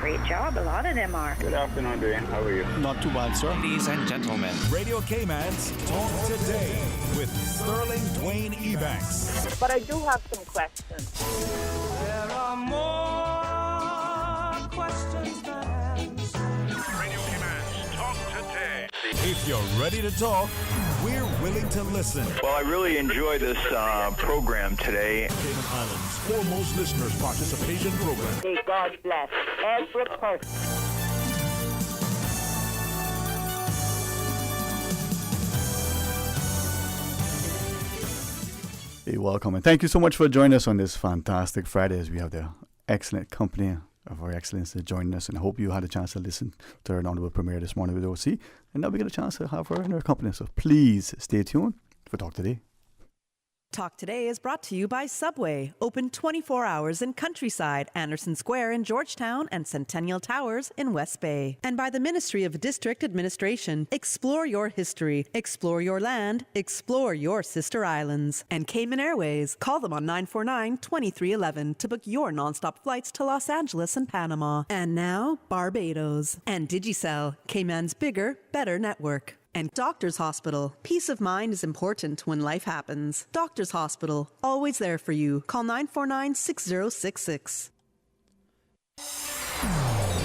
great job. A lot of them are. Good afternoon, Dwayne. How are you? Not too bad, sir. Ladies and gentlemen, Radio Cayman's Talk Today with Sterling Dwayne Ebanks. But I do have some questions. There are more questions than answers. Radio Cayman's Talk Today. If you're ready to talk, we're willing to listen. Well, I really enjoy this program today. Cayman Islands' foremost listeners participation program. May God bless every person. Hey, welcome, and thank you so much for joining us on this fantastic Friday as we have the excellent company of our Excellency joining us, and I hope you had a chance to listen to her honorable premiere this morning with OC, and now we get a chance to have her in our company, so please stay tuned for Talk Today. Talk Today is brought to you by Subway, open 24 hours in Countryside, Anderson Square in Georgetown, and Centennial Towers in West Bay. And by the Ministry of District Administration, explore your history, explore your land, explore your sister islands. And Cayman Airways, call them on 949-2311 to book your nonstop flights to Los Angeles and Panama. And now, Barbados. And Digicel, Cayman's bigger, better network. And Doctors Hospital. Peace of mind is important when life happens. Doctors Hospital, always there for you. Call 949-6066.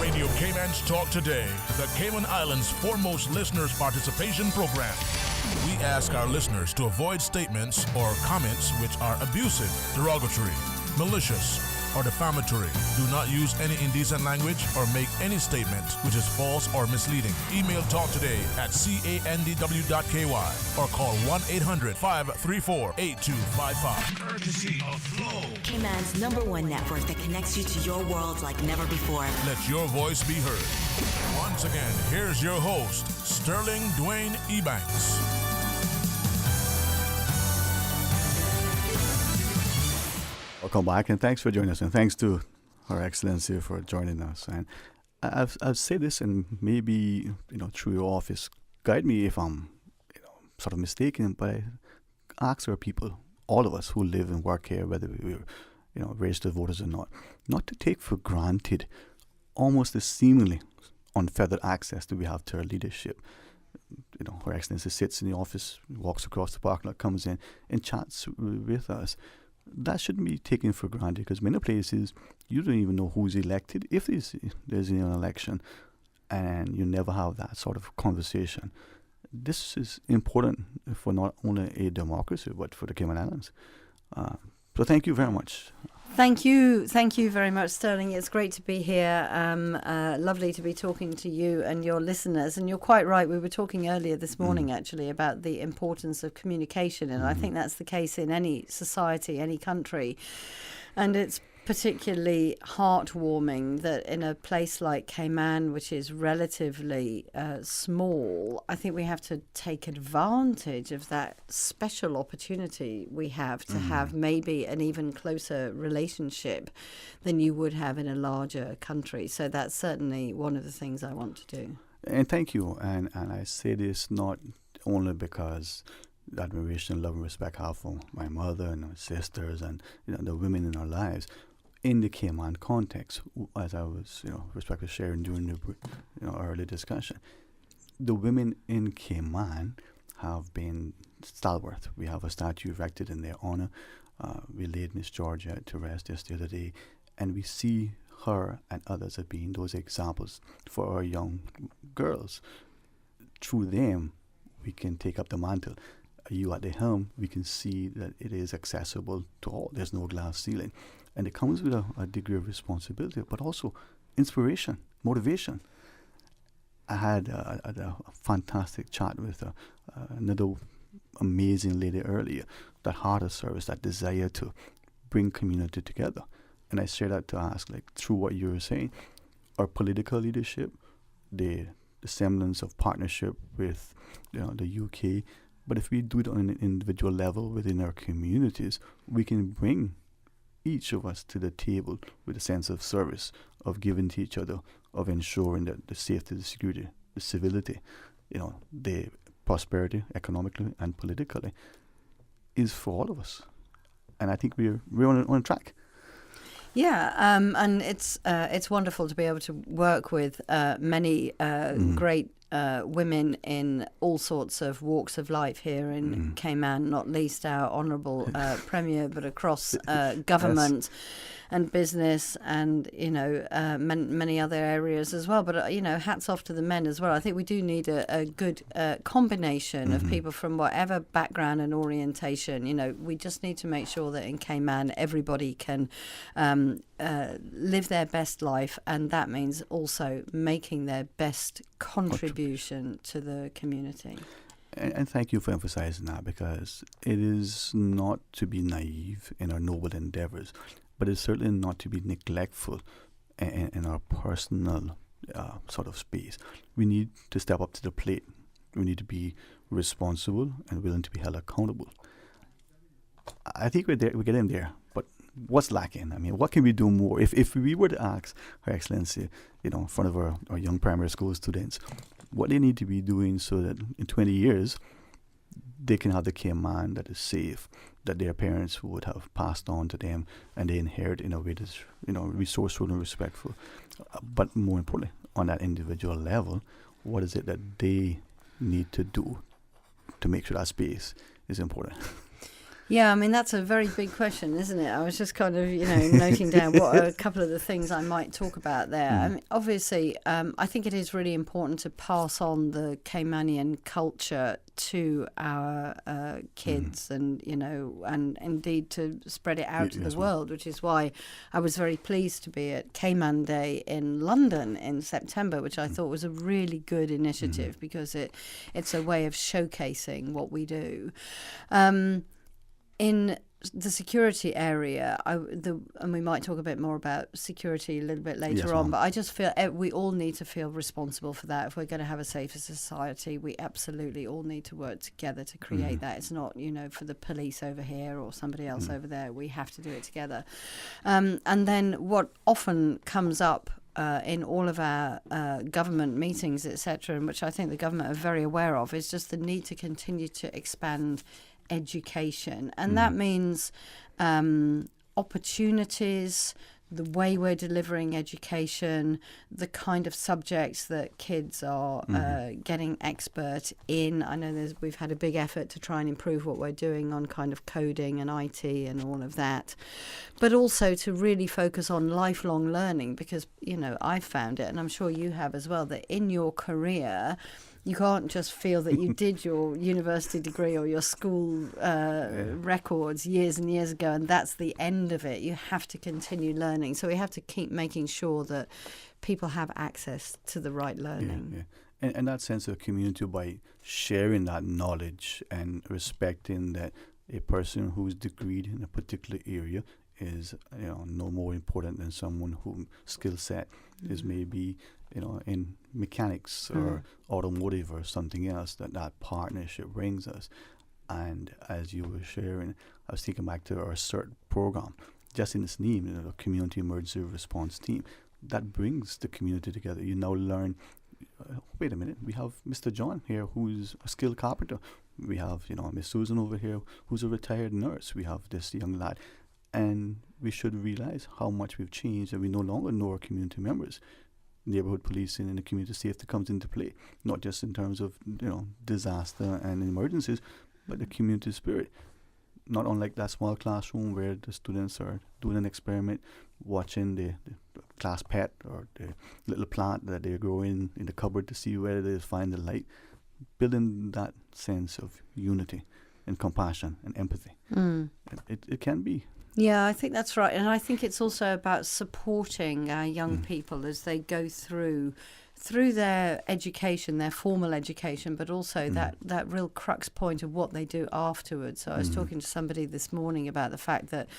Radio Cayman's Talk Today, the Cayman Islands' foremost listeners participation program. We ask our listeners to avoid statements or comments which are abusive, derogatory, malicious, or defamatory. Do not use any indecent language or make any statement which is false or misleading. Email talktoday@candw.ky or call 1-800-534-8255. Courtesy of Flow, Cayman's #1 network that connects you to your world like never before. Let your voice be heard. Once again, here's your host, Sterling Dwayne Ebanks. Welcome back, and thanks for joining us, and thanks to Her Excellency for joining us. And I've said this, and maybe through your office, guide me if I'm sort of mistaken. But I ask our people, all of us who live and work here, whether we're registered voters or not to take for granted almost the seemingly unfettered access that we have to our leadership. Her Excellency sits in the office, walks across the parking lot, comes in and chats with us. That shouldn't be taken for granted, because many places you don't even know who's elected, if there's an election, and you never have that sort of conversation. This is important for not only a democracy, but for the Cayman Islands. So thank you very much. Thank you very much, Sterling. It's great to be here. Lovely to be talking to you and your listeners. And you're quite right. We were talking earlier this morning, actually, about the importance of communication. And I think that's the case in any society, any country. And it's particularly heartwarming that in a place like Cayman, which is relatively small, I think we have to take advantage of that special opportunity we have to have maybe an even closer relationship than you would have in a larger country. So that's certainly one of the things I want to do. And thank you. And I say this not only because the admiration, love, and respect I have for my mother and my sisters and the women in our lives. In the Cayman context, as I was, respectfully sharing during the early discussion, the women in Cayman have been stalwart. We have a statue erected in their honor. We laid Miss Georgia to rest yesterday, and we see her and others as being those examples for our young girls. Through them, we can take up the mantle. You at the helm, we can see that it is accessible to all. There's no glass ceiling. And it comes with a degree of responsibility, but also inspiration, motivation. I had a fantastic chat with another amazing lady earlier, that heart of service, that desire to bring community together. And I share that to ask, through what you were saying, our political leadership, the semblance of partnership with the UK, but if we do it on an individual level within our communities, we can bring each of us to the table with a sense of service, of giving to each other, of ensuring that the safety, the security, the civility, the prosperity economically and politically is for all of us. And I think we're on track. Yeah, and it's wonderful to be able to work with many great women in all sorts of walks of life here in Cayman, not least our Honourable Premier, but across government and business and, many other areas as well. But, hats off to the men as well. I think we do need a good combination of people from whatever background and orientation. We just need to make sure that in Cayman everybody can live their best life, and that means also making their best contribution to the community. And thank you for emphasizing that, because it is not to be naive in our noble endeavors, but it's certainly not to be neglectful in our personal sort of space. We need to step up to the plate. We need to be responsible and willing to be held accountable. I think we're getting there, but what's lacking? I mean, what can we do more? If we were to ask Her Excellency, in front of our young primary school students, what they need to be doing so that in 20 years they can have the Cayman that is safe, that their parents would have passed on to them, and they inherit in a way that's resourceful and respectful. But more importantly, on that individual level, what is it that they need to do to make sure that space is important? Yeah, I mean, that's a very big question, isn't it? I was just kind of, noting down what are a couple of the things I might talk about there. I mean, obviously, I think it is really important to pass on the Caymanian culture to our kids and indeed to spread it out to the world, which is why I was very pleased to be at Cayman Day in London in September, which I thought was a really good initiative because it's a way of showcasing what we do. In the security area, and we might talk a bit more about security a little bit later on, but I just feel we all need to feel responsible for that. If we're going to have a safer society, we absolutely all need to work together to create that. It's not, for the police over here or somebody else over there. We have to do it together. And then what often comes up in all of our government meetings, etc., and which I think the government are very aware of, is just the need to continue to expand education, and that means opportunities, the way we're delivering education, the kind of subjects that kids are getting expert in. I know we've had a big effort to try and improve what we're doing on kind of coding and IT and all of that, but also to really focus on lifelong learning, because I've found it, and I'm sure you have as well, that in your career you can't just feel that you did your university degree or your school records years and years ago and that's the end of it. You have to continue learning. So we have to keep making sure that people have access to the right learning. Yeah. And that sense of community, by sharing that knowledge and respecting that a person who's degreed in a particular area is no more important than someone whose skill set is maybe in mechanics or automotive or something else, that partnership brings us. And as you were sharing, I was thinking back to our CERT program, just in its name, the Community Emergency Response Team, that brings the community together. You now learn, wait a minute, we have Mr. John here who's a skilled carpenter. We have, Miss Susan over here who's a retired nurse. We have this young lad. And we should realize how much we've changed, and we no longer know our community members. Neighborhood policing and the community safety comes into play, not just in terms of disaster and emergencies, but the community spirit. Not unlike that small classroom where the students are doing an experiment, watching the class pet or the little plant that they're growing in the cupboard to see whether they find the light, building that sense of unity and compassion and empathy. It can be. Yeah, I think that's right. And I think it's also about supporting our young people as they go through their education, their formal education, but also that real crux point of what they do afterwards. So I was talking to somebody this morning about the fact that,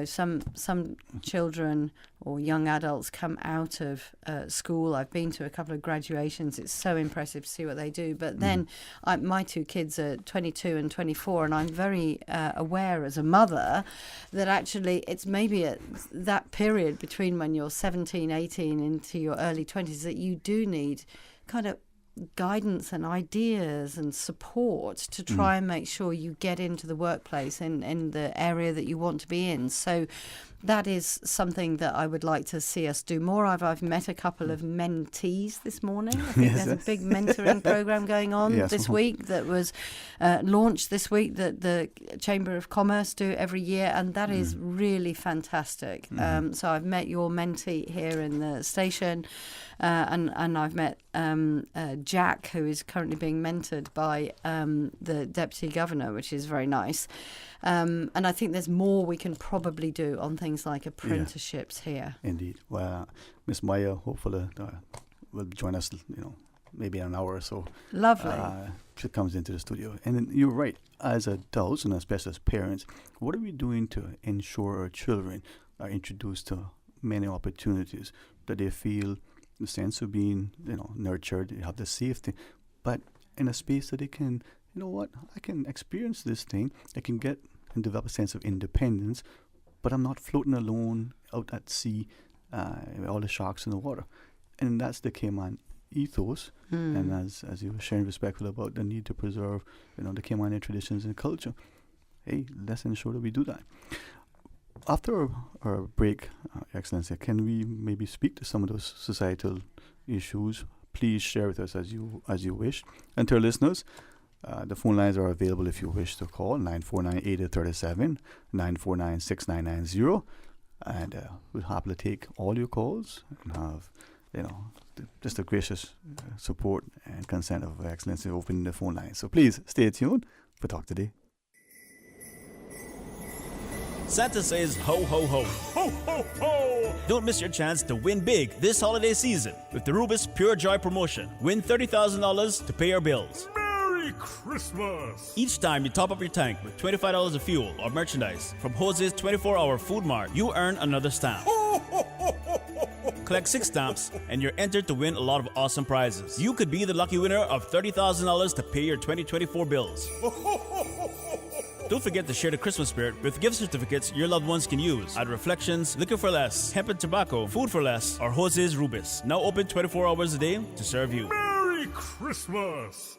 some children or young adults come out of school. I've been to a couple of graduations. It's so impressive to see what they do. But then my two kids are 22 and 24, and I'm very aware as a mother that actually it's maybe at that period between when you're 17, 18 into your early 20s that you do need kind of guidance and ideas and support to try and make sure you get into the workplace in the area that you want to be in. So that is something that I would like to see us do more. I've met a couple of mentees this morning. I think there's a big mentoring program going on this week that was launched this week that the Chamber of Commerce do every year, and that is really fantastic. So I've met your mentee here in the station, and I've met Jack, who is currently being mentored by the Deputy Governor, which is very nice. And I think there's more we can probably do on things like apprenticeships here. Indeed. Well, Miss Maya hopefully will join us, maybe in an hour or so. Lovely. She comes into the studio. And then you're right. As adults, and especially as parents, what are we doing to ensure our children are introduced to many opportunities, that they feel the sense of being, nurtured, they have the safety, but in a space that they can, I can experience this thing, I can get and develop a sense of independence, but I'm not floating alone out at sea with all the sharks in the water. And that's the Cayman ethos. And as you were sharing respectfully about the need to preserve, the Caymanian traditions and culture, hey, let's ensure that we do that. After our break, Excellency, can we maybe speak to some of those societal issues? Please share with us as you wish. And to our listeners, the phone lines are available if you wish to call, 949-8037, 949-6990. And we'll happily take all your calls and have, just a gracious support and consent of Excellency opening the phone line. So please stay tuned for Talk Today. Santa says ho, ho, ho. Ho, ho, ho! Don't miss your chance to win big this holiday season with the Rubis Pure Joy promotion. Win $30,000 to pay your bills. Merry Christmas! Each time you top up your tank with $25 of fuel or merchandise from Jose's 24-hour food mart, you earn another stamp. Ho, ho, ho, ho, ho, ho. Collect 6 stamps and you're entered to win a lot of awesome prizes. You could be the lucky winner of $30,000 to pay your 2024 bills. Ho, ho, ho, ho, ho. Don't forget to share the Christmas spirit with gift certificates your loved ones can use at Reflections, Liquor for Less, Hemp and Tobacco, Food for Less, or Jose's Rubis. Now open 24 hours a day to serve you. Merry Christmas!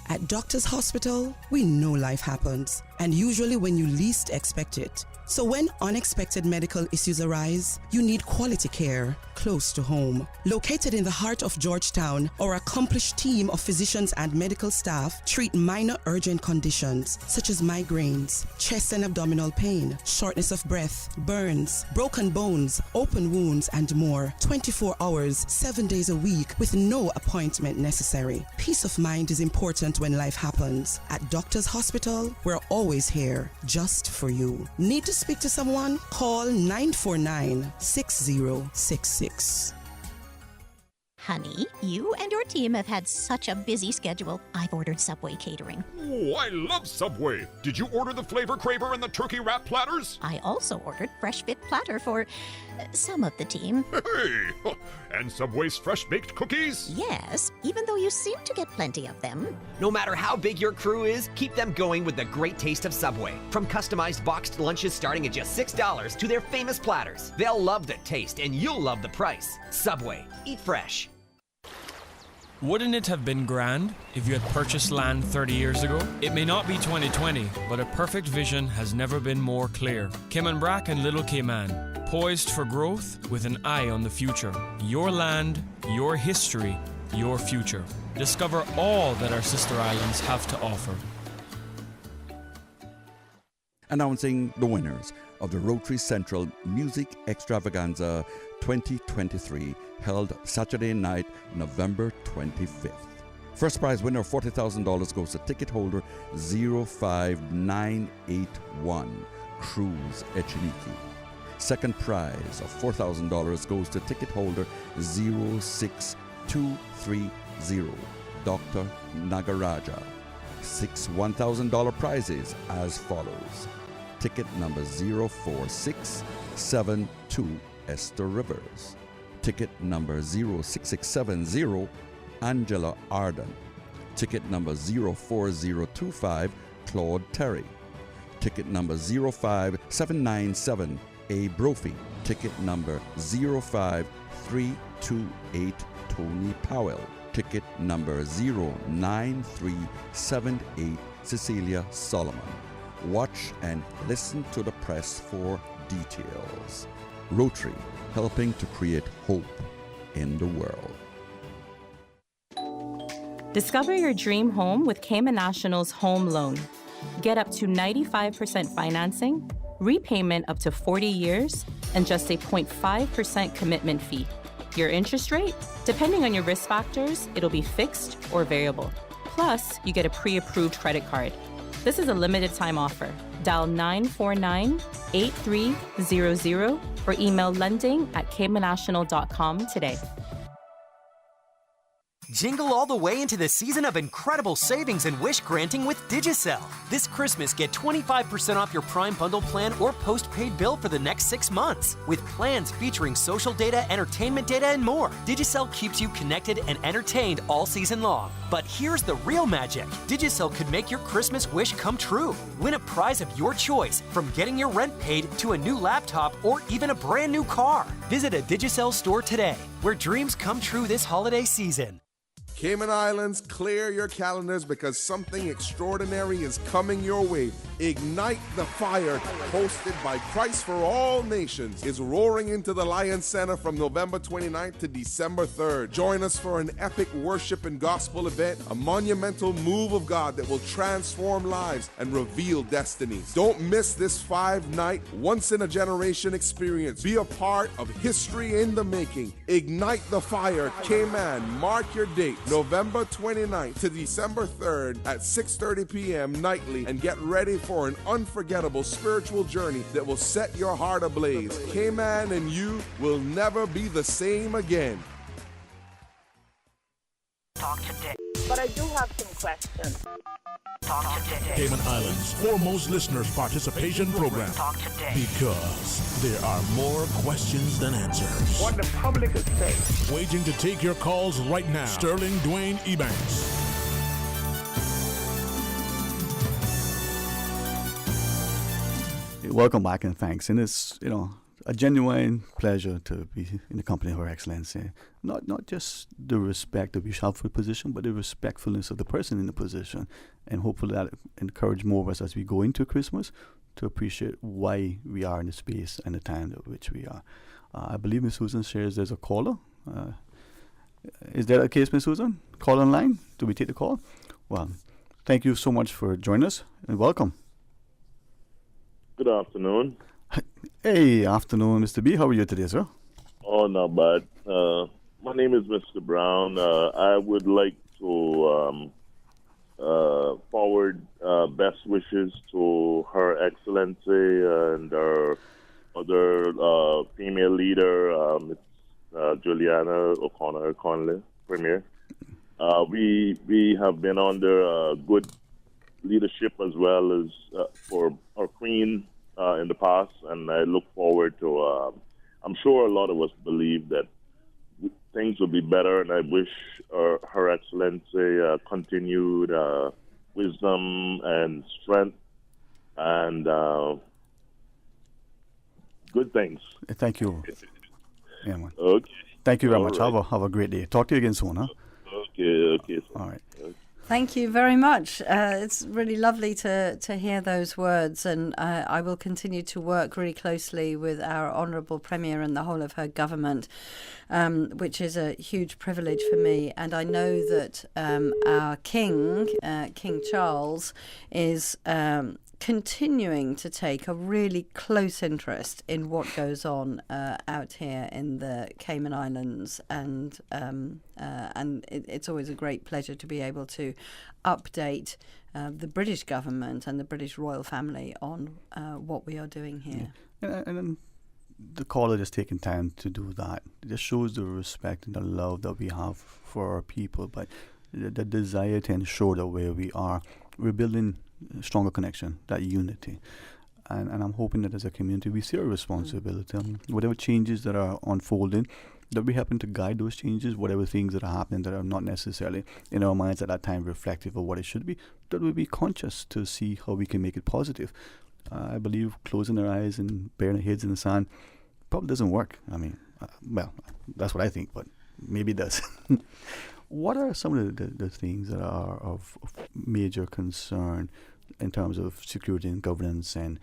At Doctor's Hospital, we know life happens, and usually when you least expect it. So when unexpected medical issues arise, you need quality care close to home. Located in the heart of Georgetown, our accomplished team of physicians and medical staff treat minor urgent conditions such as migraines, chest and abdominal pain, shortness of breath, burns, broken bones, open wounds, and more. 24 hours, 7 days a week with no appointment necessary. Peace of mind is important when life happens. At Doctor's Hospital, we're always here just for you. Need to speak to someone? Call 949-6066. Honey, you and your team have had such a busy schedule. I've ordered Subway catering. Oh, I love Subway. Did you order the Flavor Craver and the turkey wrap platters? I also ordered Fresh Fit Platter for some of the team. Hey! And Subway's fresh baked cookies? Yes, even though you seem to get plenty of them. No matter how big your crew is, keep them going with the great taste of Subway. From customized boxed lunches starting at just $6 to their famous platters. They'll love the taste and you'll love the price. Subway. Eat fresh. Wouldn't it have been grand if you had purchased land 30 years ago? It may not be 2020, but a perfect vision has never been more clear. Cayman Brac and Little Cayman, poised for growth with an eye on the future. Your land, your history, your future. Discover all that our sister islands have to offer. Announcing the winners of the Rotary Central Music Extravaganza 2023, held Saturday night, November 25th. First prize winner of $40,000 goes to ticket holder 05981, Cruz Echeniki. Second prize of $4,000 goes to ticket holder 06230, Dr. Nagaraja. 6 $1,000 prizes as follows. Ticket number 04672, Esther Rivers. Ticket number 06670, Angela Arden. Ticket number 04025, Claude Terry. Ticket number 05797, A. Brophy. Ticket number 05328, Tony Powell. Ticket number 09378, Cecilia Solomon. Watch and listen to the press for details. Rotary, helping to create hope in the world. Discover your dream home with Cayman National's home loan. Get up to 95% financing, repayment up to 40 years, and just a 0.5% commitment fee. Your interest rate? Depending on your risk factors, it'll be fixed or variable. Plus, you get a pre-approved credit card. This is a limited time offer. Dial 949-8300 or email lending@caymannational.com today. Jingle all the way into the season of incredible savings and wish granting with Digicel. This Christmas, get 25% off your Prime Bundle plan or postpaid bill for the next 6 months. With plans featuring social data, entertainment data, and more, Digicel keeps you connected and entertained all season long. But here's the real magic. Digicel could make your Christmas wish come true. Win a prize of your choice, from getting your rent paid to a new laptop or even a brand new car. Visit a Digicel store today, where dreams come true this holiday season. Cayman Islands, clear your calendars because something extraordinary is coming your way. Ignite the Fire, hosted by Christ for All Nations, is roaring into the Lions Center from November 29th to December 3rd. Join us for an epic worship and gospel event, a monumental move of God that will transform lives and reveal destinies. Don't miss this 5-night, once-in-a-generation experience. Be a part of history in the making. Ignite the Fire, Cayman. Mark your date. November 29th to December 3rd at 6:30 p.m. nightly, and get ready for an unforgettable spiritual journey that will set your heart ablaze. Cayman and you will never be the same again. Talk today. But I do have some questions. Talk today. Cayman Islands' foremost listeners' participation program. Talk today. Because there are more questions than answers. What the public is saying. Waiting to take your calls right now. Sterling Dwayne Ebanks. Welcome back and thanks. And it's, a genuine pleasure to be in the company of Her Excellency. Not just the respect that we have for the position, but the respectfulness of the person in the position. And hopefully that encourage more of us as we go into Christmas to appreciate why we are in the space and the time at which we are. I believe Ms. Susan shares there's a caller. Is that a case, Ms. Susan? Call online? Do we take the call? Well, thank you so much for joining us and welcome. Good afternoon. Hey, afternoon, Mr. B. How are you today, sir? Oh, not bad. My name is Mr. Brown. I would like to forward best wishes to Her Excellency and our other female leader, Ms. Juliana O'Connor Conley, Premier. We have been under good leadership as well as for our Queen in the past, and I look forward to, I'm sure a lot of us believe that things will be better, and I wish Her Excellency continued wisdom and strength and good things. Thank you. Yeah, man. Okay. Thank you very much. Right. Have a great day. Talk to you again soon, huh? Okay. All right. Thank you very much. It's really lovely to hear those words, and I will continue to work really closely with our Honourable Premier and the whole of her government, which is a huge privilege for me. And I know that our King, King Charles, is continuing to take a really close interest in what goes on out here in the Cayman Islands, and it's always a great pleasure to be able to update the British government and the British royal family on what we are doing here. Yeah. And the caller just taking time to do that. It just shows the respect and the love that we have for our people, but the desire to ensure that where we are, we're building stronger connection, that unity. And I'm hoping that as a community we see our responsibility. Whatever changes that are unfolding, that we happen to guide those changes, whatever things that are happening that are not necessarily in our minds at that time reflective of what it should be, that we'll be conscious to see how we can make it positive. I believe closing our eyes and burying our heads in the sand probably doesn't work. I mean, well, that's what I think, but maybe it does. What are some of the things that are of major concern in terms of security and governance and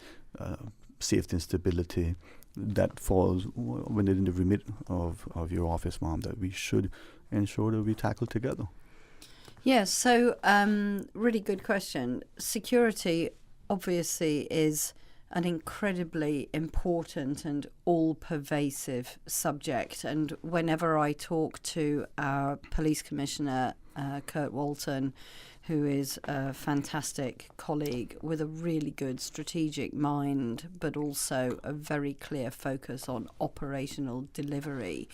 safety and stability, that falls within the remit of your office, ma'am, that we should ensure that we tackle together. Yes, so really good question. Security obviously is an incredibly important and all-pervasive subject, and whenever I talk to our police commissioner, Kurt Walton, who is a fantastic colleague with a really good strategic mind, but also a very clear focus on operational delivery.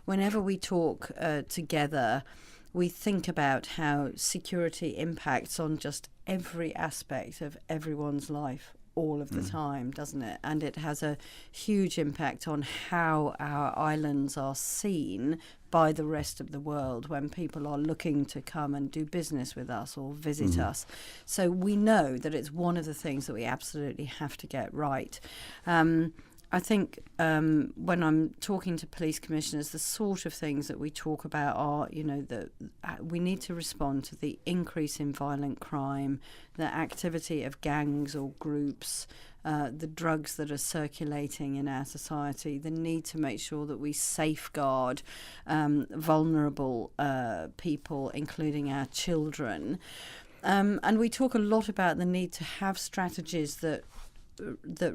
Whenever we talk together, we think about how security impacts on just every aspect of everyone's life all of the time, doesn't it? And it has a huge impact on how our islands are seen by the rest of the world when people are looking to come and do business with us or visit us. So we know that it's one of the things that we absolutely have to get right. I think when I'm talking to police commissioners, the sort of things that we talk about are, we need to respond to the increase in violent crime, the activity of gangs or groups, the drugs that are circulating in our society, the need to make sure that we safeguard vulnerable people, including our children. And we talk a lot about the need to have strategies that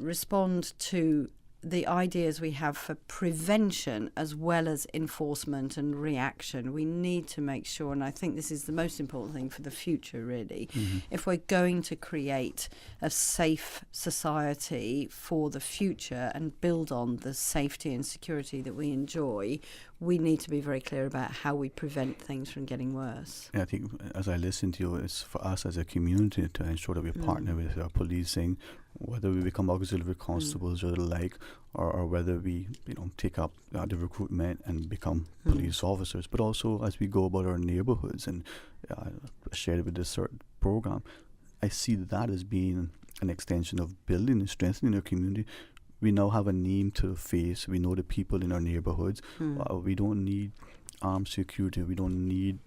respond to the ideas we have for prevention as well as enforcement and reaction. We need to make sure, and I think this is the most important thing for the future, really, if we're going to create a safe society for the future and build on the safety and security that we enjoy, we need to be very clear about how we prevent things from getting worse. Yeah, I think as I listen to you, it's for us as a community to ensure that we partner with our policing, whether we become auxiliary constables or the like, or whether we take up the recruitment and become police officers, but also as we go about our neighborhoods and share it with this program. I see that as being an extension of building and strengthening our community. We now have a name to face. We know the people in our neighborhoods. We don't need armed security. We don't need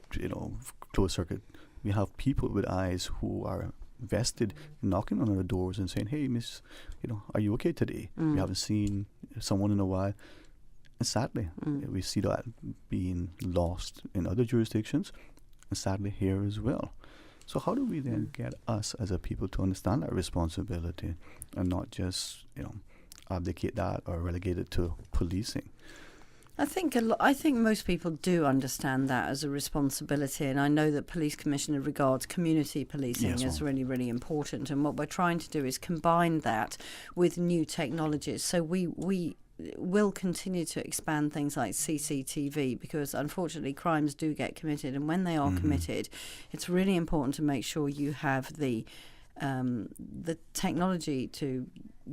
closed circuit. We have people with eyes who are vested in knocking on our doors and saying, "Hey, miss, are you okay today? We haven't seen someone in a while." And sadly, we see that being lost in other jurisdictions, and sadly here as well. So how do we then get us as a people to understand that responsibility and not just abdicate that or relegate it to policing? I think most people do understand that as a responsibility, and I know that Police Commissioner regards community policing as really, really important. And what we're trying to do is combine that with new technologies. So we will continue to expand things like CCTV, because unfortunately crimes do get committed, and when they are committed, it's really important to make sure you have the technology to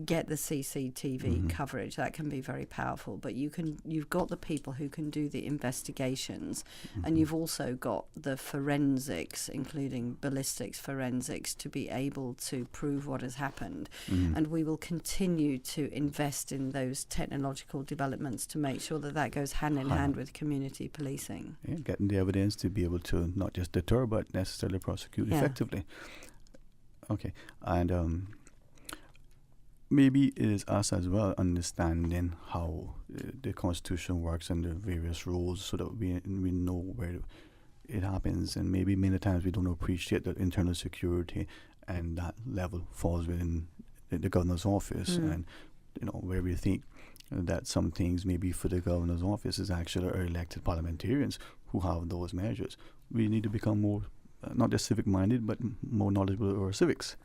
get the CCTV coverage. That can be very powerful, but you've got the people who can do the investigations, and you've also got the forensics, including ballistics forensics, to be able to prove what has happened. And we will continue to invest in those technological developments to make sure that goes hand in hand with community policing. Yeah, getting the evidence to be able to not just deter but necessarily prosecute effectively. Okay, and maybe it is us as well understanding how the Constitution works and the various rules, so that we know where it happens. And maybe many times we don't appreciate that internal security and that level falls within the governor's office, and where we think that some things maybe for the governor's office is actually our elected parliamentarians who have those measures. We need to become more not just civic-minded, but more knowledgeable of our civics.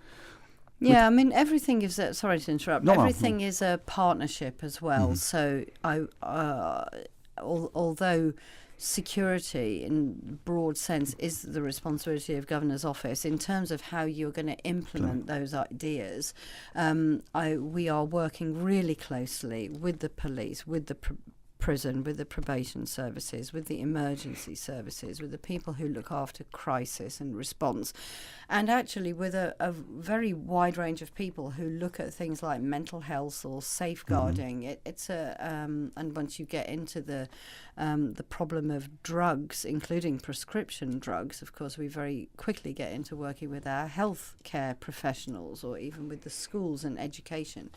Yeah, I mean, everything is sorry to interrupt. Everything is a partnership as well. So although security in broad sense is the responsibility of Governor's office, in terms of how you're going to implement those ideas, we are working really closely with the police, with the prison, with the probation services, with the emergency services, with the people who look after crisis and response, and actually with a very wide range of people who look at things like mental health or safeguarding. And once you get into the problem of drugs, including prescription drugs, of course, we very quickly get into working with our health care professionals or even with the schools and education.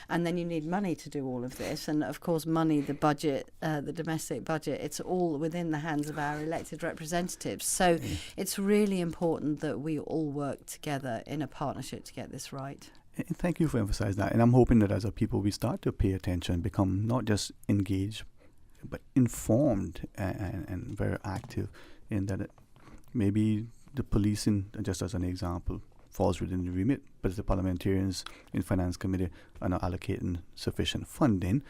And then you need money to do all of this. And of course, money, the budget, the domestic budget, it's all within the hands of our elected representatives. So it's really important that we all work together in a partnership to get this right. And thank you for emphasizing that. And I'm hoping that as a people, we start to pay attention, become not just engaged, but informed and very active in that maybe the policing, just as an example, falls within the remit, but if the parliamentarians in Finance Committee are not allocating sufficient funding,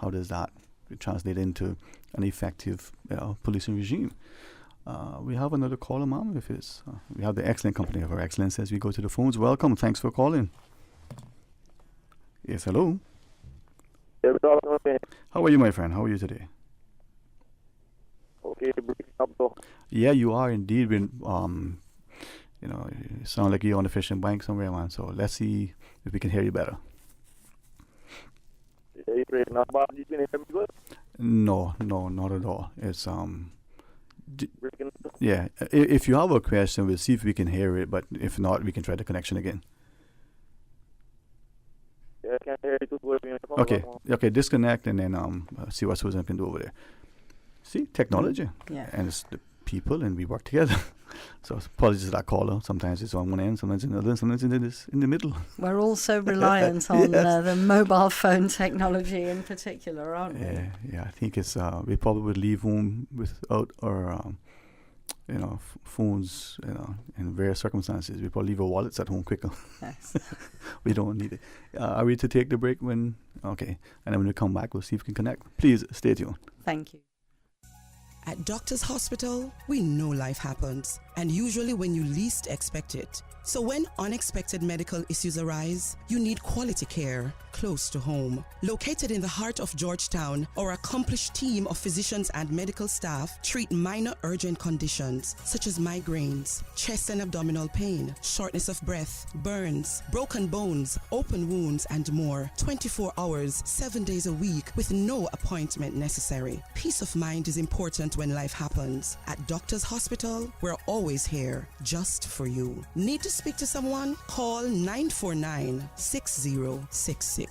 how does that translate into an effective policing regime? We have another caller, ma'am, if it's... we have the excellent company of Her Excellency as we go to the phones. Welcome. Thanks for calling. Yes, hello. How are you, my friend? How are you today? Okay, up though. Yeah, you are indeed. You sound like you're on the fishing bank somewhere, man. So let's see if we can hear you better. No, not at all. It's yeah. If you have a question, we'll see if we can hear it. But if not, we can try the connection again. Yeah, I can't hear you. Okay. Disconnect and then see what Susan can do over there. See, technology. Yeah. And it's the people, and we work together. So apologies to that caller. Sometimes it's on one end, sometimes in the other, sometimes in the middle. We're also reliant on the mobile phone technology in particular, aren't we? Yeah. I think it's we probably would leave home without our phones. In various circumstances, we probably leave our wallets at home quicker. Yes. We don't need it. Are we to take the break when? Okay, and then when we come back, we'll see if we can connect. Please stay tuned. Thank you. At Doctors Hospital, we know life happens, and usually when you least expect it. So when unexpected medical issues arise, you need quality care close to home. Located in the heart of Georgetown, our accomplished team of physicians and medical staff treat minor urgent conditions such as migraines, chest and abdominal pain, shortness of breath, burns, broken bones, open wounds, and more. 24 hours, 7 days a week with no appointment necessary. Peace of mind is important when life happens. At Doctors Hospital, we're always here just for you. Need to speak to someone? Call 949-6066.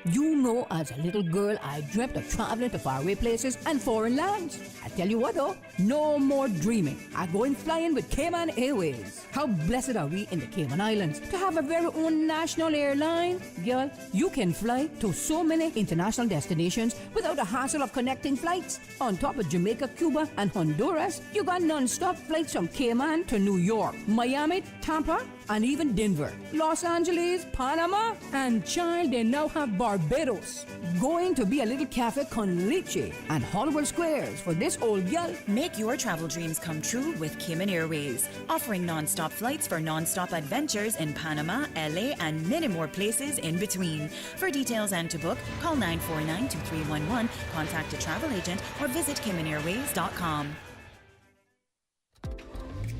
You know, as a little girl, I dreamt of traveling to faraway places and foreign lands. I tell you what though, no more dreaming. I go in flying with Cayman Airways. How blessed are we in the Cayman Islands to have a very own national airline? Girl, you can fly to so many international destinations without the hassle of connecting flights. On top of Jamaica, Cuba, and Honduras, you got non-stop flights from Cayman to New York, Miami, Tampa, and even Denver, Los Angeles, Panama, and child, they now have Barbados. Going to be a little cafe con leche and Hollywood Squares for this old gal. Make your travel dreams come true with Cayman Airways, offering non-stop flights for non-stop adventures in Panama, LA, and many more places in between. For details and to book, call 949-2311, contact a travel agent, or visit CaymanAirways.com.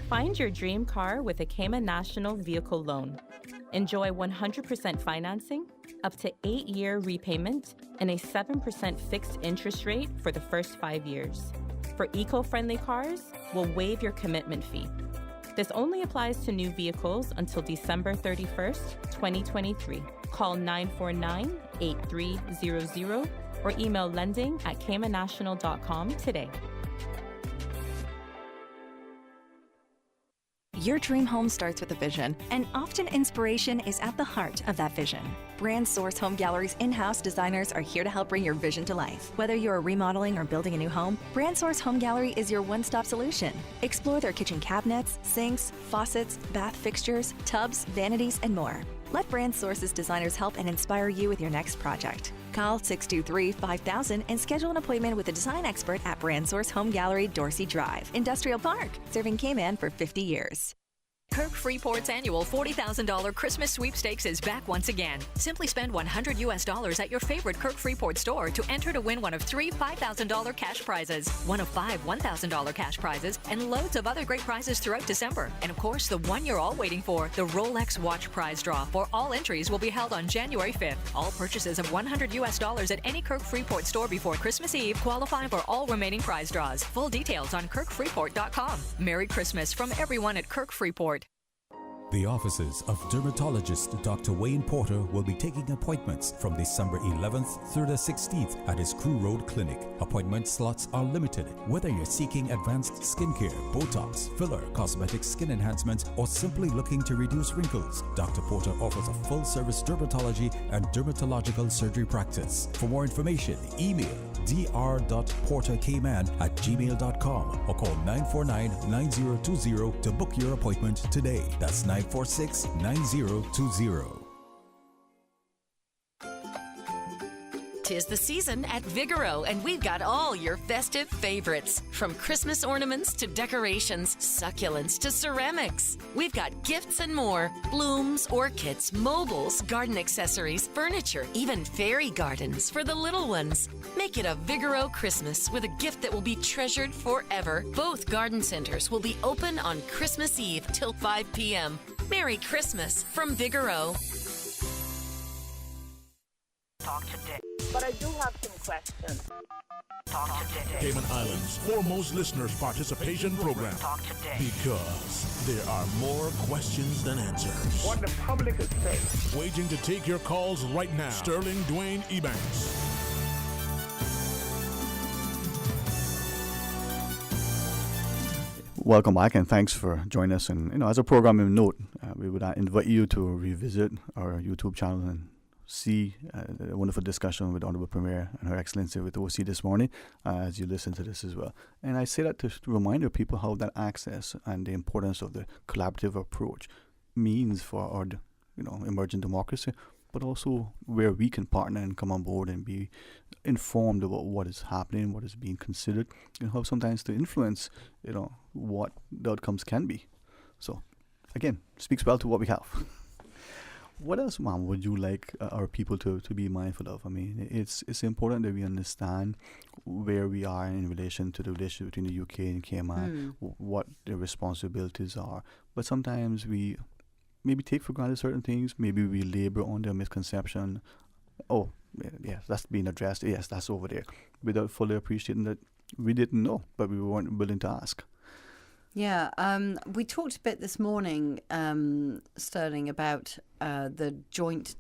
Find your dream car with a Cayman National Vehicle Loan. Enjoy 100% financing, up to 8-year repayment, and a 7% fixed interest rate for the first 5 years. For eco-friendly cars, we'll waive your commitment fee. This only applies to new vehicles until December 31st, 2023. Call 949-8300 or email lending@caymannational.com today. Your dream home starts with a vision, and often inspiration is at the heart of that vision. Brand Source Home Gallery's in-house designers are here to help bring your vision to life. Whether you're remodeling or building a new home, Brand Source Home Gallery is your one-stop solution. Explore their kitchen cabinets, sinks, faucets, bath fixtures, tubs, vanities, and more. Let Brand Source's designers help and inspire you with your next project. Call 623-5000 and schedule an appointment with a design expert at Brand Source Home Gallery, Dorsey Drive, Industrial Park, serving Cayman for 50 years. Kirk Freeport's annual $40,000 Christmas sweepstakes is back once again. Simply spend $100 at your favorite Kirk Freeport store to enter to win one of 3 $5,000 cash prizes, one of 5 $1,000 cash prizes, and loads of other great prizes throughout December. And of course, the one you're all waiting for, the Rolex watch prize draw for all entries will be held on January 5th. All purchases of $100 at any Kirk Freeport store before Christmas Eve qualify for all remaining prize draws. Full details on kirkfreeport.com. Merry Christmas from everyone at Kirk Freeport. The offices of dermatologist Dr. Wayne Porter will be taking appointments from December 11th through the 16th at his Crew Road Clinic. Appointment slots are limited. Whether you're seeking advanced skincare, Botox, filler, cosmetic skin enhancements, or simply looking to reduce wrinkles, Dr. Porter offers a full-service dermatology and dermatological surgery practice. For more information, email dr.porterkman@gmail.com or call 949-9020 to book your appointment today. That's 946-9020. 'Tis the season at Vigoro, and we've got all your festive favorites. From Christmas ornaments to decorations, succulents to ceramics. We've got gifts and more. Blooms, orchids, mobiles, garden accessories, furniture, even fairy gardens for the little ones. Make it a Vigoro Christmas with a gift that will be treasured forever. Both garden centers will be open on Christmas Eve till 5 p.m. Merry Christmas from Vigoro. Talk today. But I do have some questions. Talk today. Cayman Islands' foremost listeners' participation program. Talk today. Because there are more questions than answers. What the public is saying. Waiting to take your calls right now. Sterling Dwayne Ebanks. Welcome back, and thanks for joining us. And as a programming note, we would invite you to revisit our YouTube channel and see a wonderful discussion with Honorable Premier and Her Excellency with OC this morning as you listen to this as well. And I say that to remind our people how that access and the importance of the collaborative approach means for our emerging democracy, but also where we can partner and come on board and be informed about what is happening, what is being considered, and how sometimes to influence, what the outcomes can be. So, again, speaks well to what we have. What else, ma'am, would you like our people to be mindful of? I mean, it's important that we understand where we are in relation to the relationship between the UK and Cayman, what the responsibilities are. But sometimes we maybe take for granted certain things. Maybe we labor on their misconception. Oh, yes, that's being addressed. Yes, that's over there. Without fully appreciating that we didn't know, but we weren't willing to ask. Yeah, we talked a bit this morning, Sterling, about the joint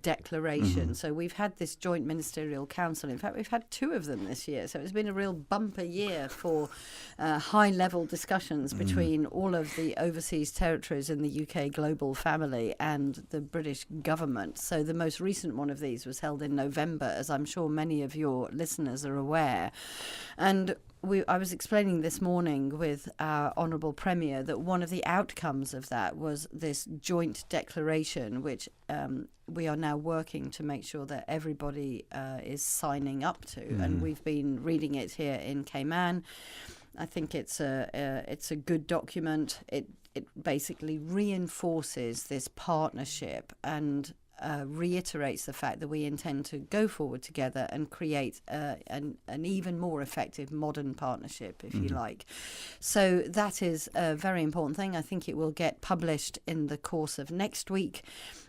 declaration. So we've had this joint ministerial council. In fact, we've had 2 of them this year. So it's been a real bumper year for high-level discussions between all of the overseas territories in the UK global family and the British government. So the most recent one of these was held in November, as I'm sure many of your listeners are aware. And I was explaining this morning with our Honourable Premier that one of the outcomes of that was this joint declaration, which we are now working to make sure that everybody is signing up to. And we've been reading it here in Cayman. I think it's a good document. It basically reinforces this partnership and reiterates the fact that we intend to go forward together and create an even more effective modern partnership, if you like. So that is a very important thing. I think it will get published in the course of next week.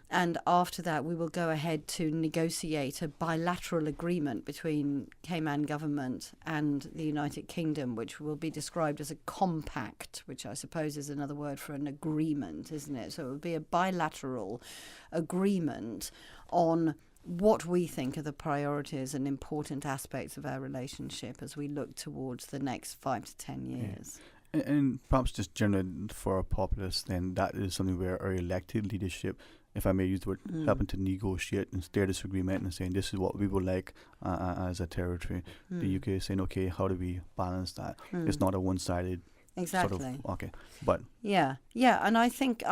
And after that, we will go ahead to negotiate a bilateral agreement between Cayman government and the United Kingdom, which will be described as a compact, which I suppose is another word for an agreement, isn't it? So it will be a bilateral agreement on what we think are the priorities and important aspects of our relationship as we look towards the next 5 to 10 years. Yeah. And perhaps just generally for our populace, then that is something where our elected leadership, if I may use the word, helping to negotiate and steer this agreement and saying this is what we would like as a territory. The UK is saying, okay, how do we balance that? It's not a one-sided Exactly. sort of, okay, but yeah, and I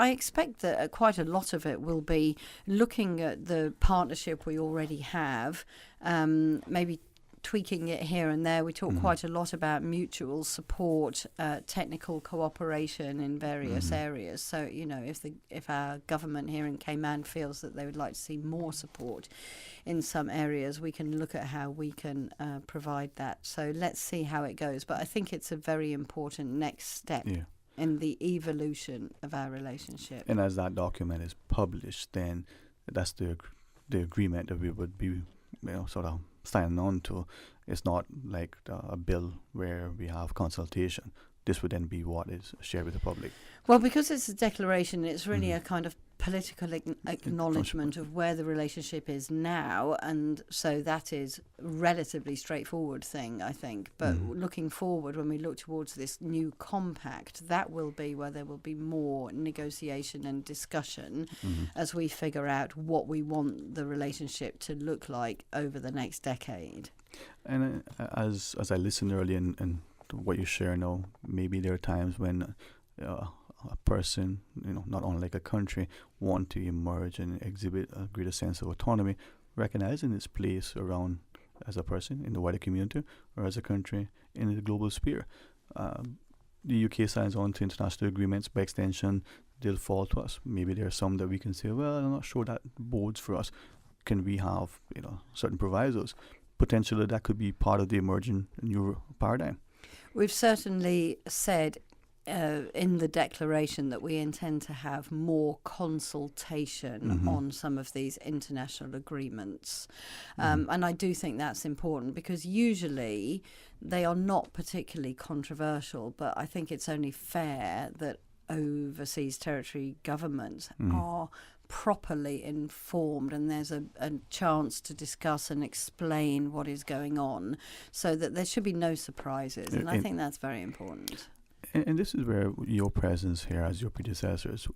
expect that quite a lot of it will be looking at the partnership we already have, maybe tweaking it here and there. We talk quite a lot about mutual support, technical cooperation in various areas. So, if our government here in Cayman feels that they would like to see more support in some areas, we can look at how we can provide that. So let's see how it goes. But I think it's a very important next step in the evolution of our relationship. And as that document is published, then that's the agreement that we would be, sort of signing on to. It's not like a bill where we have consultation. This would then be what is shared with the public. Well, because it's a declaration, it's really a kind of political acknowledgement of where the relationship is now, and so that is a relatively straightforward thing, I think. But looking forward, when we look towards this new compact, that will be where there will be more negotiation and discussion as we figure out what we want the relationship to look like over the next decade. And as I listened earlier and what you share now, maybe there are times when a person, not only like a country, want to emerge and exhibit a greater sense of autonomy, recognizing its place around as a person in the wider community or as a country in the global sphere. The UK signs on to international agreements. By extension, they'll fall to us. Maybe there are some that we can say, well, I'm not sure that bodes for us. Can we have certain provisos? Potentially that could be part of the emerging new paradigm. We've certainly said in the declaration that we intend to have more consultation on some of these international agreements. And I do think that's important because usually they are not particularly controversial, but I think it's only fair that overseas territory governments are properly informed and there's a chance to discuss and explain what is going on so that there should be no surprises. And I think that's very important. And this is where your presence here as your predecessors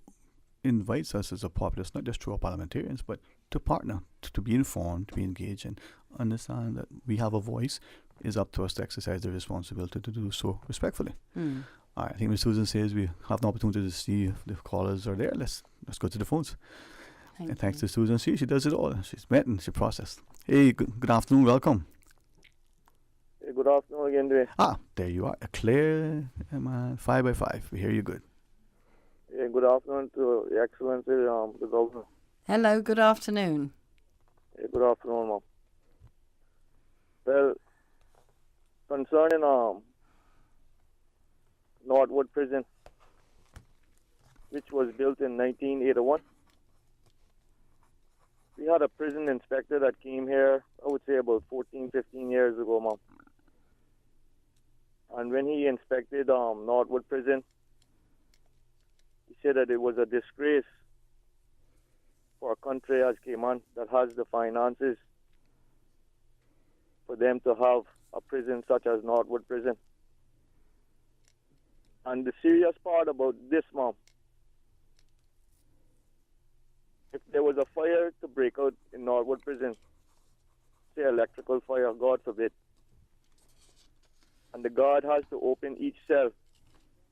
invites us as a populace, not just through our parliamentarians, but to partner, to be informed, to be engaged, and understand that we have a voice. It's up to us to exercise the responsibility to do so respectfully. All right, I think Ms. Susan says we have an opportunity to see if the callers are there. Let's go to the phones. Thanks to Susan. She does it all. She's met and she processed. Hey, good afternoon. Welcome. Hey, good afternoon again, Dwayne. There you are. Clear, man. 5 by 5. We hear you good. Hey, good afternoon to Your Excellency, the Governor. Hello, good afternoon. Hey, good afternoon, Mom. Well, concerning Northwood Prison, which was built in 1981, we had a prison inspector that came here, I would say about 14, 15 years ago, Mom. And when he inspected Northwood Prison, he said that it was a disgrace for a country as Cayman that has the finances for them to have a prison such as Northwood Prison. And the serious part about this, Mom, if there was a fire to break out in Northwood Prison, say electrical fire, God forbid, and the guard has to open each cell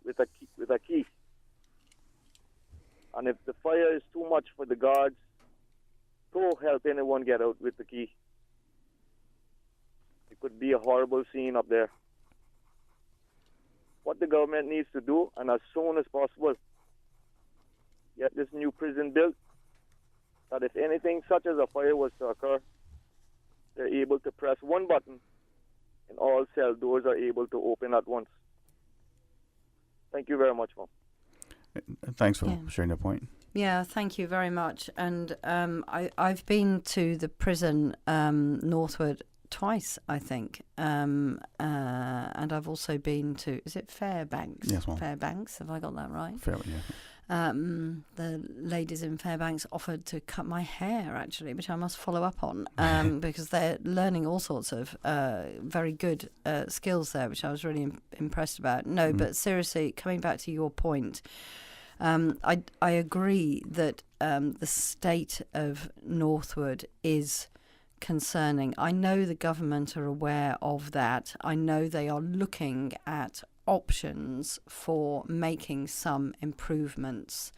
with a key. And if the fire is too much for the guards to help anyone get out with the key, it could be a horrible scene up there. What the government needs to do, and as soon as possible, get this new prison built, that if anything such as a fire was to occur, they're able to press one button and all cell doors are able to open at once. Thank you very much, Mom. Thanks for sharing your point. Yeah, thank you very much. And I've been to the prison Northwood twice, I think. And I've also been to, is it Fairbanks? Yes, Mom. Fairbanks, have I got that right? Fair, yeah. The ladies in Fairbanks offered to cut my hair, actually, which I must follow up on because they're learning all sorts of very good skills there, which I was really impressed about. No, but seriously, coming back to your point, I agree that the state of Northwood is concerning. I know the government are aware of that. I know they are looking at options for making some improvements.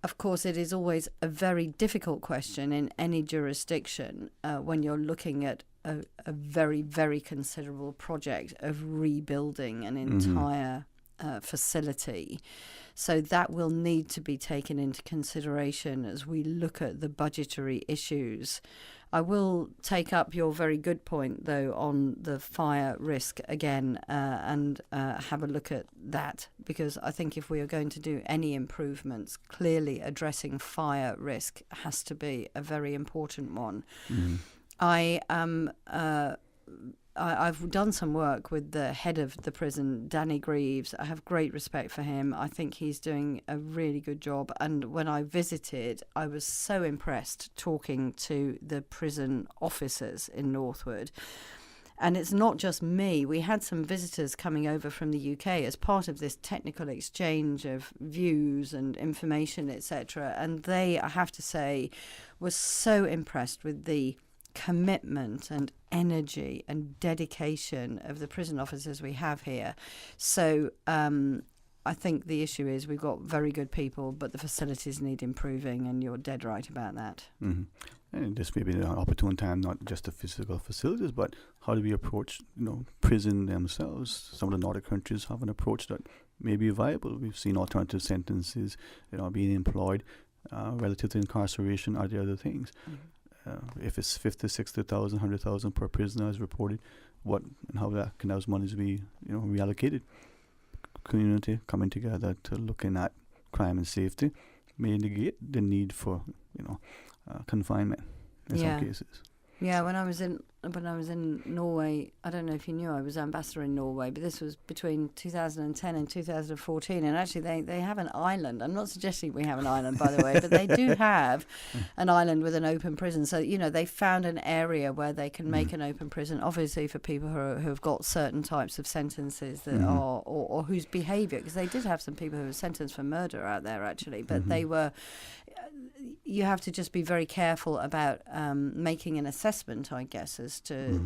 Of course, it is always a very difficult question in any jurisdiction when you're looking at a very, very considerable project of rebuilding an entire facility. So that will need to be taken into consideration as we look at the budgetary issues. I will take up your very good point, though, on the fire risk again and have a look at that, because I think if we are going to do any improvements, clearly addressing fire risk has to be a very important one. I've done some work with the head of the prison, Danny Greaves. I have great respect for him. I think he's doing a really good job. And when I visited, I was so impressed talking to the prison officers in Northwood. And it's not just me. We had some visitors coming over from the UK as part of this technical exchange of views and information, etc. And they, I have to say, were so impressed with the commitment and energy and dedication of the prison officers we have here. So I think the issue is we've got very good people, but the facilities need improving, and you're dead right about that. And this may be an opportune time, not just the physical facilities, but how do we approach, prison themselves? Some of the Nordic countries have an approach that may be viable. We've seen alternative sentences, being employed relative to incarceration. Are there other things? If it's 50, 60,000, 100,000 per prisoner as reported, what and how that can those monies be, reallocated? Community coming together to looking at crime and safety may negate the need for, confinement in some cases. Yeah, when I was in Norway, I don't know if you knew, I was ambassador in Norway, but this was between 2010 and 2014, and actually they have an island. I'm not suggesting we have an island, by the way, but they do have an island with an open prison. So, they found an area where they can make an open prison, obviously for people who have got certain types of sentences that are, or whose behaviour, because they did have some people who were sentenced for murder out there, actually, but they were... You have to just be very careful about making an assessment, I guess, as to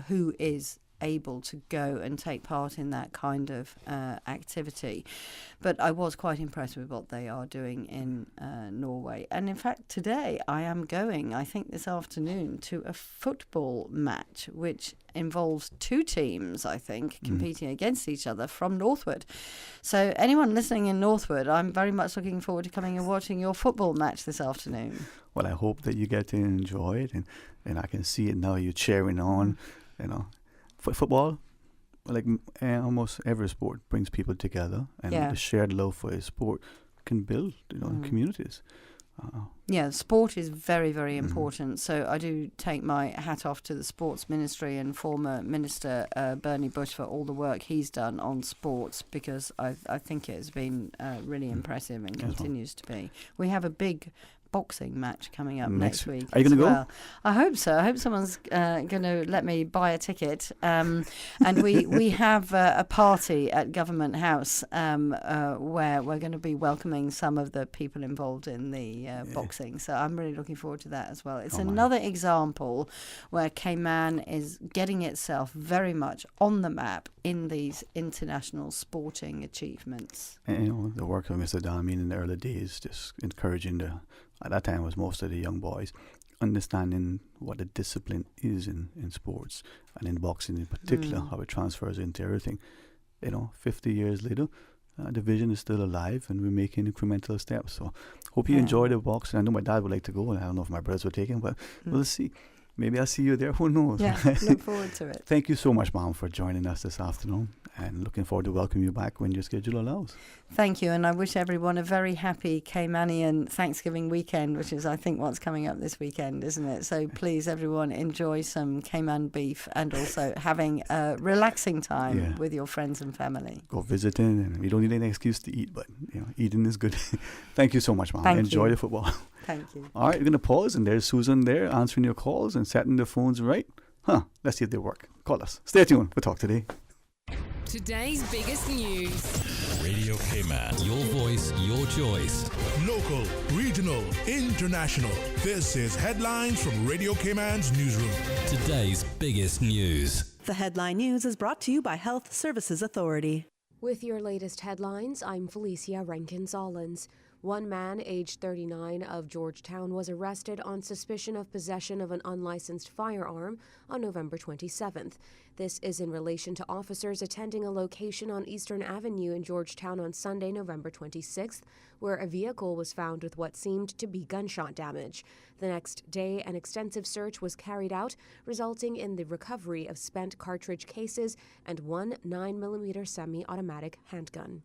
who is able to go and take part in that kind of activity. But I was quite impressed with what they are doing in Norway. And in fact, today I am going, I think this afternoon, to a football match, which involves two teams, I think, competing against each other from Northwood. So anyone listening in Northwood, I'm very much looking forward to coming and watching your football match this afternoon. Well, I hope that you get to enjoy it, and I can see it now. You're cheering on, Football, like almost every sport, brings people together, and the shared love for a sport can build, communities. Yeah, sport is very, very important. So I do take my hat off to the Sports Ministry and former Minister Bernie Bush for all the work he's done on sports, because I think it has been really impressive and continues to be. We have a big boxing match coming up next week. Are you going to go? I hope so. I hope someone's going to let me buy a ticket. And we have a party at Government House where we're going to be welcoming some of the people involved in the boxing. So I'm really looking forward to that as well. It's another example where Cayman is getting itself very much on the map in these international sporting achievements. And, the work of Mr. Dami in the early days, just encouraging at that time was most of the young boys understanding what the discipline is in sports, and in boxing in particular, how it transfers into everything. 50 years later, the vision is still alive, and we're making incremental steps. So hope you enjoy the boxing. I know my dad would like to go, and I don't know if my brothers would take him, but we'll see. Maybe I'll see you there. Who knows? Yeah, look forward to it. Thank you so much, Mom, for joining us this afternoon, and looking forward to welcoming you back when your schedule allows. Thank you, and I wish everyone a very happy Caymanian Thanksgiving weekend, which is, I think, what's coming up this weekend, isn't it? So please, everyone, enjoy some Cayman beef, and also having a relaxing time with your friends and family. Go visiting, and you don't need any excuse to eat, but eating is good. Thank you so much, Mom. Enjoy the football. Thank you. All right, we're going to pause, and there's Susan there answering your calls and setting the phones right. Let's see if they work. Call us. Stay tuned. We'll talk today. Today's biggest news. Radio Cayman. Your voice, your choice. Local, regional, international. This is Headlines from Radio Cayman's newsroom. Today's biggest news. The Headline News is brought to you by Health Services Authority. With your latest headlines, I'm Felicia Rankins-Ollins. One man, aged 39, of Georgetown was arrested on suspicion of possession of an unlicensed firearm on November 27th. This is in relation to officers attending a location on Eastern Avenue in Georgetown on Sunday, November 26th, where a vehicle was found with what seemed to be gunshot damage. The next day, an extensive search was carried out, resulting in the recovery of spent cartridge cases and one 9mm semi-automatic handgun.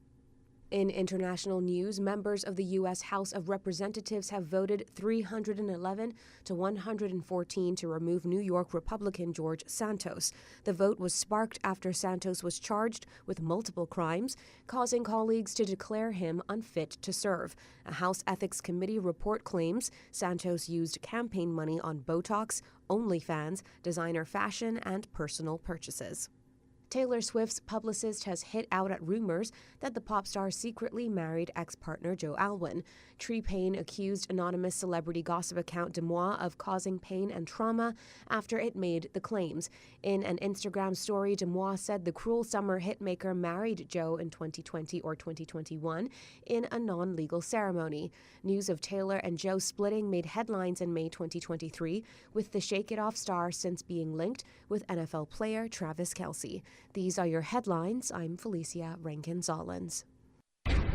In international news, members of the U.S. House of Representatives have voted 311 to 114 to remove New York Republican George Santos. The vote was sparked after Santos was charged with multiple crimes, causing colleagues to declare him unfit to serve. A House Ethics Committee report claims Santos used campaign money on Botox, OnlyFans, designer fashion, and personal purchases. Taylor Swift's publicist has hit out at rumors that the pop star secretly married ex-partner Joe Alwyn. Tree Payne accused anonymous celebrity gossip account Demois of causing pain and trauma after it made the claims. In an Instagram story, Demois said the Cruel Summer hitmaker married Joe in 2020 or 2021 in a non-legal ceremony. News of Taylor and Joe splitting made headlines in May 2023, with the Shake It Off star since being linked with NFL player Travis Kelce. These are your headlines. I'm Felicia Rankin-Zollins.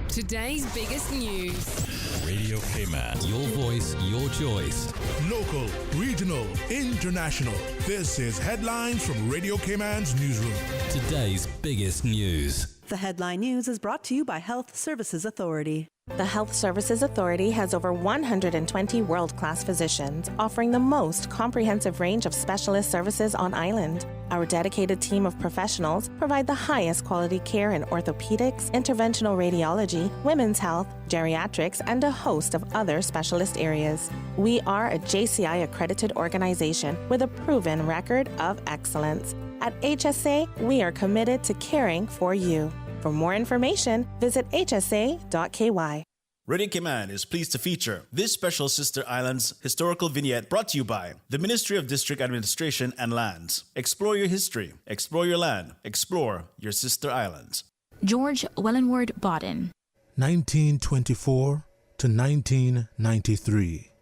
Today's biggest news. Radio K-Man, your voice, your choice. Local, regional, international. This is Headlines from Radio K-Man's newsroom. Today's biggest news. The headline news is brought to you by Health Services Authority. The Health Services Authority has over 120 world-class physicians offering the most comprehensive range of specialist services on island. Our dedicated team of professionals provide the highest quality care in orthopedics, interventional radiology, women's health, geriatrics, and a host of other specialist areas. We are a JCI accredited organization with a proven record of excellence. At HSA, we are committed to caring for you. For more information, visit hsa.ky. Radio K-Man is pleased to feature this special Sister Islands historical vignette brought to you by the Ministry of District Administration and Lands. Explore your history, explore your land, explore your Sister Islands. George Wellenward Bodden. 1924 to 1993.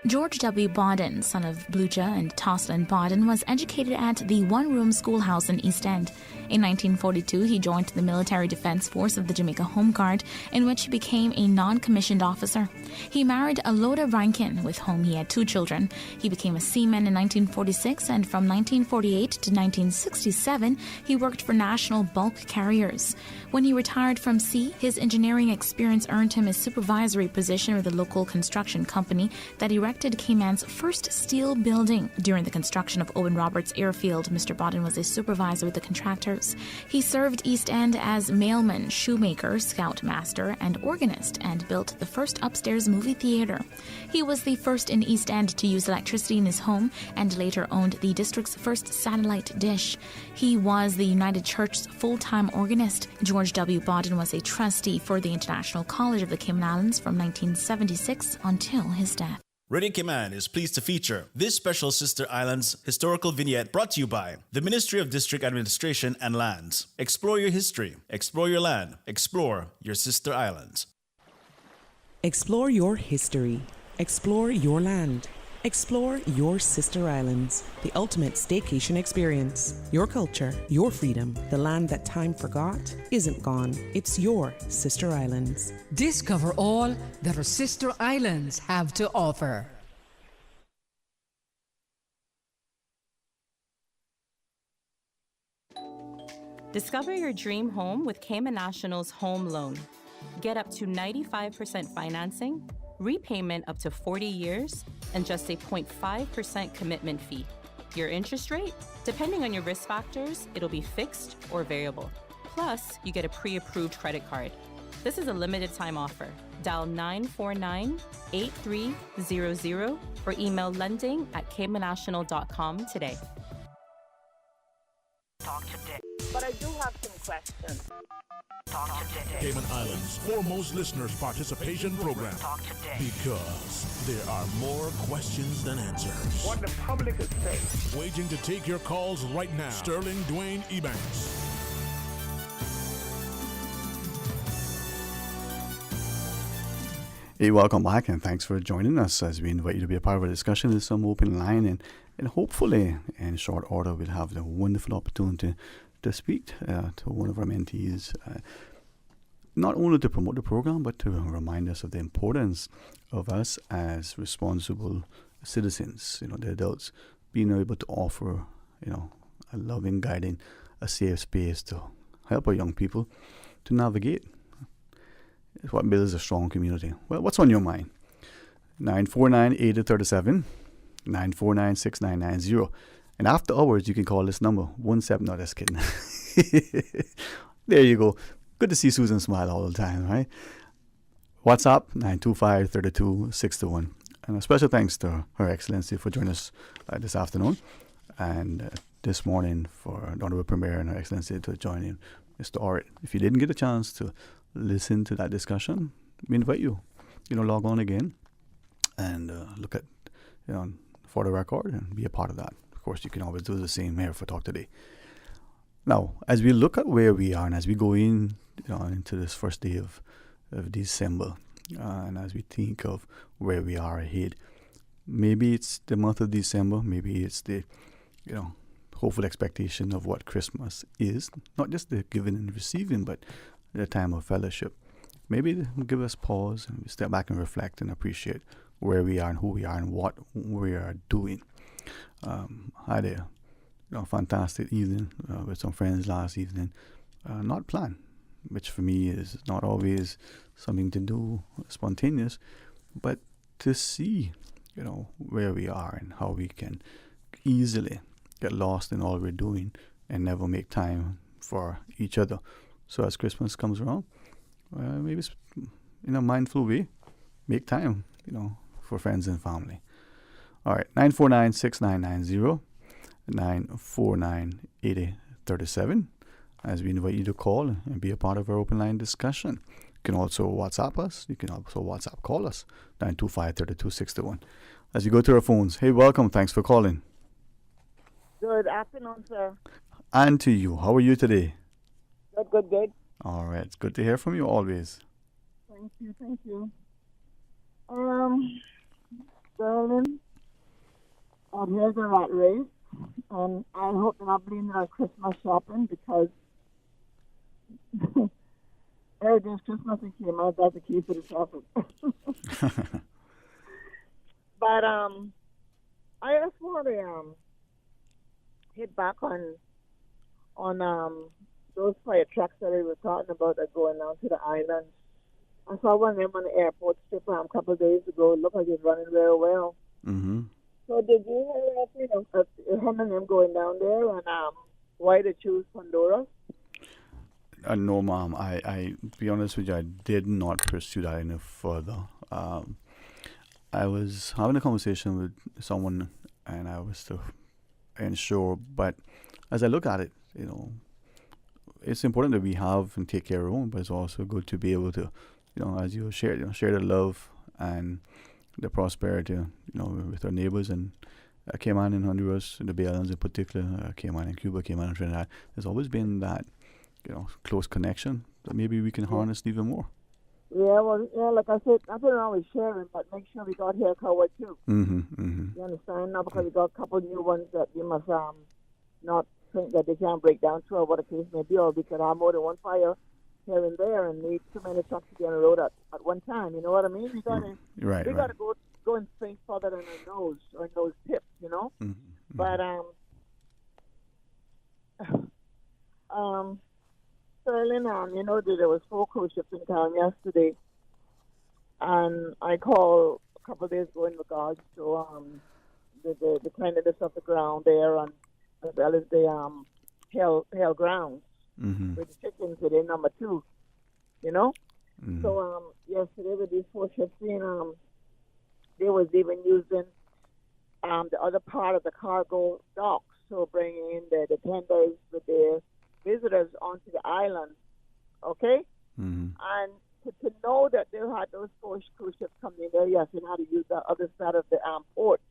George W. Bodden, son of Bluja and Toslin Bodden, was educated at the one-room schoolhouse in East End. In 1942, he joined the Military Defense Force of the Jamaica Home Guard, in which he became a non-commissioned officer. He married Aloda Rankin, with whom he had 2 children. He became a seaman in 1946, and from 1948 to 1967, he worked for national bulk carriers. When he retired from sea, his engineering experience earned him a supervisory position with a local construction company that erected Cayman's first steel building. During the construction of Owen Roberts Airfield, Mr. Bodden was a supervisor with the contractors. He served East End as mailman, shoemaker, scoutmaster, and organist, and built the first upstairs movie theater. He was the first in East End to use electricity in his home, and later owned the district's first satellite dish. He was the United Church's full-time organist. George W. Bodden was a trustee for the International College of the Cayman Islands from 1976 until his death. Radio K-Man is pleased to feature this special Sister Islands historical vignette brought to you by the Ministry of District Administration and Lands. Explore your history, explore your land, explore your Sister Islands. Explore your history. Explore your land. Explore your Sister Islands, the ultimate staycation experience. Your culture, your freedom, the land that time forgot isn't gone. It's your Sister Islands. Discover all that our Sister Islands have to offer. Discover your dream home with Cayman National's home loan. Get up to 95% financing, repayment up to 40 years, and just a 0.5% commitment fee. Your interest rate? Depending on your risk factors, it'll be fixed or variable. Plus, you get a pre-approved credit card. This is a limited time offer. Dial 949-8300 or email lending@caymannational.com today. Talk today. But I do have some questions. Talk today. Cayman Islands' foremost listeners' participation program. Talk today. Because there are more questions than answers. What the public is saying. Waiting to take your calls right now. Sterling Dwayne Ebanks. Hey, welcome back, and thanks for joining us as we invite you to be a part of our discussion. There's some open line, and hopefully, in short order, we'll have the wonderful opportunity to speak to one of our mentees, not only to promote the program, but to remind us of the importance of us as responsible citizens, the adults, being able to offer, a loving, guiding, a safe space to help our young people to navigate. It's what builds a strong community. Well, what's on your mind? 949-8037, 949-6990. And after hours, you can call this number, 17. No, just kidding. There you go. Good to see Susan smile all the time, right? WhatsApp, 925-3261. And a special thanks to Her Excellency for joining us this afternoon. And this morning for the Honorable Premier and Her Excellency to join in. Mr. Orrit, if you didn't get a chance to listen to that discussion, we invite you, log on again and look at, for the record and be a part of that. Of course, you can always do the same here for Talk Today. Now, as we look at where we are and as we go in, into this first day of December, and as we think of where we are ahead, maybe it's the month of December, maybe it's the, hopeful expectation of what Christmas is, not just the giving and receiving, but the time of fellowship. Maybe it'll give us pause and we step back and reflect and appreciate where we are and who we are and what we are doing. I had a fantastic evening with some friends last evening, not planned, which for me is not always something to do spontaneous, but to see, where we are and how we can easily get lost in all we're doing and never make time for each other. So as Christmas comes around, maybe in a mindful way, make time, for friends and family. All right, 949-6990, 949-8037, as we invite you to call and be a part of our open line discussion. You can also WhatsApp us. You can also WhatsApp call us, 925-3261. As you go to our phones, hey, welcome. Thanks for calling. Good afternoon, sir. And to you. How are you today? Good. All right. It's good to hear from you always. Thank you. Darling, here's a rat race, and I hope they're not blaming our Christmas shopping because everything's Christmas and came out. That's the key for the shopping. But I just want to hit back on those fire trucks that we were talking about that going down to the island. I saw one of them on the airport strip a couple of days ago. It looked like it's running very well. Mm-hmm. So did you hear how many of them going down there and why they choose Honduras? No, Mom. I be honest with you, I did not pursue that any further. I was having a conversation with someone, and I was to ensure. But as I look at it, it's important that we have and take care of our own, but it's also good to be able to, as you share the love and the prosperity, with our neighbors and Cayman and Honduras, the Bay Islands in particular, Cayman and Cuba, Cayman and Trinidad. There's always been that, close connection that maybe we can harness even more. Yeah, like I said, I've been always sharing, but make sure we got hair covered too. Mm-hmm. You understand? Now, because we got a couple new ones that we must not think that they can't break down to, or what the case may be, or we could have more than one fire here and there and need too many trucks to be on the road at one time. You know what I mean? We gotta gotta go and think further than our nose or nose tips. Mm-hmm. But Sterling, there was 4 cruise ships in town yesterday, and I called a couple of days ago in regards to the cleanliness of the ground there, and as well as the hell grounds with the chickens within number 2, Mm-hmm. So yesterday with these 4 ships in, they was even using the other part of the cargo docks, so bringing in the tenders with their visitors onto the island, okay? Mm-hmm. And to know that they had those 4 cruise ships coming in there, yes, and how to use the other side of the port.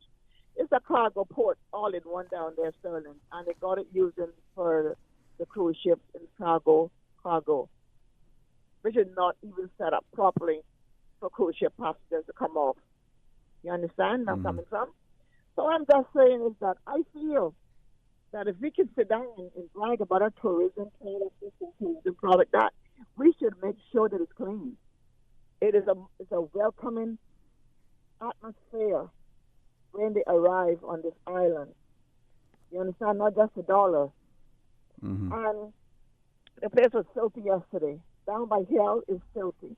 It's a cargo port all in one down there, Sterling, and they got it using for the cruise ships and cargo, which is not even set up properly. for cruise ship passengers to come off. You understand where I'm coming from? So what I'm just saying is that I feel that if we can sit down and brag about our tourism, tourism product, that we should make sure that it's clean. It's a welcoming atmosphere when they arrive on this island. You understand? Not just $1. And the place was filthy yesterday. Down by Hill is filthy.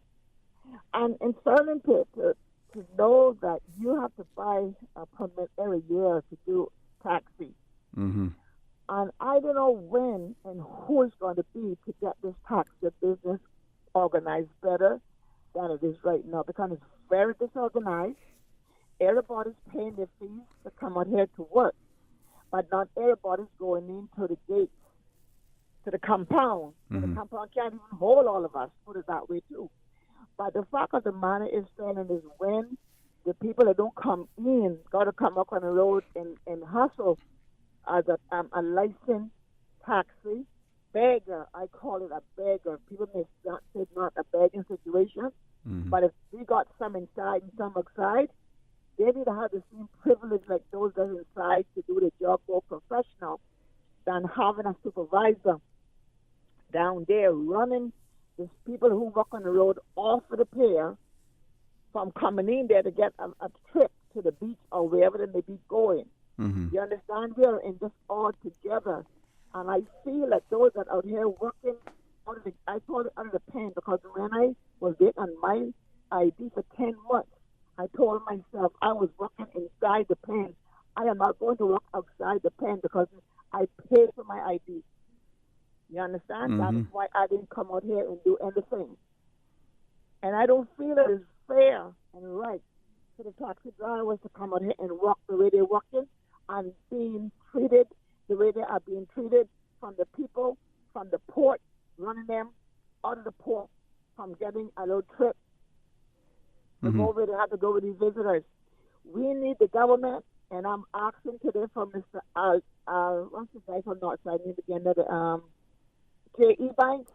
And in Sterling Pit, to know that you have to buy a permit every year to do taxi. And I don't know when and who is going to be to get this taxi business organized better than it is right now, because it's very disorganized. Everybody's paying their fees to come out here to work, but not everybody's going into the gates, to the compound. The compound can't even hold all of us, put it that way too. But the fact of the matter is, Sterling, is when the people that don't come in got to come up on the road and hustle as a licensed taxi beggar. I call it a beggar. People may not say it's not a begging situation, but if we got some inside and some outside, they need to have the same privilege like those that are inside to do the job more professional than having a supervisor down there running these people who work on the road off of the pier from coming in there to get a trip to the beach or wherever they may be going. You understand? We are in this all together. And I feel like those that are out here working, I call it under the pen, because when I was there on my ID for 10 months, I told myself I was working inside the pen. I am not going to work outside the pen because I paid for my ID. You understand? That is why I didn't come out here and do anything. And I don't feel it is fair and right for the taxi drivers to come out here and work the way they're working and being treated the way they are being treated from the people, from the port, running them out of the port, from getting a little trip. To go where they have to go with these visitors. We need the government, and I'm asking today from Mr. What's the guy from Northside? I need to get another Dwayne Ebanks.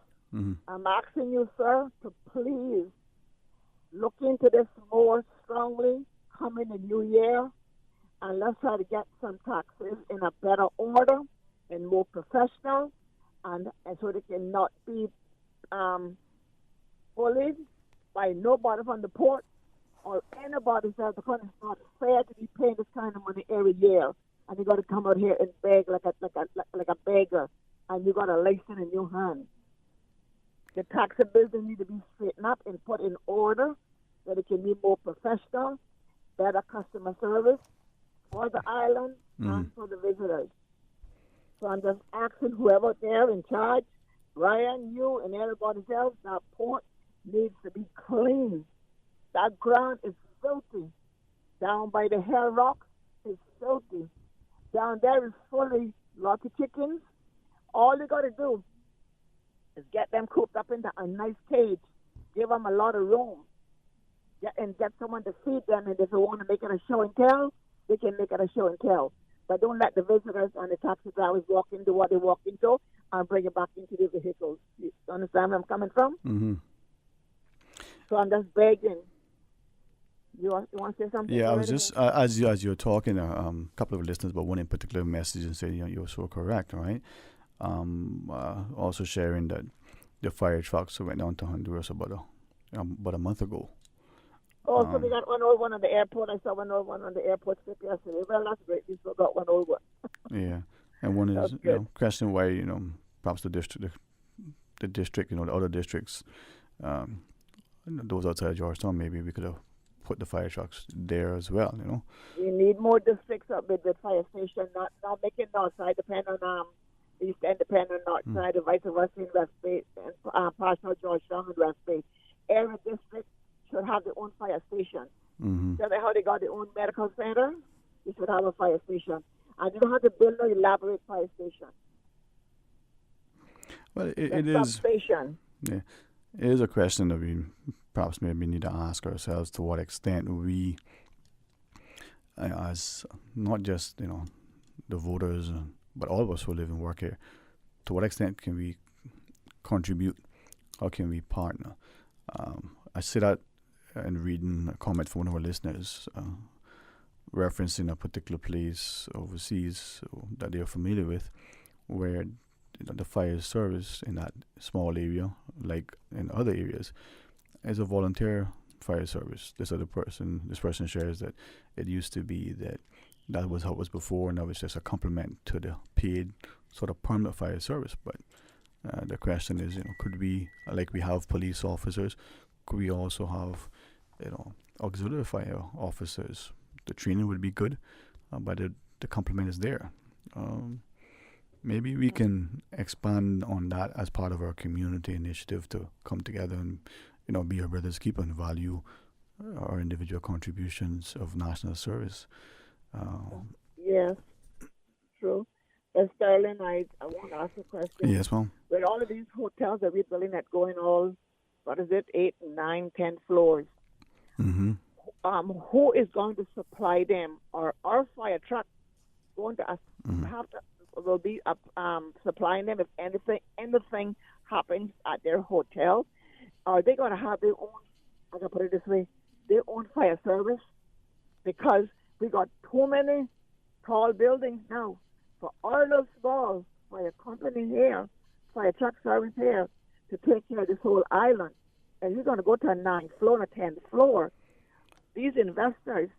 I'm asking you, sir, to please look into this more strongly coming the new year, and let's try to get some taxes in a better order and more professional, and so they cannot be bullied by nobody from the port or anybody else, because it's not fair to be paying this kind of money every year, and you got to come out here and beg like a beggar, and you got a license in your hand. The taxi business need to be straightened up and put in order, that it can be more professional, better customer service for the island and for the visitors. So I'm just asking whoever there in charge, Ryan, you, and everybody else, that port needs to be clean. That ground is filthy. Down by the Hell Rock is filthy. Down there is fully lots of chickens. All you got to do is get them cooped up into a nice cage, give them a lot of room, get someone to feed them, and if they want to make it a show and tell, they can make it a show and tell. But don't let the visitors and the taxi drivers walk into what they walk into and bring it back into their vehicles. You understand where I'm coming from? So I'm just begging. You want to say something? Yeah, I was just, as you were talking, a couple of listeners, but one in particular message and said, you're so correct, right? Also sharing that the fire trucks went down to Honduras about a month ago. Oh, so we got 101 on the airport. I saw 101 on the airport strip yesterday. Well, that's great. We still got 101. Yeah, and one is questioning why perhaps the district, the other districts, those outside Georgetown, maybe we could have put the fire trucks there as well. We need more districts up with the fire station, not making north side depend on east end depend on north side, and vice versa in West Bay, and partial Georgetown and West Bay. Every district should have their own fire station. Just like how they got their own medical center, they should have a fire station. And you don't have to build an elaborate fire station. Well, it is. Substation. Yeah, it is a question that we perhaps maybe need to ask ourselves, to what extent we, as not just the voters, but all of us who live and work here, to what extent can we contribute? How can we partner? I say that and reading a comment from one of our listeners referencing a particular place overseas that they are familiar with, where the fire service in that small area, like in other areas, is a volunteer fire service. This person shares that it used to be that was how it was before, and that was just a complement to the paid sort of permanent fire service. But the question is, could we, like we have police officers, could we also have, auxiliary fire officers? The training would be good, but the complement is there. Maybe we can expand on that as part of our community initiative to come together and, be our brother's keeper and value our individual contributions of national service. Yes, true. But Sterling, I want to ask a question. Yes, ma'am. With all of these hotels that we're building that going all, 8, 9, 10 floors, mm-hmm. Who is going to supply them? Are our fire trucks going to will be supplying them if anything happens at their hotel? Are they going to have their own, I'm going to put it this way, their own fire service? Because we got too many tall buildings now for all those small fire company here, fire truck service here, to take care of this whole island. And you're going to go to a 9th floor and a 10th floor. These investors,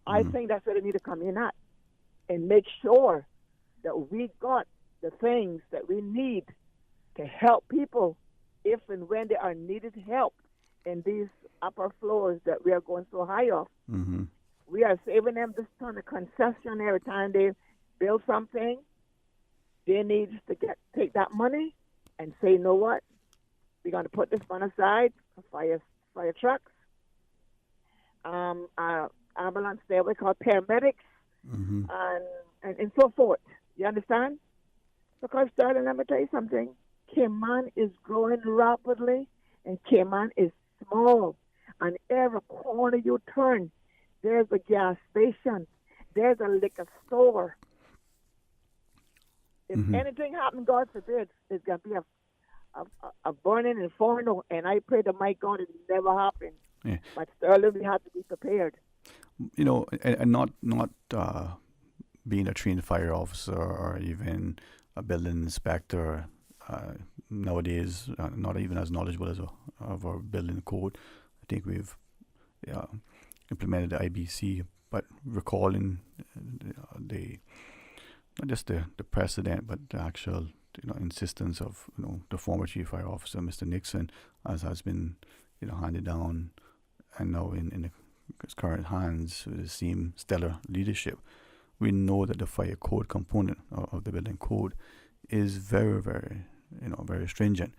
I think that's where they need to come in at and make sure that we got the things that we need to help people if and when they are needed help in these upper floors that we are going so high off. Mm-hmm. We are saving them this ton of concession every time they build something. They need to take that money and say, you know what? We're going to put this one aside for fire trucks, ambulance, they we call paramedics, mm-hmm. and so forth. You understand? Because, Sterling, let me tell you something. Cayman is growing rapidly, and Cayman is small. On every corner you turn, there's a gas station. There's a liquor store. If mm-hmm. anything happens, God forbid, there's going to be a burning inferno, and I pray to my God it never happens. Yeah. But Sterling, we have to be prepared. And not being a trained fire officer or even a building inspector nowadays, not even as knowledgeable as of our building code. I think we've implemented the IBC, but recalling not just the precedent, but the actual insistence of the former chief fire officer, Mr. Nixon, as has been handed down, and now in his current hands with the same stellar leadership. We know that the fire code component of the building code is very, very, very stringent,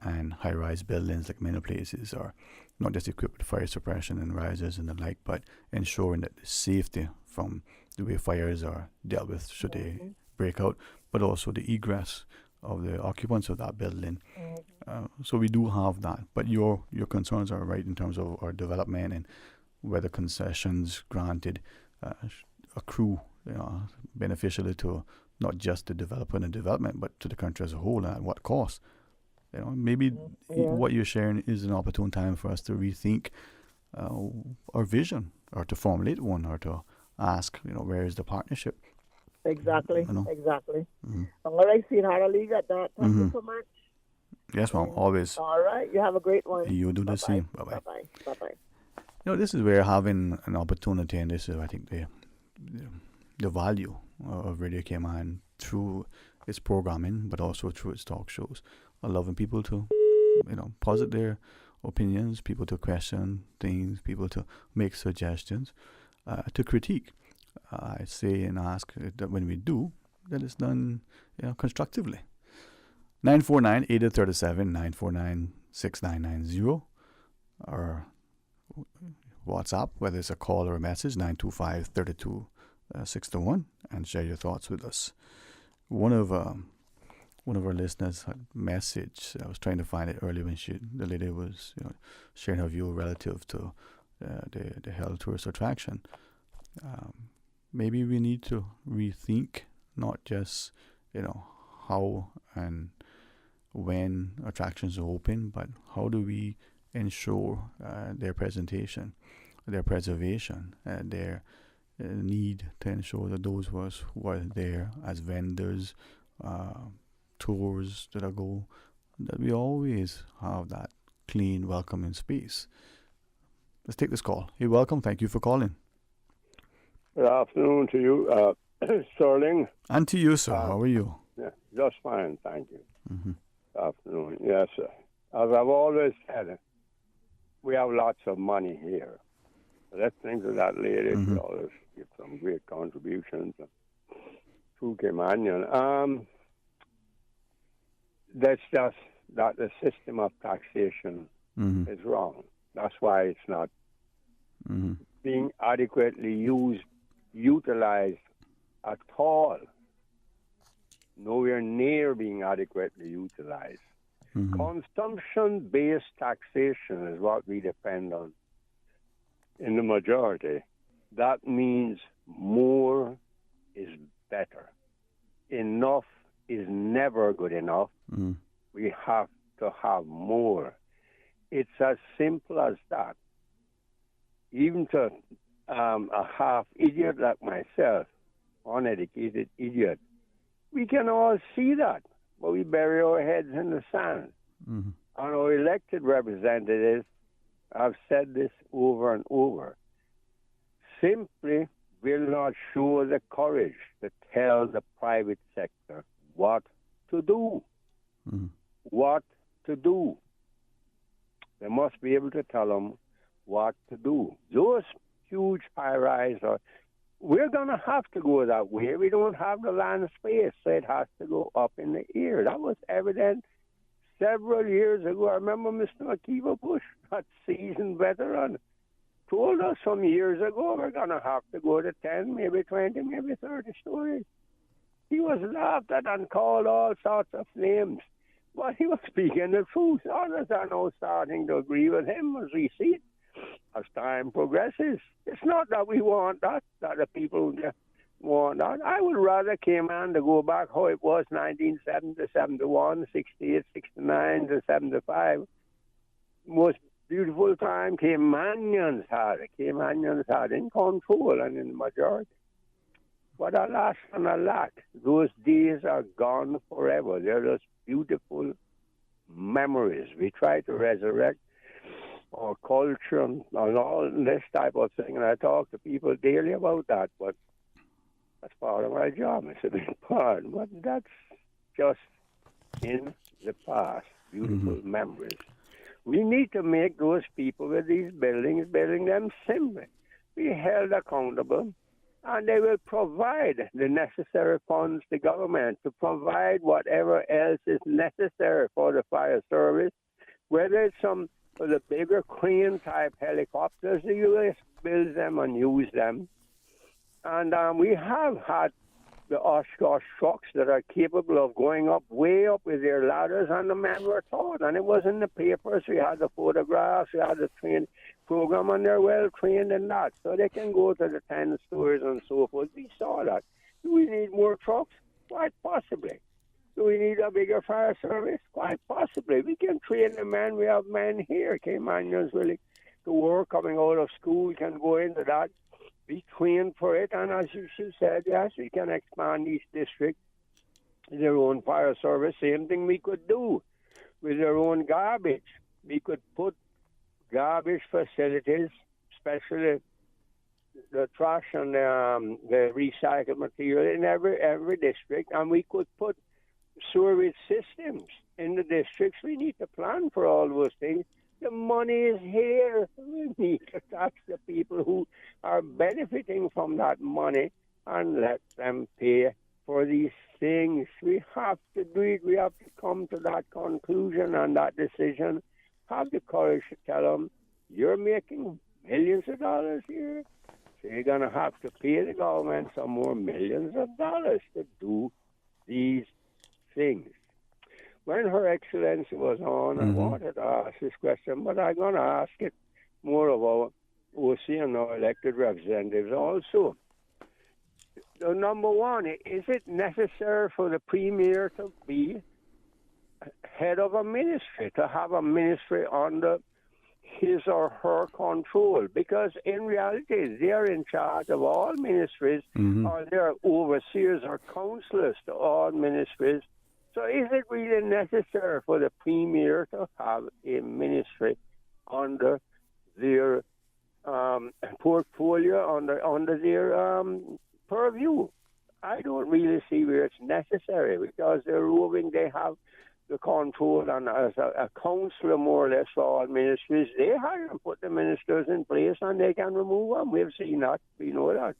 and high-rise buildings, like many places, are not just equipped with fire suppression and risers and the like, but ensuring that the safety from the way fires are dealt with should they break out, but also the egress of the occupants of that building. So we do have that, but your concerns are right in terms of our development and whether concessions granted accrue beneficially to not just the developer and the development, but to the country as a whole, and at what cost. Maybe what you're sharing is an opportune time for us to rethink our vision, or to formulate one, or to ask, where is the partnership? Exactly. Mm-hmm. All right, sweetheart, I'll leave at that. Thank you so much. Yes, ma'am, always. All right, you have a great one. You do the same. Bye-bye. Bye-bye. Bye-bye. This is where having an opportunity, and this is, I think, the value of Radio Cayman through its programming, but also through its talk shows, allowing people to, posit their opinions, people to question things, people to make suggestions, to critique. I say and ask that when we do, that it's done constructively. 949-8037, 949-6990, or WhatsApp, whether it's a call or a message, 925-32-621, and share your thoughts with us. One of our listeners had a message. I was trying to find it earlier when the lady was sharing her view relative to the Hell tourist attraction. Maybe we need to rethink not just how and when attractions are open, but how do we ensure their presentation, their preservation, their need to ensure that those of us who are there as vendors, tours that I go, that we always have that clean, welcoming space. Let's take this call. Hey, welcome. Thank you for calling. Good afternoon to you, Sterling. And to you, sir. How are you? Yeah, just fine, thank you. Mm-hmm. Afternoon. Yes, sir. As I've always said, we have lots of money here. Let's think of that lady. Mm-hmm. We always give some great contributions to Caymanian. That's just that the system of taxation is wrong. That's why it's not being adequately utilized at all. Nowhere near being adequately utilized. Consumption-based taxation is what we depend on in the majority. That means more is better. Enough is never good enough. We have to have more. It's as simple as that. Even to a half idiot like myself, uneducated idiot, we can all see that, but we bury our heads in the sand. And our elected representatives have said this over and over. Simply will not show the courage to tell the private sector what to do. What to do. They must be able to tell them what to do. Those huge high-rise we're going to have to go that way. We don't have the land space, so it has to go up in the air. That was evident several years ago. I remember Mr. McKeever Bush, that seasoned veteran, told us some years ago we're going to have to go to 10, maybe 20, maybe 30 stories. He was laughed at and called all sorts of names. But he was speaking the truth. Others are now starting to agree with him as we see it. As time progresses, it's not that we want that the people want that. I would rather Cayman to go back how it was 1970 to 71, 68, 69 to 75. Most beautiful time Caymanians had in control and in majority. But alas and alack, those days are gone forever. They're just beautiful memories. We try to resurrect our culture and all this type of thing, and I talk to people daily about that, but that's part of my job. It's a big part, but that's just in the past. Beautiful memories. We need to make those people with these buildings, building them simply, be held accountable, and they will provide the necessary funds to government to provide whatever else is necessary for the fire service, whether it's some of the bigger crane-type helicopters. The U.S. builds them and use them. And we have had the Oshkosh trucks that are capable of going up, way up with their ladders, and the men were taught. And it was in the papers. We had the photographs, we had the train program, and they're well trained in that. So they can go to the 10 stores and so forth. We saw that. Do we need more trucks? Quite possibly. Do we need a bigger fire service? Quite possibly. We can train the men. We have men here. Caymanians willing to work, coming out of school, can go into that, be trained for it. And as you said, yes, we can expand each district, their own fire service. Same thing we could do with their own garbage. We could put garbage facilities, especially the trash and the recycled material in every district, and we could put sewerage systems in the districts. We need to plan for all those things. The money is here. We need to tax the people who are benefiting from that money and let them pay for these things. We have to do it. We have to come to that conclusion and that decision. Have the courage to tell them, you're making millions of dollars here, so you're going to have to pay the government some more millions of dollars to do these things. When Her Excellency was on, I wanted to ask this question, but I'm going to ask it more of our OC and our elected representatives also. So number one, is it necessary for the Premier to be head of a ministry, to have a ministry under his or her control, because in reality they are in charge of all ministries, or they are overseers or counselors to all ministries. So is it really necessary for the Premier to have a ministry under their portfolio, under their purview? I don't really see where it's necessary, because they're roving, they have the control, and as a counselor more or less for all ministries, they hire and put the ministers in place and they can remove them. We've seen that, we know that.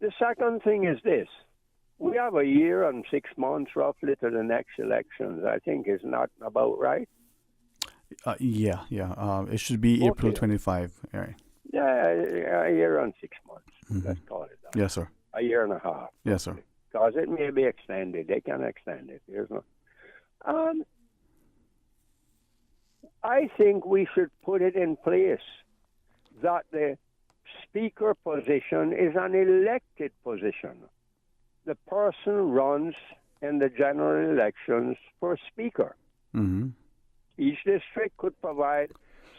The second thing is this. We have a year and 6 months roughly to the next elections. I think is not about right. Yeah. It should be April 25. Right. Yeah, a year and 6 months. Let's call it that. Yes, sir. A year and a half. Yes, sir. Because it may be extended. They can extend it. There's no. I think we should put it in place that the speaker position is an elected position. The person runs in the general elections for speaker. Each district could provide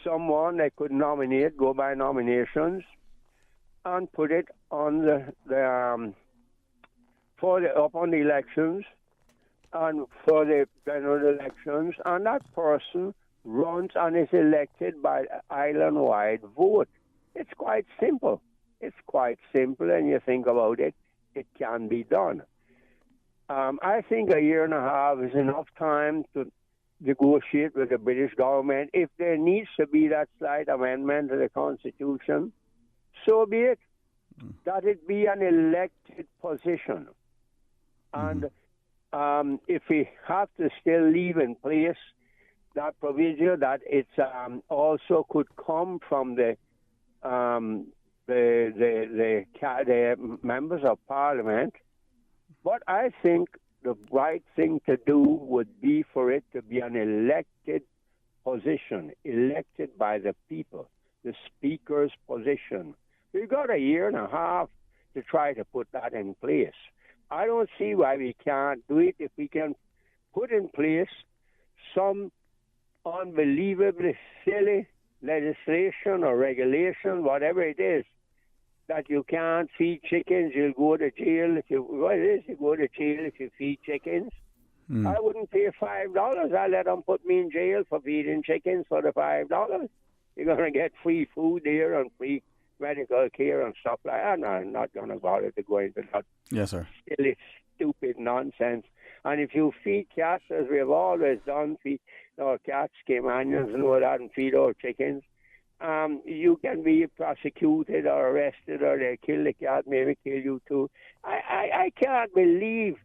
someone they could nominate, go by nominations, and put it on up on the elections and for the general elections, and that person runs and is elected by island-wide vote. It's quite simple. And you think about it, it can be done. I think a year and a half is enough time to negotiate with the British government. If there needs to be that slight amendment to the Constitution, so be it. That it be an elected position. And if we have to still leave in place that provision, that it's also could come from the members of Parliament. But I think the right thing to do would be for it to be an elected position, elected by the people, the Speaker's position. We've got a year and a half to try to put that in place. I don't see why we can't do it if we can put in place some unbelievably silly legislation or regulation, whatever it is, that you can't feed chickens, you'll go to jail. You go to jail if you feed chickens. I wouldn't pay $5. I'd let them put me in jail for feeding chickens for the $5. You're going to get free food there and free medical care and stuff like that. No, I'm not going to bother to go into that. Yes, sir. Silly, stupid nonsense. And if you feed cats, as we've always done, feed our cats, companions and all that, and feed our chickens, you can be prosecuted or arrested, or they kill the cat, maybe kill you too. I can't believe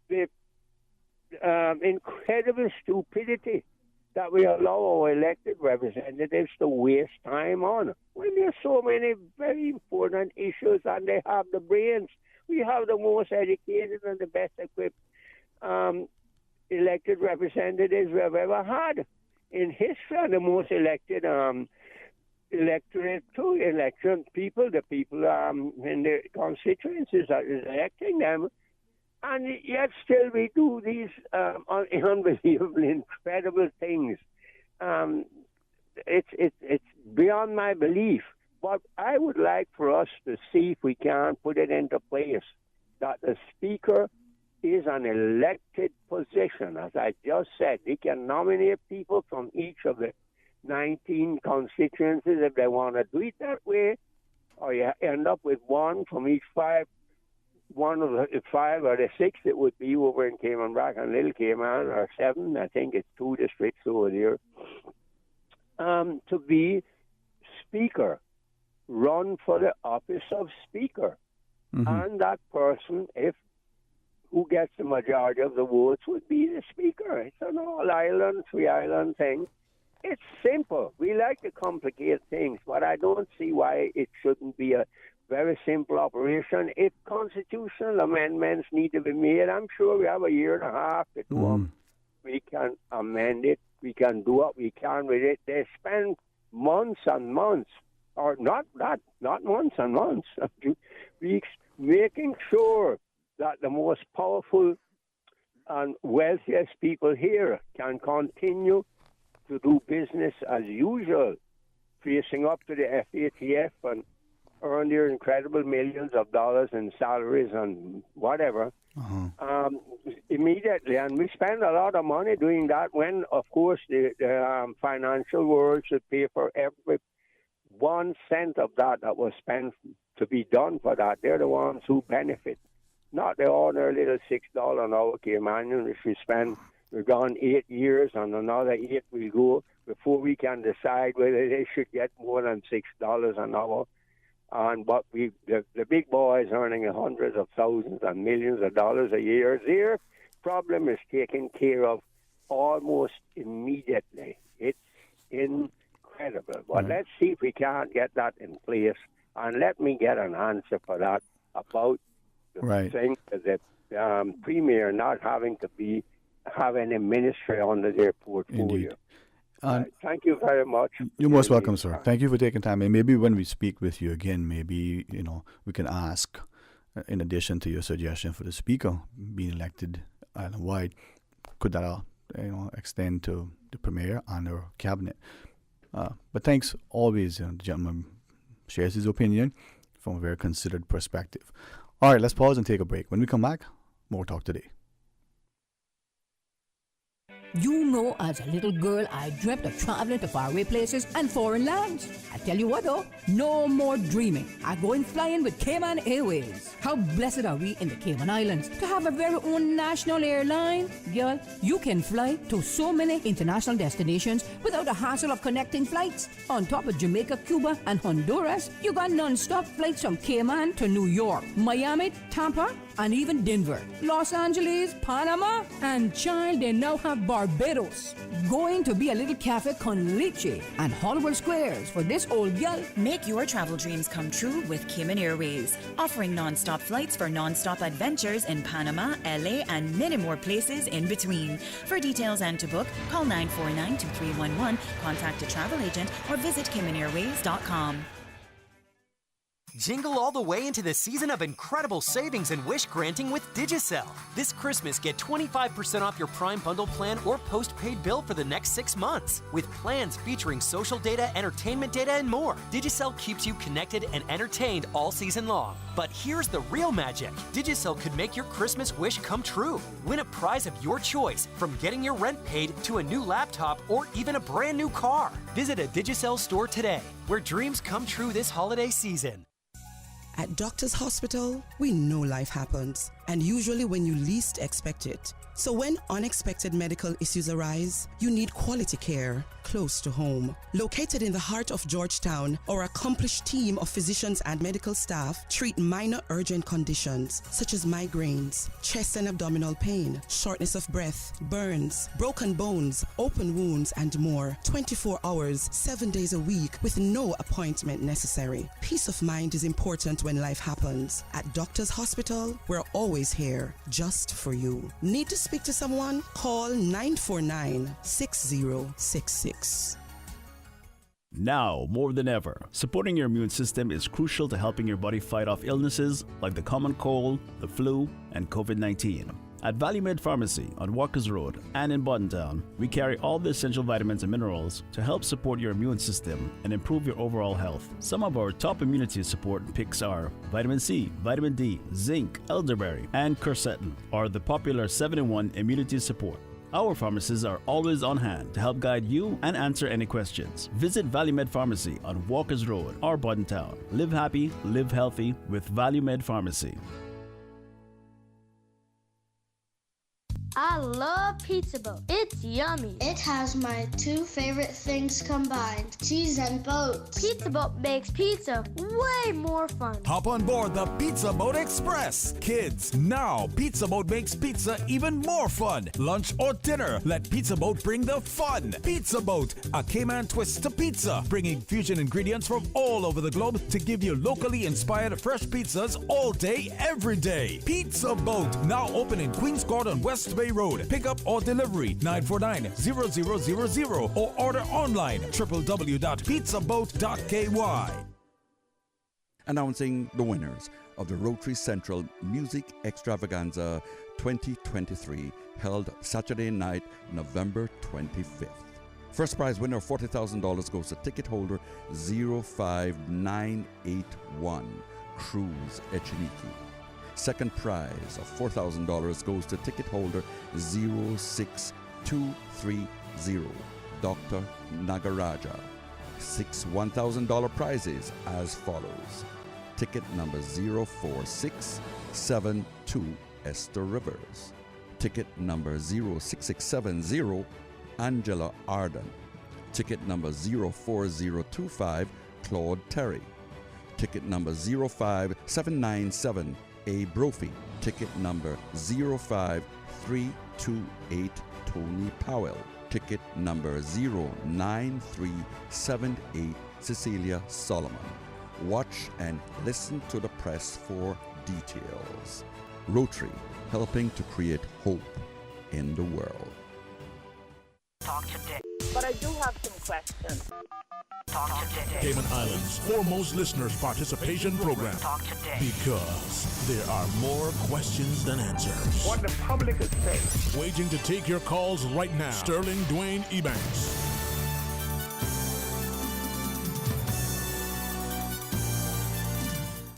the incredible stupidity that we allow our elected representatives to waste time on, when there's so many very important issues and they have the brains. We have the most educated and the best equipped elected representatives we have ever had in history, and the most elected electorate to election people, the people in the constituencies that is electing them. And yet still we do these unbelievable, incredible things. It's beyond my belief. But I would like for us to see if we can put it into place that the Speaker is an elected position. As I just said, they can nominate people from each of the 19 constituencies if they want to do it that way, or you end up with one from each five. One of the 5 or the 6 it would be over in Cayman Brac and Little Cayman, or 7, I think it's 2 districts over there, to be Speaker, run for the office of Speaker. And that person, who gets the majority of the votes, would be the Speaker. It's an all-island, 3-island thing. It's simple. We like to complicate things, but I don't see why it shouldn't be a very simple operation. If constitutional amendments need to be made, I'm sure we have a year and a half to do them. We can amend it. We can do what we can with it. They spend months and months, or not months and months, weeks, making sure that the most powerful and wealthiest people here can continue to do business as usual, facing up to the FATF and earn their incredible millions of dollars in salaries and whatever, immediately. And we spend a lot of money doing that when, of course, the financial world should pay for every 1 cent of that was spent to be done for that. They're the ones who benefit, not the ordinary little $6 an hour Caymanian. If we spend, we're gone 8 years, and another 8 will go before we can decide whether they should get more than $6 an hour. But the big boys earning hundreds of thousands and millions of dollars a year, their problem is taken care of almost immediately. It's incredible. But let's see if we can't get that in place. And let me get an answer for that about the thing that Premier not having to have any ministry under their portfolio. Thank you very much. You're most welcome, sir. Thank you for taking time. And maybe when we speak with you again, maybe we can ask, in addition to your suggestion for the speaker being elected island-wide, could that extend to the premier and our cabinet? But thanks always. The gentleman shares his opinion from a very considered perspective. All right, let's pause and take a break. When we come back, more Talk Today. You know, as a little girl, I dreamt of traveling to faraway places and foreign lands. I tell you what though, no more dreaming. I go in flying with Cayman Airways. How blessed are we in the Cayman Islands to have a very own national airline? Girl, you can fly to so many international destinations without the hassle of connecting flights. On top of Jamaica, Cuba, and Honduras, you got non-stop flights from Cayman to New York, Miami, Tampa, and even Denver, Los Angeles, Panama, and child, they now have Barbados. Going to be a little cafe con leche and Hollywood Squares for this old girl. Make your travel dreams come true with Cayman Airways, offering non-stop flights for non-stop adventures in Panama, LA, and many more places in between. For details and to book, call 949-2311, contact a travel agent, or visit CaymanAirways.com. Jingle all the way into the season of incredible savings and wish granting with Digicel. This Christmas, get 25% off your Prime Bundle plan or postpaid bill for the next 6 months. With plans featuring social data, entertainment data, and more, Digicel keeps you connected and entertained all season long. But here's the real magic. Digicel could make your Christmas wish come true. Win a prize of your choice, from getting your rent paid to a new laptop or even a brand new car. Visit a Digicel store today, where dreams come true this holiday season. At Doctors Hospital, we know life happens, and usually when you least expect it. So when unexpected medical issues arise, you need quality care close to home. Located in the heart of Georgetown, our accomplished team of physicians and medical staff treat minor urgent conditions such as migraines, chest and abdominal pain, shortness of breath, burns, broken bones, open wounds, and more. 24 hours, 7 days a week with no appointment necessary. Peace of mind is important when life happens. At Doctors Hospital, we're always here just for you. Need to speak to someone? Call 949-6066. Now, more than ever, supporting your immune system is crucial to helping your body fight off illnesses like the common cold, the flu, and COVID-19. At ValueMed Pharmacy on Walkers Road and in Boddentown, we carry all the essential vitamins and minerals to help support your immune system and improve your overall health. Some of our top immunity support picks are vitamin C, vitamin D, zinc, elderberry, and quercetin, or the popular 7-in-1 immunity support. Our pharmacists are always on hand to help guide you and answer any questions. Visit ValueMed Pharmacy on Walkers Road or Boddentown. Live happy, live healthy with ValueMed Pharmacy. I love Pizza Boat. It's yummy. It has my two favorite things combined, cheese and boats. Pizza Boat makes pizza way more fun. Hop on board the Pizza Boat Express. Kids, now Pizza Boat makes pizza even more fun. Lunch or dinner, let Pizza Boat bring the fun. Pizza Boat, a Cayman twist to pizza, bringing fusion ingredients from all over the globe to give you locally inspired fresh pizzas all day, every day. Pizza Boat, now open in Queens Court on West Bay Road. Pick up or delivery 949-0000 or order online www.pizzaboat.ky. Announcing the winners of the Rotary Central Music Extravaganza 2023, held Saturday night, November 25th. First prize winner of $40,000 goes to ticket holder 05981, Cruz Echiniki. Second prize of $4,000 goes to ticket holder 06230, Dr. Nagaraja. 6 $1,000 prizes as follows. Ticket number 04672, Esther Rivers. Ticket number 06670, Angela Arden. Ticket number 04025, Claude Terry. Ticket number 05797, A. Brophy. Ticket number 05328, Tony Powell. Ticket number 09378, Cecilia Solomon. Watch and listen to the press for details. Rotary, helping to create hope in the world. Talk today. But I do have some questions. Talk today. Cayman Islands' foremost listeners participation program. Talk today. Because there are more questions than answers. What the public is saying. Waiting to take your calls right now. Sterling Dwayne Ebanks.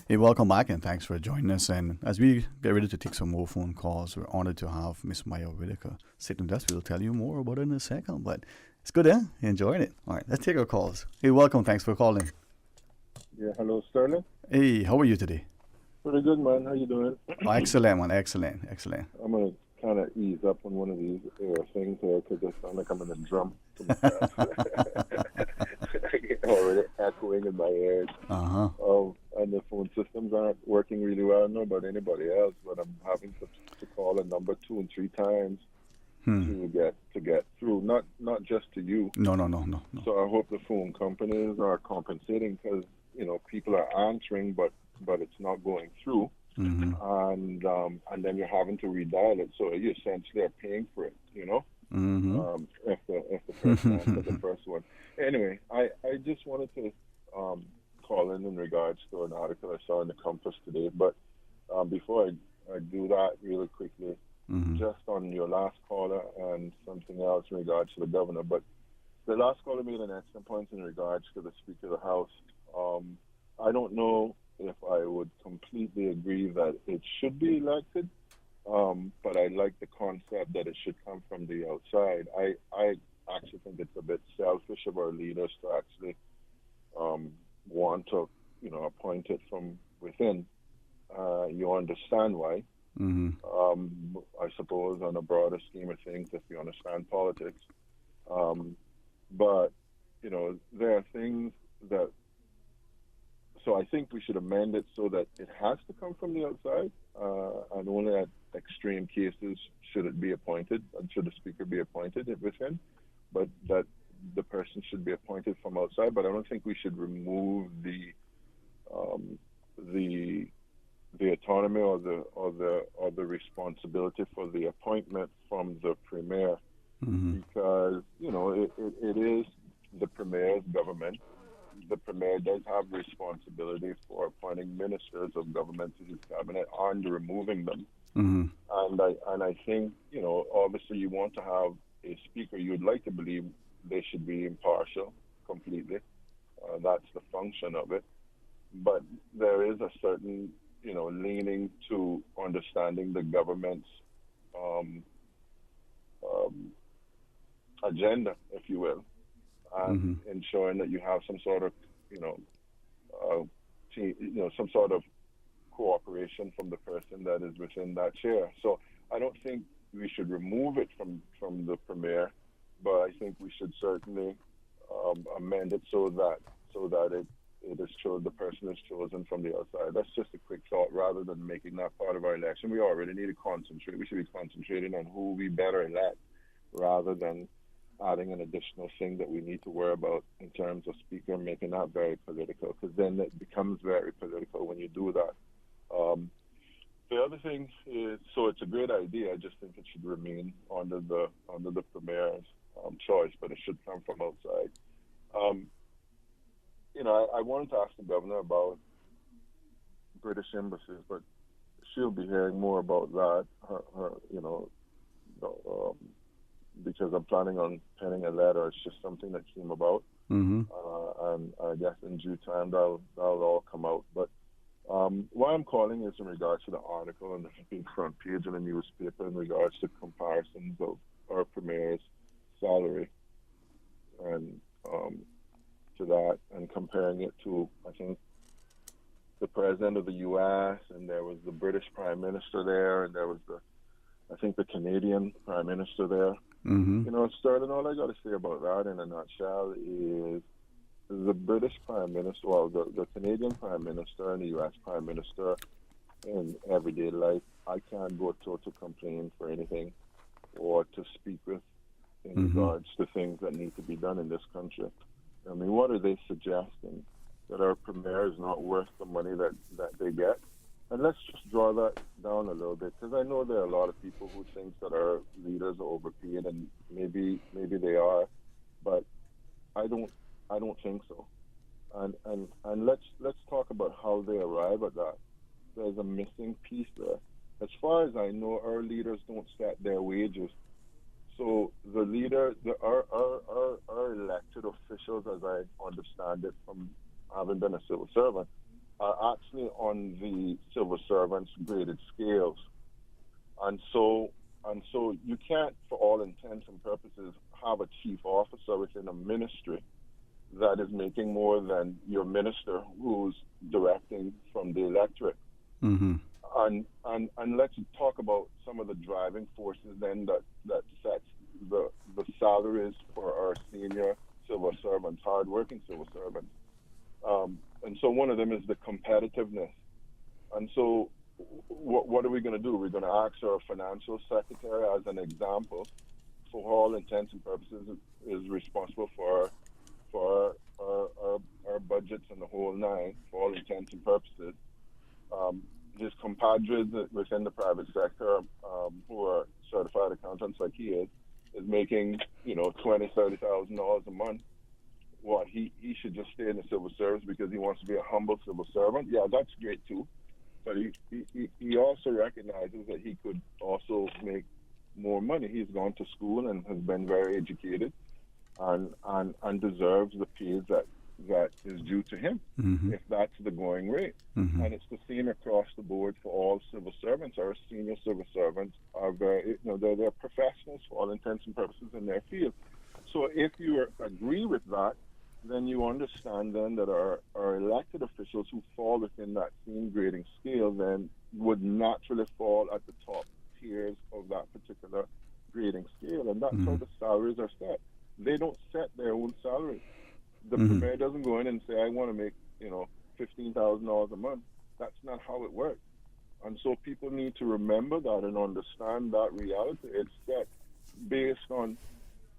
Hey, welcome back and thanks for joining us. And as we get ready to take some more phone calls, we're honored to have Miss Maya Whitaker sitting with us. We'll tell you more about it in a second, but it's good, eh? Enjoying it. All right, let's take our calls. Hey, welcome. Thanks for calling. Yeah, hello, Sterling. Hey, how are you today? Pretty good, man. How you doing? Excellent, man. Excellent. I'm going to kind of ease up on one of these things here because I sound like I'm in a drum. Already echoing in my ears. And the phone systems aren't working really well. I don't know about anybody else, but I'm having to call a number 2 and 3 times to get through. Not just to you. No. So I hope the phone companies are compensating because people are answering, but it's not going through. Mm-hmm. And then you're having to redial it, so you essentially are paying for it. Mm-hmm. If the person answered the first one. Anyway, I just wanted to call in regards to an article I saw in the Compass today. But before I do that really quickly, just on your last caller and something else in regards to the governor. But the last caller made an excellent point in regards to the Speaker of the House. I don't know if I would completely agree that it should be elected, but I like the concept that it should come from the outside. I actually think it's a bit selfish of our leaders to actually want to, appoint it from within. You understand why. I suppose on a broader scheme of things, if you understand politics. But, there are things that... So I think we should amend it so that it has to come from the outside, and only at extreme cases should it be appointed, and should the speaker be appointed within, but that the person should be appointed from outside. But I don't think we should remove the autonomy or the responsibility for the appointment from the premier, because it is the premier's government. The premier does have responsibility for appointing ministers of government to his cabinet and removing them. And I think, obviously you want to have a speaker. You'd like to believe they should be impartial completely. That's the function of it. But there is a certain, leaning to understanding the government's agenda, if you will, and ensuring that you have some sort of, some sort of cooperation from the person that is within that chair. So I don't think we should remove it from the premier, but I think we should certainly amend it so that it is the person is chosen from the outside. That's just a quick thought. Rather than making that part of our election, we already need to concentrate. We should be concentrating on who we better elect, rather than adding an additional thing that we need to worry about in terms of speaker, making that very political, because then it becomes very political when you do that. The other thing is, so it's a great idea. I just think it should remain under the premier's choice, but it should come from outside. I wanted to ask the governor about British embassies, but she'll be hearing more about that. because I'm planning on penning a letter. It's just something that came about. Mm-hmm. And I guess in due time that'll all come out. But why I'm calling is in regards to the article on the big front page of the newspaper in regards to comparisons of our premier's salary and to that, and comparing it to, I think, the president of the U.S., and there was the British Prime Minister there, and there was the Canadian Prime Minister there. Mm-hmm. You know, Sterling, all I got to say about that in a nutshell is the British Prime Minister, well, the Canadian Prime Minister and the U.S. Prime Minister in everyday life, I can't go to complain for anything or to speak with in regards to things that need to be done in this country. I mean, what are they suggesting? That our premier is not worth the money that they get? And let's just draw that down a little bit, because I know there are a lot of people who think that our leaders are overpaid, and maybe they are, but I don't think so. And let's talk about how they arrive at that. There's a missing piece there. As far as I know, our leaders don't set their wages. So the leader, our elected officials, as I understand it from having been a civil servant, are actually on the civil servants graded scales. And so you can't, for all intents and purposes, have a chief officer within a ministry that is making more than your minister who's directing from the electorate. Mm-hmm. And let's talk about some of the driving forces then that sets the salaries for our senior civil servants, hard-working civil servants. And so one of them is the competitiveness. And so what are we going to do? We're going to ask our financial secretary, as an example, for all intents and purposes, is responsible for our budgets and the whole nine, for all intents and purposes. His compadres within the private sector, who are certified accountants like he is making, $20,000-$30,000 a month. What, he should just stay in the civil service because he wants to be a humble civil servant? Yeah, that's great too. But he also recognizes that he could also make more money. He's gone to school and has been very educated and deserves the pays that is due to him, if that's the going rate. And it's the same across the board for all civil servants. Our senior civil servants are very, they're professionals for all intents and purposes in their field. So if you agree with that, then you understand then that our elected officials who fall within that same grading scale then would naturally fall at the top tiers of that particular grading scale. And that's how the salaries are set. They don't set their own salaries. The premier doesn't go in and say, I want to make, $15,000 a month. That's not how it works. And so people need to remember that and understand that reality. It's set based on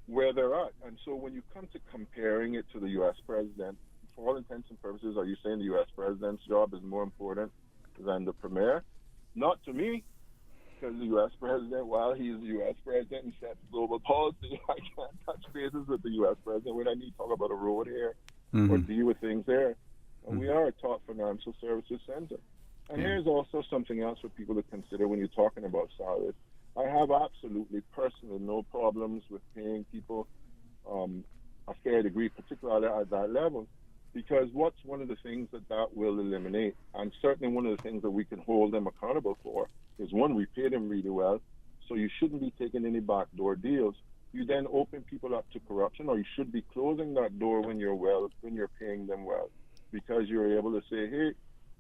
where they're at. And so when you come to comparing it to the U.S. president, for all intents and purposes, are you saying the U.S. president's job is more important than the premier? Not to me, because the U.S. president, while he's the U.S. president and sets global policy, I can't touch bases with the U.S. president when I need to talk about a road here or deal with things there. And we are a top financial services center. And here's also something else for people to consider when you're talking about salaries. I have absolutely personally no problems with paying people a fair degree, particularly at that level, because what's one of the things that will eliminate, and certainly one of the things that we can hold them accountable for, is one, we pay them really well, so you shouldn't be taking any backdoor deals. You then open people up to corruption, or you should be closing that door when you're paying them well, because you're able to say, hey,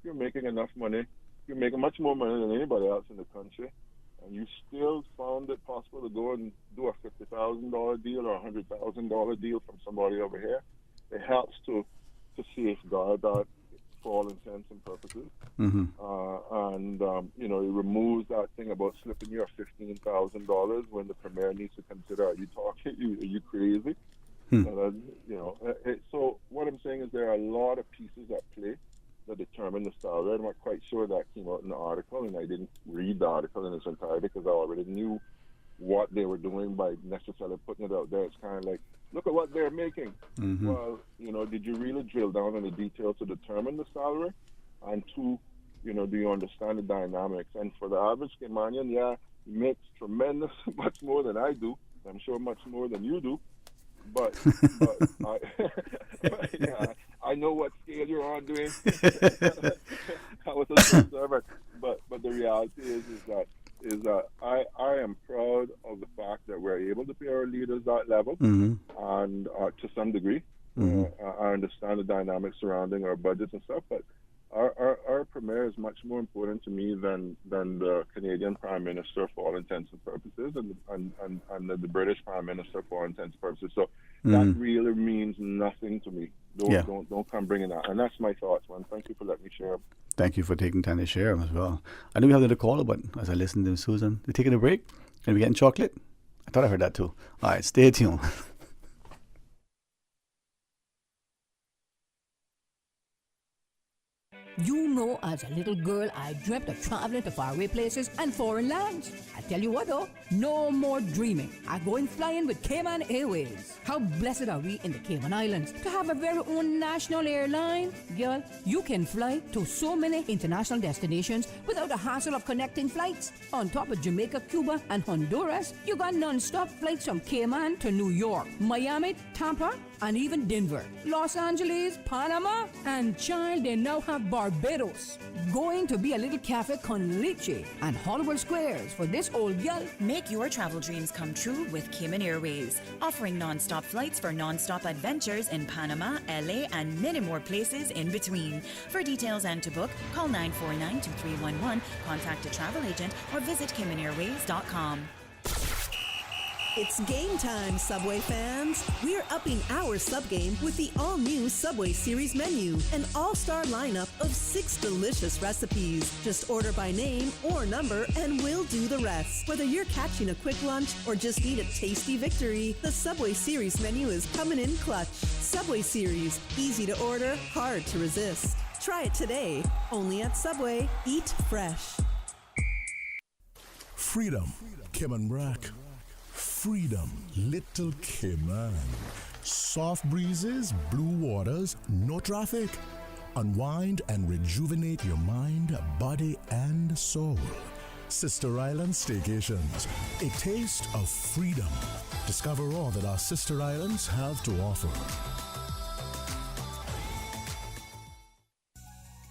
you're making enough money, you're making much more money than anybody else in the country, and you still found it possible to go and do a $50,000 deal or a $100,000 deal from somebody over here. It helps to safeguard that for all intents and purposes. It removes that thing about slipping you $15,000 when the premier needs to consider, are you crazy? So what I'm saying is there are a lot of pieces at play that determine the salary. I'm not quite sure that came out in the article, and I didn't read the article in its entirety because I already knew what they were doing by necessarily putting it out there. It's kind of like, look at what they're making. Well, did you really drill down on the details to determine the salary? And two, do you understand the dynamics? And for the average Caymanian, he makes tremendous, much more than I do. I'm sure much more than you do. But I know what scale you're on doing. I was a civil servant, but the reality is that I am proud of the fact that we're able to pay our leaders that level, and to some degree, I understand the dynamics surrounding our budgets and stuff, but our premier is much more important to me than the Canadian Prime Minister for all intents and purposes, and the British Prime Minister for all intents and purposes. So that really means nothing to me. Don't come bringing that. And that's my thoughts, man. Thank you for letting me share. Thank you for taking time to share them as well. I know we have another caller, but as I listen to Susan, they're taking a break. Are we getting chocolate? I thought I heard that too. All right, stay tuned. You know, as a little girl, I dreamt of traveling to faraway places and foreign lands. I tell you what though, no more dreaming. I'm going flying with Cayman Airways. How blessed are we in the Cayman Islands to have a very own national airline? Girl, you can fly to so many international destinations without the hassle of connecting flights. On top of Jamaica, Cuba, and Honduras, you got non-stop flights from Cayman to New York, Miami, Tampa, and even Denver, Los Angeles, Panama, and child, they now have Barbados. Going to be a little cafe con leche and Hollywood Squares for this old girl. Make your travel dreams come true with Cayman Airways, offering non-stop flights for non-stop adventures in Panama, LA, and many more places in between. For details and to book, call 949-2311, contact a travel agent, or visit CaymanAirways.com. It's game time, Subway fans. We're upping our sub game with the all-new Subway Series menu, an all-star lineup of 6 delicious recipes. Just order by name or number and we'll do the rest. Whether you're catching a quick lunch or just need a tasty victory, the Subway Series menu is coming in clutch. Subway Series, easy to order, hard to resist. Try it today, only at Subway. Eat fresh. Freedom, Cayman Brack. Freedom, Little Cayman. Soft breezes, blue waters, no traffic. Unwind and rejuvenate your mind, body, and soul. Sister Island Staycations, a taste of freedom. Discover all that our sister islands have to offer.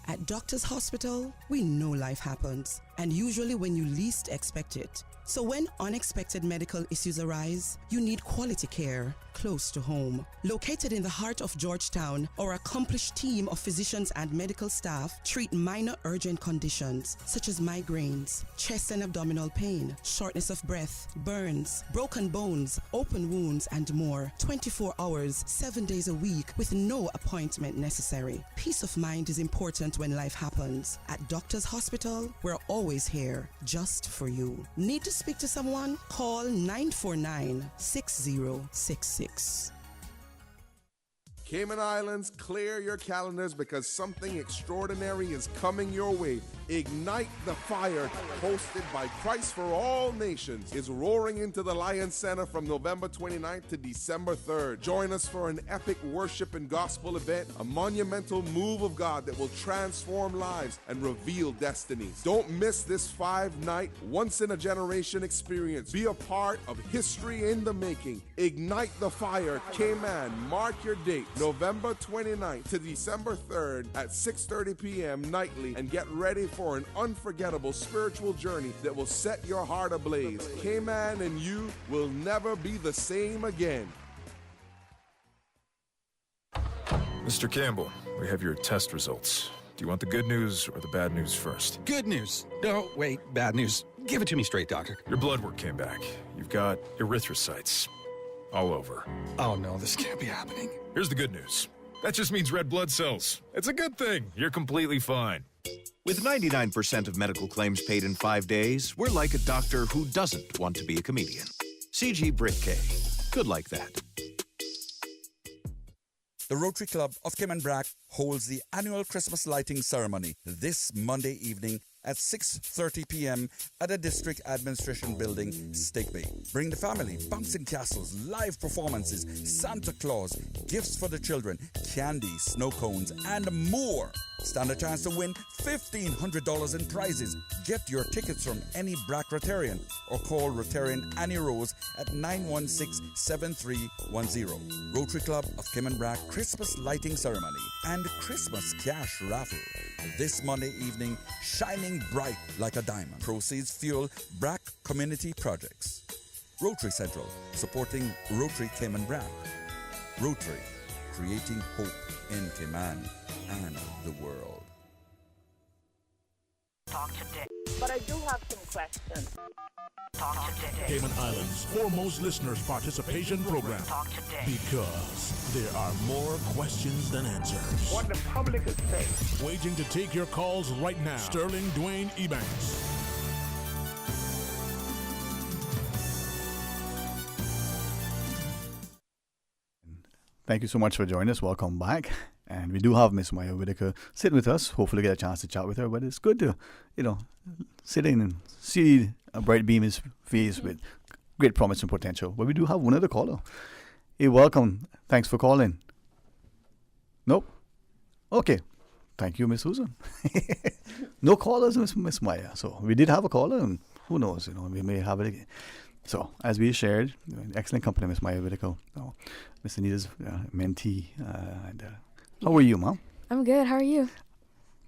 At Doctors Hospital, we know life happens, and usually when you least expect it. So when unexpected medical issues arise, you need quality care close to home. Located in the heart of Georgetown, our accomplished team of physicians and medical staff treat minor urgent conditions such as migraines, chest and abdominal pain, shortness of breath, burns, broken bones, open wounds, and more. 24 hours, 7 days a week with no appointment necessary. Peace of mind is important when life happens. At Doctors Hospital, we're always here just for you. Need to speak to someone? Call 949-6066. Cayman Islands, clear your calendars because something extraordinary is coming your way. Ignite the Fire, hosted by Christ for All Nations, is roaring into the Lions Center from November 29th to December 3rd. Join us for an epic worship and gospel event, a monumental move of God that will transform lives and reveal destinies. Don't miss this 5-night, once-in-a-generation experience. Be a part of history in the making. Ignite the Fire, Cayman. Mark your date, November 29th to December 3rd at 6:30 p.m. nightly, and get ready for an unforgettable spiritual journey that will set your heart ablaze. Cayman and you will never be the same again. Mr. Campbell, we have your test results. Do you want the good news or the bad news first? Good news. No, wait, bad news. Give it to me straight, doctor. Your blood work came back. You've got erythrocytes all over. Oh no, this can't be happening. Here's the good news. That just means red blood cells. It's a good thing. You're completely fine. With 99% of medical claims paid in 5 days, we're like a doctor who doesn't want to be a comedian. CG Brit-K. Good like that. The Rotary Club of Cayman Brack holds the annual Christmas lighting ceremony this Monday evening at 6:30 p.m. at the District Administration Building, Stigby. Bring the family, bouncing castles, live performances, Santa Claus, gifts for the children, candy, snow cones, and more. stand a chance to win $1,500 in prizes. Get your tickets from any BRAC Rotarian or call Rotarian Annie Rose at 916-7310. Rotary Club of Kim and BRAC Christmas Lighting Ceremony and Christmas Cash Raffle. This Monday evening, shining bright like a diamond. Proceeds fuel BRAC community projects. Rotary Central, supporting Rotary Kim and BRAC. Rotary, creating hope in Cayman and the world. Talk today. But I do have some questions. Talk today. Cayman Islands' foremost listeners' participation program. Talk today. Because there are more questions than answers. What the public is saying. Waiting to take your calls right now. Sterling Dwayne Ebanks. Thank you so much for joining us. Welcome back. And we do have Miss Maya Whitaker sitting with us. Hopefully get a chance to chat with her. But it's good to, sit in and see a bright beam in his face with great promise and potential. But we do have one other caller. Hey, welcome. Thanks for calling. Nope. Okay. Thank you, Miss Susan. No callers, Miss Maya. So we did have a caller, and who knows, we may have it again. So, as we shared, excellent company, Miss Maya Whitaker. Miss Anita's mentee. How are you, Mom? I'm good. How are you?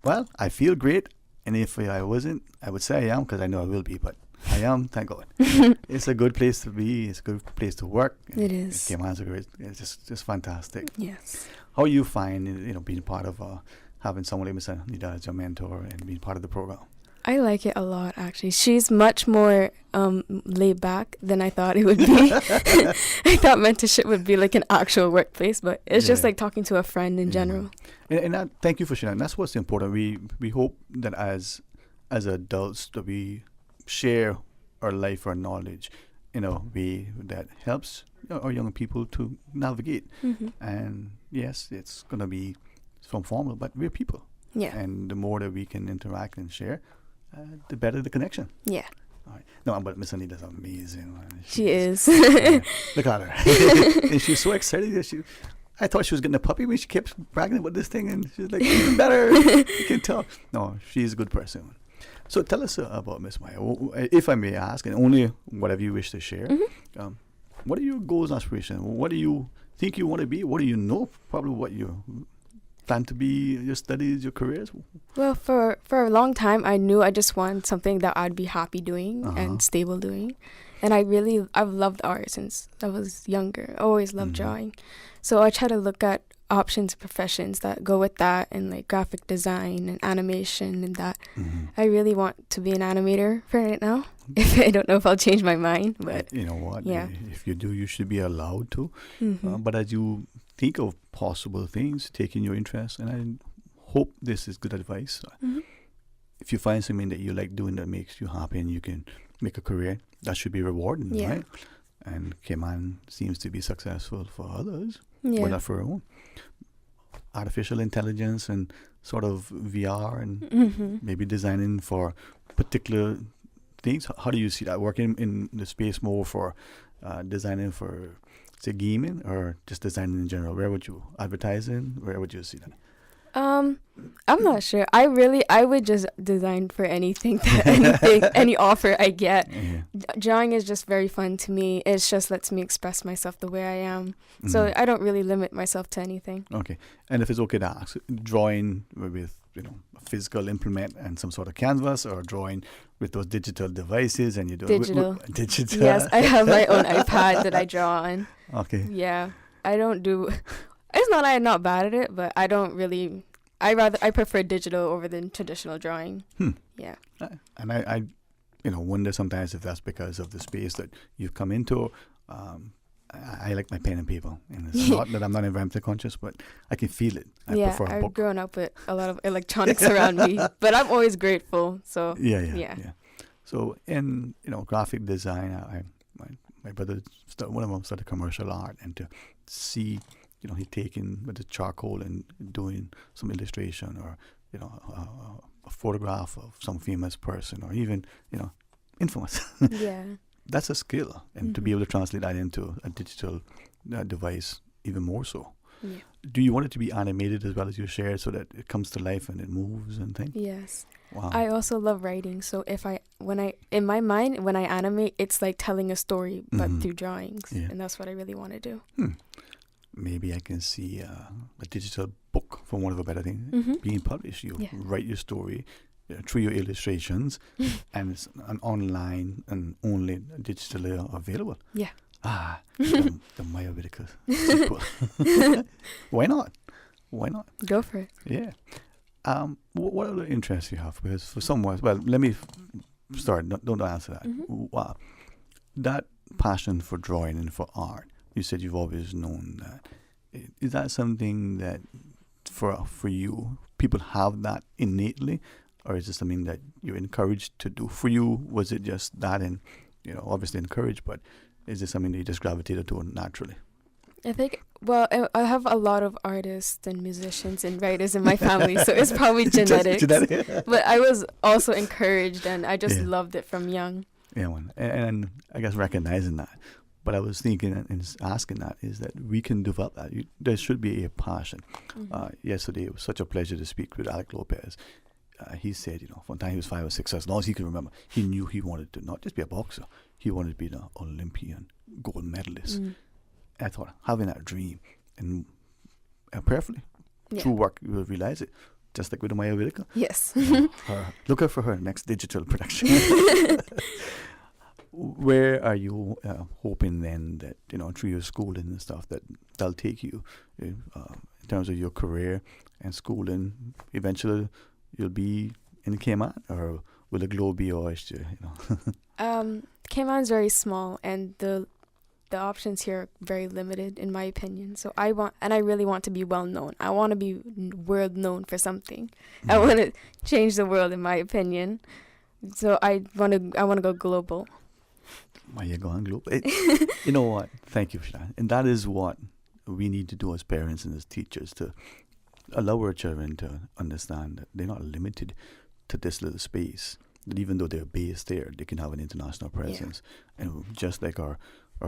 Well, I feel great. And if I wasn't, I would say I am, because I know I will be. But I am, thank God. It's a good place to be. It's a good place to work. It is. It's just fantastic. Yes. How you find, being part of having someone like Miss Anita as your mentor and being part of the program? I like it a lot, actually. She's much more laid back than I thought it would be. I thought mentorship would be like an actual workplace, but it's just like talking to a friend in general. And thank you for sharing. That's what's important. We hope that as adults that we share our life, our knowledge in a way that helps our young people to navigate. Mm-hmm. And yes, it's going to be from formal, but we're people. Yeah. And the more that we can interact and share, the better the connection. Yeah. All right. No, but Miss Anita's amazing. She is. Look at her. And she's so excited that I thought she was getting a puppy when she kept bragging about this thing, and she's like, even better. You can tell. No, she's a good person. So tell us about Miss Maya, if I may ask, and only whatever you wish to share. Mm-hmm. What are your goals and aspirations? What do you think you want to be? What do you know? Probably what you plan to be, your studies, your careers? Well, for a long time, I knew I just wanted something that I'd be happy doing and stable doing. And I've loved art since I was younger. I always loved drawing. So I try to look at options and professions that go with that, and like graphic design and animation and that. I really want to be an animator for right now. I don't know if I'll change my mind, but you know what? Yeah. If you do, you should be allowed to. Mm-hmm. But as you think of possible things, taking your interest, and I hope this is good advice. If you find something that you like doing that makes you happy and you can make a career, that should be rewarding, right? And Cayman seems to be successful for others, but not for our own. Artificial intelligence and sort of VR and maybe designing for particular things. How do you see that working in the space more for designing for, say, gaming, or just designing in general? Where would you advertising? Where would you see that? I'm not sure. I would just design for anything, any offer I get. Drawing is just very fun to me. It just lets me express myself the way I am. So I don't really limit myself to anything. Okay. And if it's okay to ask, drawing with, a physical implement and some sort of canvas, or drawing with those digital devices and you do digital. Digital. Yes, I have my own iPad that I draw on. Okay. Yeah. I don't do... It's not I'm not bad at it, but I don't really... I prefer digital over than traditional drawing. Yeah. And I wonder sometimes if that's because of the space that you've come into. I like my pen and paper, and it's not that I'm not environmental conscious, but I can feel it. I prefer a book. I've grown up with a lot of electronics around me, but I'm always grateful. So yeah. So in graphic design, my brother one of them started commercial art, and to see he taking with the charcoal and doing some illustration, or a photograph of some famous person, or even infamous. Yeah. That's a skill, and to be able to translate that into a digital device, even more so. Yeah. Do you want it to be animated as well as you share so that it comes to life and it moves and things? Yes. Wow. I also love writing. So in my mind, when I animate, it's like telling a story, but through drawings. Yeah. And that's what I really want to do. Maybe I can see a digital book, for one of a better thing, being published. You write your story through your illustrations, and it's an online and only digitally available. Yeah. The Maya Whitaker sequel. Why not? Why not? Go for it. Yeah. What other interests you have? Because for someone, well, let me start. Don't answer that. Wow. That passion for drawing and for art, you said you've always known that. Is that something that for you, people have that innately, or is it something that you're encouraged to do? For you, was it just that, and obviously encouraged, but is it something that you just gravitated toward naturally? I think, well, I have a lot of artists and musicians and writers in my family, so it's probably genetics. But I was also encouraged, and I just loved it from young. Yeah, and I guess recognizing that. But I was thinking and asking that is that we can develop that. There should be a passion. Yesterday, it was such a pleasure to speak with Alec Lopez. He said, from the time he was 5 or 6, as long as he could remember, he knew he wanted to not just be a boxer, he wanted to be an Olympian gold medalist. I thought, having that dream, and prayerfully, through work, you will realize it. Just like with the Maya Whitaker. Yes. Look out for her next digital production. Where are you hoping then that, through your schooling and stuff, that they'll take you in terms of your career and schooling? Eventually, you'll be in Cayman, or will the globe be your oyster? Cayman's very small, and the options here are very limited, in my opinion. So I really want to be well known. I want to be world known for something. I want to change the world, in my opinion. So I want to go global. Why you going global? You know what? Thank you for that. And that is what we need to do as parents and as teachers, to allow our children to understand that they're not limited to this little space. That even though they're based there, they can have an international presence. Yeah. And just like our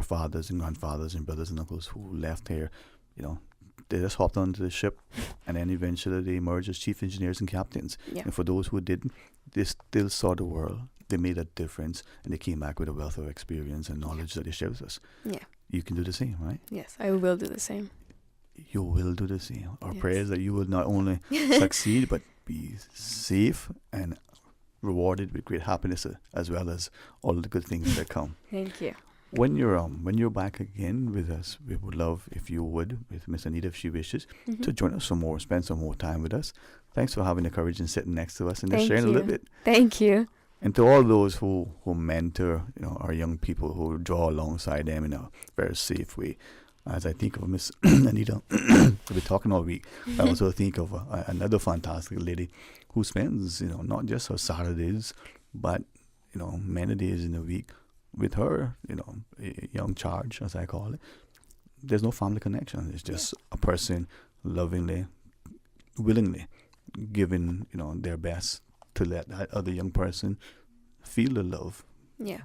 fathers and grandfathers and brothers and uncles who left here, they just hopped onto the ship, and then eventually they emerged as chief engineers and captains. Yeah. And for those who didn't, they still saw the world. They made a difference, and they came back with a wealth of experience and knowledge that they share with us. Yeah. You can do the same, right? Yes, I will do the same. You will do the same. Our prayers that you will not only succeed, but be safe and rewarded with great happiness, as well as all the good things that come. Thank you. When you're back again with us, we would love if you would, with Miss Anita, if she wishes, to join us some more, spend some more time with us. Thanks for having the courage and sitting next to us and just sharing a little bit. Thank you. And to all those who mentor, our young people, who draw alongside them in a very safe way. As I think of Miss Anita, we'll be talking all week. I also think of another fantastic lady who spends, not just her Saturdays, but, many days in the week with her, a young charge, as I call it. There's no family connection. It's just a person lovingly, willingly giving, their best to let that other young person feel the love,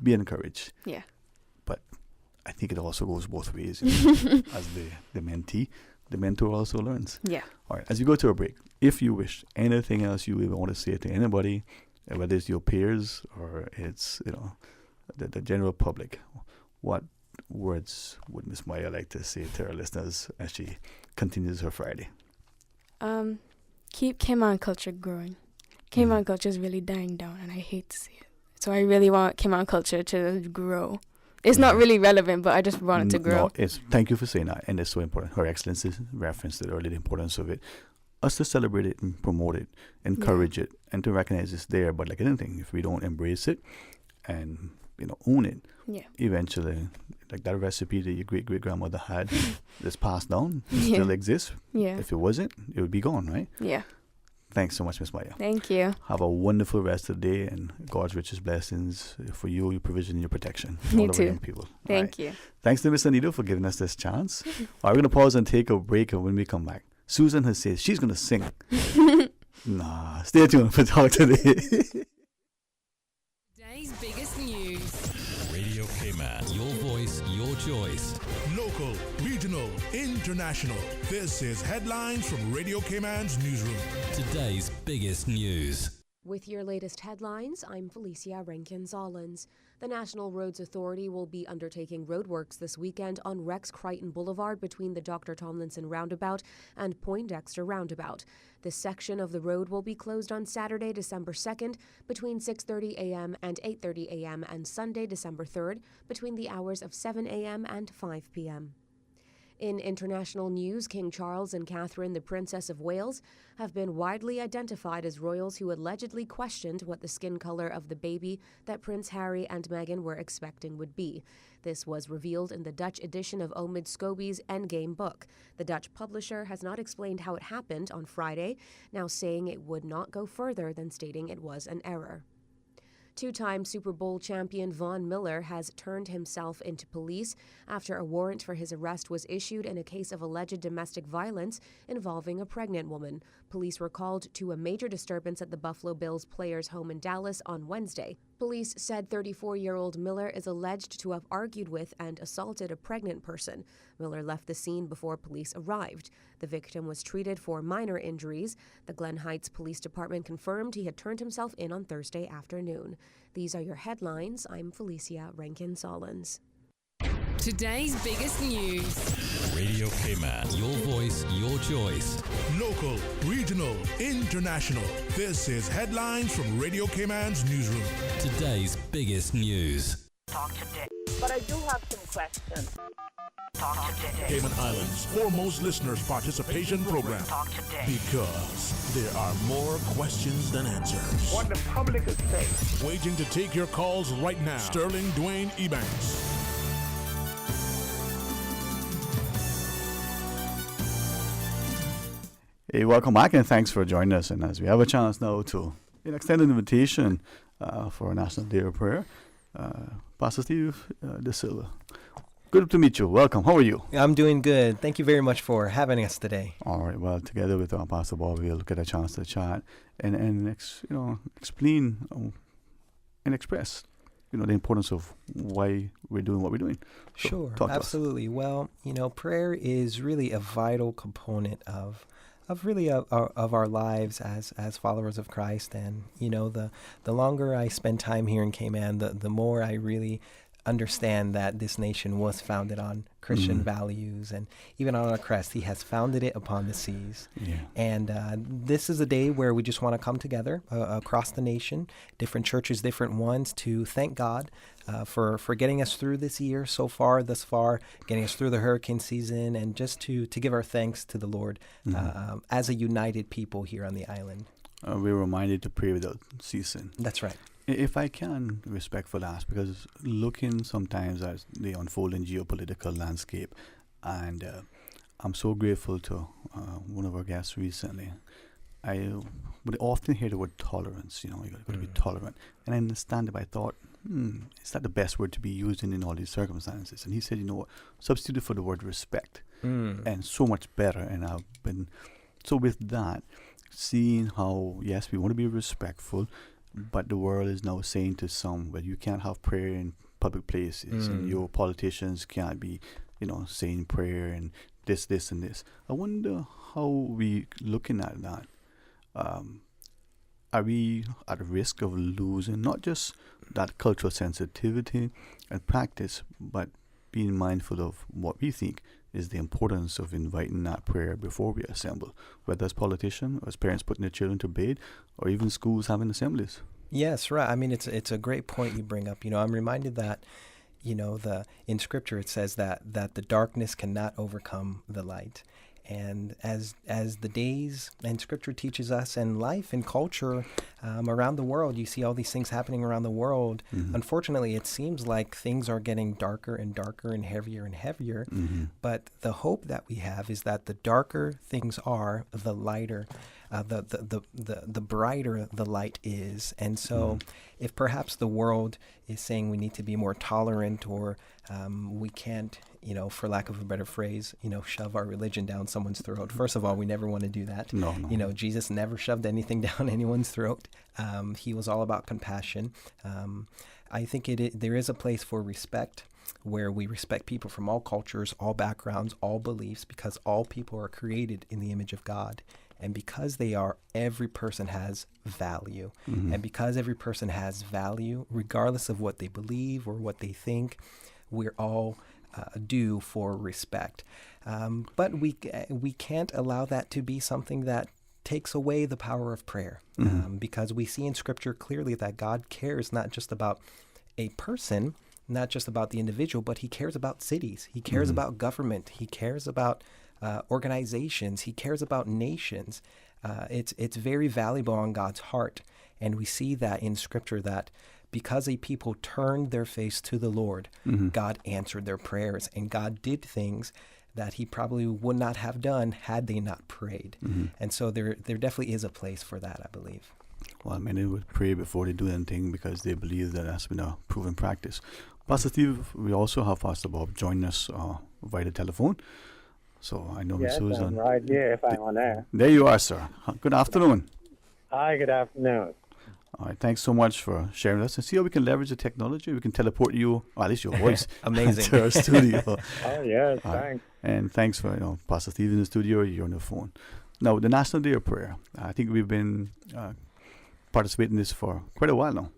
be encouraged. Yeah. But I think it also goes both ways. As the mentee, the mentor also learns. Yeah. All right. As you go to a break, if you wish, anything else you even want to say to anybody, whether it's your peers or it's the general public, what words would Miss Maya like to say to our listeners as she continues her Friday? Keep Cayman culture growing. Cayman culture is really dying down, and I hate to see it. So I really want Cayman culture to grow. It's not really relevant, but I just want it to grow. No, thank you for saying that, and it's so important. Her Excellency referenced it earlier, the importance of it. Us to celebrate it and promote it, encourage it, and to recognize it's there. But like anything, if we don't embrace it and own it, eventually, like that recipe that your great-great-grandmother had that's passed down still exists. Yeah. If it wasn't, it would be gone, right? Yeah. Thanks so much, Miss Maya. Thank you. Have a wonderful rest of the day, and God's richest blessings for you, your provision, and your protection. Me all too. Of our young people. Thank you. Thanks to Miss Anita for giving us this chance. All right, we're going to pause and take a break, and when we come back, Susan has said she's going to sing. Nah, stay tuned for Talk Today. Today's biggest news. Radio Cayman, your voice, your choice. Local, regional, international. This is Headlines from Radio Cayman's newsroom. Today's biggest news. With your latest headlines, I'm Felicia Rankin-Zollins. The National Roads Authority will be undertaking roadworks this weekend on Rex Crichton Boulevard between the Dr. Tomlinson Roundabout and Poindexter Roundabout. This section of the road will be closed on Saturday, December 2nd between 6:30 a.m. and 8:30 a.m. and Sunday, December 3rd between the hours of 7 a.m. and 5 p.m. In international news, King Charles and Catherine, the Princess of Wales, have been widely identified as royals who allegedly questioned what the skin color of the baby that Prince Harry and Meghan were expecting would be. This was revealed in the Dutch edition of Omid Scobie's Endgame book. The Dutch publisher has not explained how it happened on Friday, now saying it would not go further than stating it was an error. Two-time Super Bowl champion Von Miller has turned himself into police after a warrant for his arrest was issued in a case of alleged domestic violence involving a pregnant woman. Police were called to a major disturbance at the Buffalo Bills players' home in Dallas on Wednesday. Police said 34-year-old Miller is alleged to have argued with and assaulted a pregnant person. Miller left the scene before police arrived. The victim was treated for minor injuries. The Glen Heights Police Department confirmed he had turned himself in on Thursday afternoon. These are your headlines. I'm Felicia Rankin-Zollins. Today's biggest news. Radio Cayman. Your voice, your choice. Local, regional, international. This is Headlines from Radio Cayman's newsroom. Today's biggest news. Talk today. But I do have some questions. Talk today. Cayman Islands' foremost listeners' participation program. Talk today. Because there are more questions than answers. What the public is saying. Waiting to take your calls right now. Sterling Dwayne Ebanks. Hey, welcome back and thanks for joining us. And as we have a chance now to extend an invitation for a National Day of Prayer, Pastor Steve De Silva. Good to meet you. Welcome. How are you? I'm doing good. Thank you very much for having us today. All right. Well, together with Pastor Bob, we'll get a chance to chat and explain and express the importance of why we're doing what we're doing. So Sure, talk to us. absolutely. Well, prayer is really a vital component of our lives as followers of Christ. And the longer I spend time here in Cayman, the more I really understand that this nation was founded on Christian values, and even on our crest, he has founded it upon the seas. Yeah. And this is a day where we just want to come together across the nation, different churches, different ones, to thank God for getting us through this year thus far, getting us through the hurricane season, and just to give our thanks to the Lord as a united people here on the island. We're reminded to pray without ceasing. That's right. If I can respectfully ask, because looking sometimes at the unfolding geopolitical landscape, and I'm so grateful to one of our guests recently. I would often hear the word tolerance. You got to be tolerant, and I understand it. But I thought, is that the best word to be used in all these circumstances? And he said, substitute for the word respect, and so much better. And I've been so with that, seeing how yes, we want to be respectful. But the world is now saying to some, well, you can't have prayer in public places, and your politicians can't be, saying prayer and this, and this. I wonder how we looking at that. Are we at risk of losing not just that cultural sensitivity and practice, but being mindful of what we think is the importance of inviting that prayer before we assemble, whether as politicians, or as parents putting their children to bed, or even schools having assemblies. Yes, right. I mean, it's a great point you bring up. I'm reminded that, in Scripture it says that the darkness cannot overcome the light. And as the days and Scripture teaches us, and life and culture around the world, you see all these things happening around the world. Unfortunately, it seems like things are getting darker and darker and heavier and heavier. But the hope that we have is that the darker things are, the lighter, the brighter the light is. And so if perhaps the world is saying we need to be more tolerant, or we can't, for lack of a better phrase, shove our religion down someone's throat. First of all, we never want to do that. No. Jesus never shoved anything down anyone's throat. He was all about compassion. I think there is a place for respect. where we respect people from all cultures, all backgrounds, all beliefs, because all people are created in the image of God. And because they are, every person has value. Mhm. And because every person has value, regardless of what they believe or what they think, we're all due for respect. But we can't allow that to be something that takes away the power of prayer, because we see in Scripture clearly that God cares not just about a person, not just about the individual, but he cares about cities. He cares about government. He cares about organizations. He cares about nations. It's very valuable on God's heart. And we see that in Scripture, that because a people turned their face to the Lord, God answered their prayers, and God did things that he probably would not have done had they not prayed. And so there definitely is a place for that, I believe. Well, many would pray before they do anything because they believe that that's been a proven practice. Pastor Steve, we also have Pastor Bob join us via the telephone. So I know Miss Yes, Susan. I'm right here if I'm on air. There you are, sir. Good afternoon. Hi, good afternoon. All right, thanks so much for sharing with us. And see how we can leverage the technology. We can teleport you, or at least your voice, Amazing. to our studio. Oh, yes, thanks. And thanks for Pastor Steve in the studio. You're on the phone. Now, the National Day of Prayer. I think we've been participating in this for quite a while now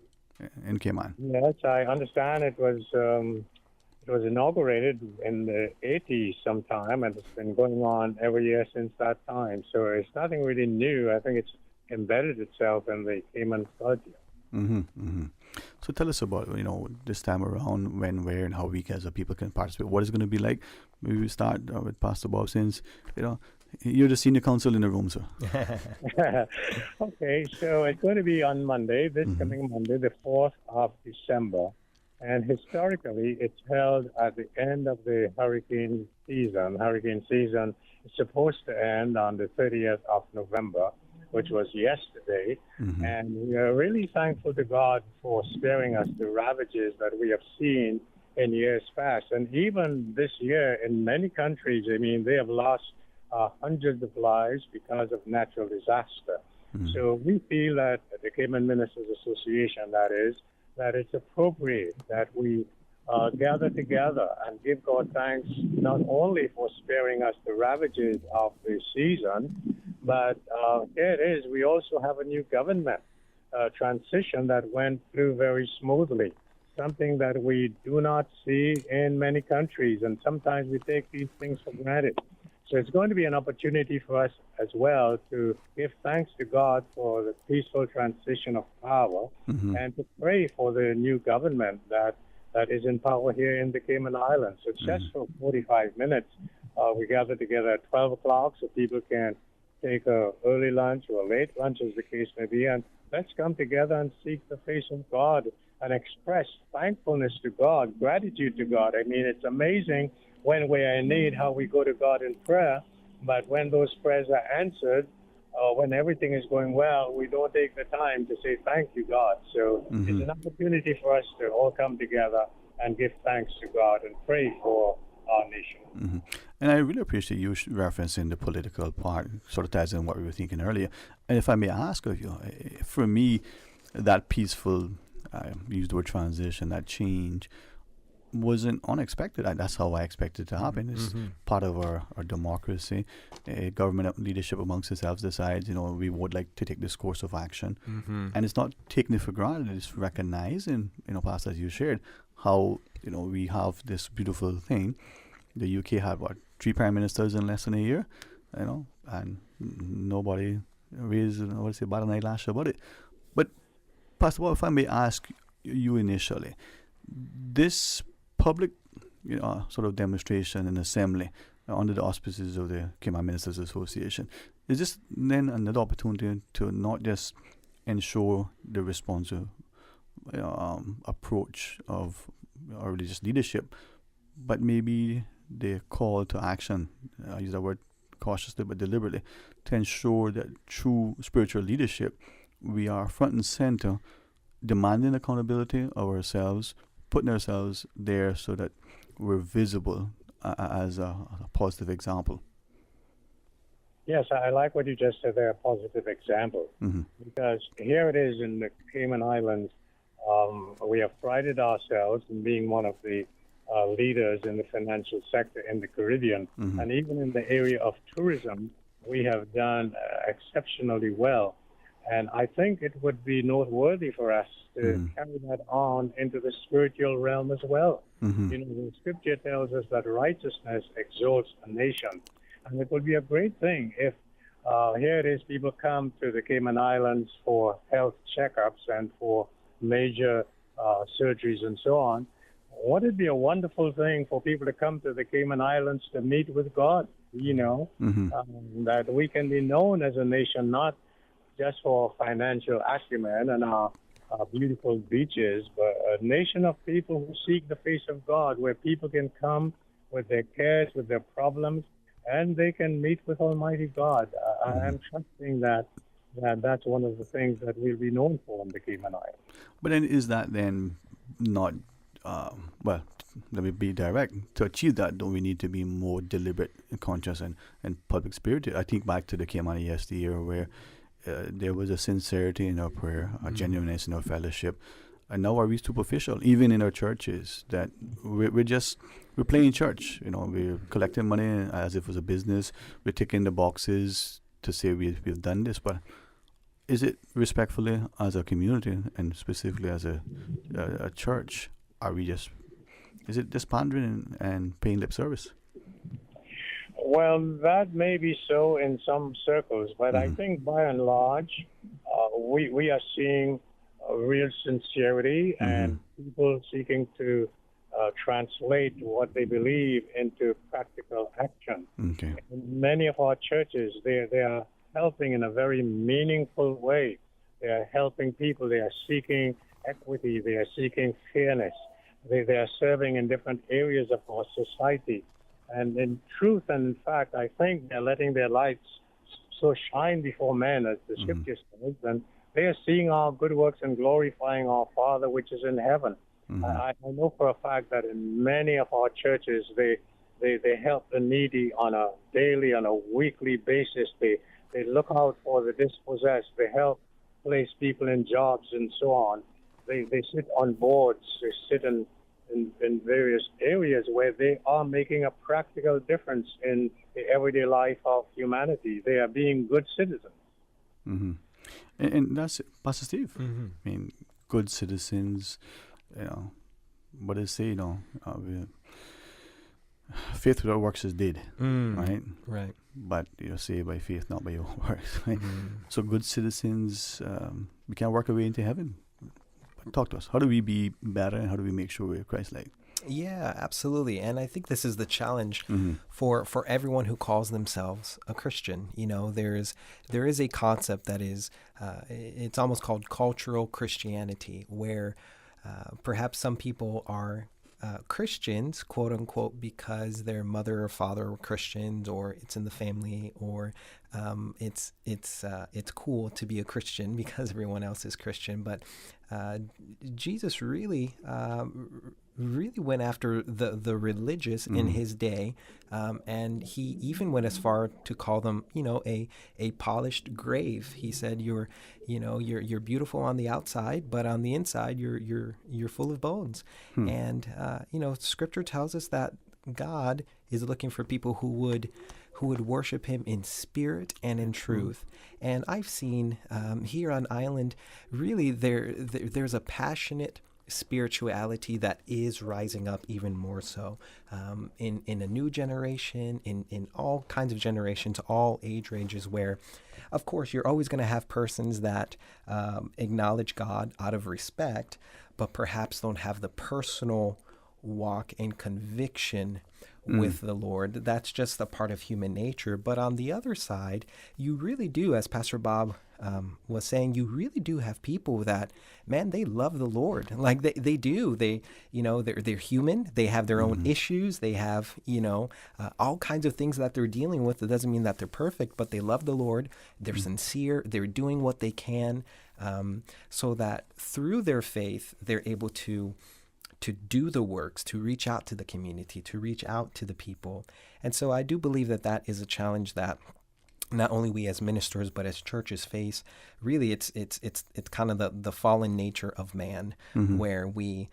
in Cayman. Yes, I understand it was inaugurated in the 80s sometime, and it's been going on every year since that time. So it's nothing really new. I think it's embedded itself in the Cayman culture. So tell us about this time around, when, where, and how we as a people can participate. What is going to be like? Maybe we start with Pastor Bob, since you're the senior counsel in the room, sir. Okay, so it's going to be on Monday, this coming Monday, the 4th of December. And historically, it's held at the end of the hurricane season. Hurricane season is supposed to end on the 30th of November, which was yesterday. And we are really thankful to God for sparing us the ravages that we have seen in years past. And even this year, in many countries, they have lost hundreds of lives because of natural disaster. So we feel that the Cayman Ministers Association, that it's appropriate that we gather together and give God thanks not only for sparing us the ravages of the season, but here it is, we also have a new government transition that went through very smoothly, something that we do not see in many countries, and sometimes we take these things for granted. So it's going to be an opportunity for us as well to give thanks to God for the peaceful transition of power and to pray for the new government that is in power here in the Cayman Islands. So just for 45 minutes, we gather together at 12 o'clock so people can take an early lunch or a late lunch, as the case may be, and let's come together and seek the face of God and express thankfulness to God, gratitude to God. It's amazing when we are in need, how we go to God in prayer, but when those prayers are answered, when everything is going well, we don't take the time to say thank you, God. So it's an opportunity for us to all come together and give thanks to God and pray for our nation. And I really appreciate you referencing the political part, sort of ties in what we were thinking earlier. And if I may ask of you, for me, that peaceful, use the word transition, that change, wasn't unexpected. That's how I expected it to happen. It's part of our democracy. Government leadership amongst themselves decides, we would like to take this course of action. And it's not taking it for granted. It's recognizing, Pastor, as you shared, how, we have this beautiful thing. The UK had, 3 prime ministers in less than a year, and nobody raised, bat an eyelash about it. But, Pastor, what if I may ask you initially, this public, sort of demonstration and assembly under the auspices of the Cayman Ministers Association, is this then another opportunity to not just ensure the responsive approach of our religious leadership, but maybe the call to action, I use that word cautiously but deliberately, to ensure that through spiritual leadership, we are front and center, demanding accountability of ourselves, putting ourselves there so that we're visible as a positive example. Yes, I like what you just said there, a positive example. Because here it is in the Cayman Islands, we have prided ourselves in being one of the leaders in the financial sector in the Caribbean. And even in the area of tourism, we have done exceptionally well. And I think it would be noteworthy for us to carry that on into the spiritual realm as well. You know, the scripture tells us that righteousness exalts a nation. And it would be a great thing if here it is, people come to the Cayman Islands for health checkups and for major surgeries and so on. Wouldn't it be a wonderful thing for people to come to the Cayman Islands to meet with God, you know, that we can be known as a nation, not just for financial acumen and our beautiful beaches, but a nation of people who seek the face of God, where people can come with their cares, with their problems, and they can meet with Almighty God. I am trusting that that's one of the things that we'll be known for in the Cayman Islands. But then is that then not, well, let me be direct, to achieve that, don't we need to be more deliberate and conscious and public spirited? I think back to the Cayman yesteryear where there was a sincerity in our prayer, a genuineness in our fellowship. And now are we superficial, even in our churches, that we're playing church, you know, we're collecting money as if it was a business, we're ticking the boxes to say we've done this, but is it respectfully as a community and specifically as a church, is it just pandering and paying lip service? Well, that may be so in some circles, but I think by and large, we are seeing real sincerity and people seeking to translate what they believe into practical action. Okay. In many of our churches, they are helping in a very meaningful way. They are helping people. They are seeking equity. They are seeking fairness. They are serving in different areas of our society. And in truth and in fact, I think they're letting their lights so shine before men, as the scripture says, and they are seeing our good works and glorifying our Father which is in heaven. I know for a fact that in many of our churches, they help the needy on a daily, on a weekly basis. They look out for the dispossessed. They help place people in jobs and so on. They sit on boards. They sit in various areas where they are making a practical difference in the everyday life of humanity. They are being good citizens. And that's Pastor Steve. I mean, good citizens, you know, what they say, you know, faith without works is dead, right? Right. But you're saved by faith, not by your works, right? So good citizens, we can work our way into heaven. Talk to us. How do we be better and how do we make sure we're Christ-like? Yeah, absolutely. And I think this is the challenge for everyone who calls themselves a Christian. You know, there is a concept that is, it's almost called cultural Christianity, where perhaps some people are Christians, quote unquote, because their mother or father were Christians, or it's in the family, or it's cool to be a Christian because everyone else is Christian. But Jesus really went after the religious in his day, and he even went as far to call them, you know, a polished grave. He said, you're beautiful on the outside, but on the inside you're full of bones. And you know, Scripture tells us that God is looking for people who would worship him in spirit and in truth. And I've seen here on island, really there's a passionate spirituality that is rising up even more so in a new generation, in all kinds of generations, all age ranges, where of course you're always going to have persons that acknowledge God out of respect, but perhaps don't have the personal walk and conviction with the Lord. That's just a part of human nature. But on the other side, you really do, as Pastor Bob was saying, you really do have people that, man, they love the Lord. Like they do. They, you know, they're human. They have their own issues. They have, you know, all kinds of things that they're dealing with. It doesn't mean that they're perfect, but they love the Lord. They're sincere. They're doing what they can, so that through their faith, they're able to do the works, to reach out to the community, to reach out to the people. And so I do believe that is a challenge that not only we as ministers, but as churches face. Really, it's kind of the fallen nature of man, where we,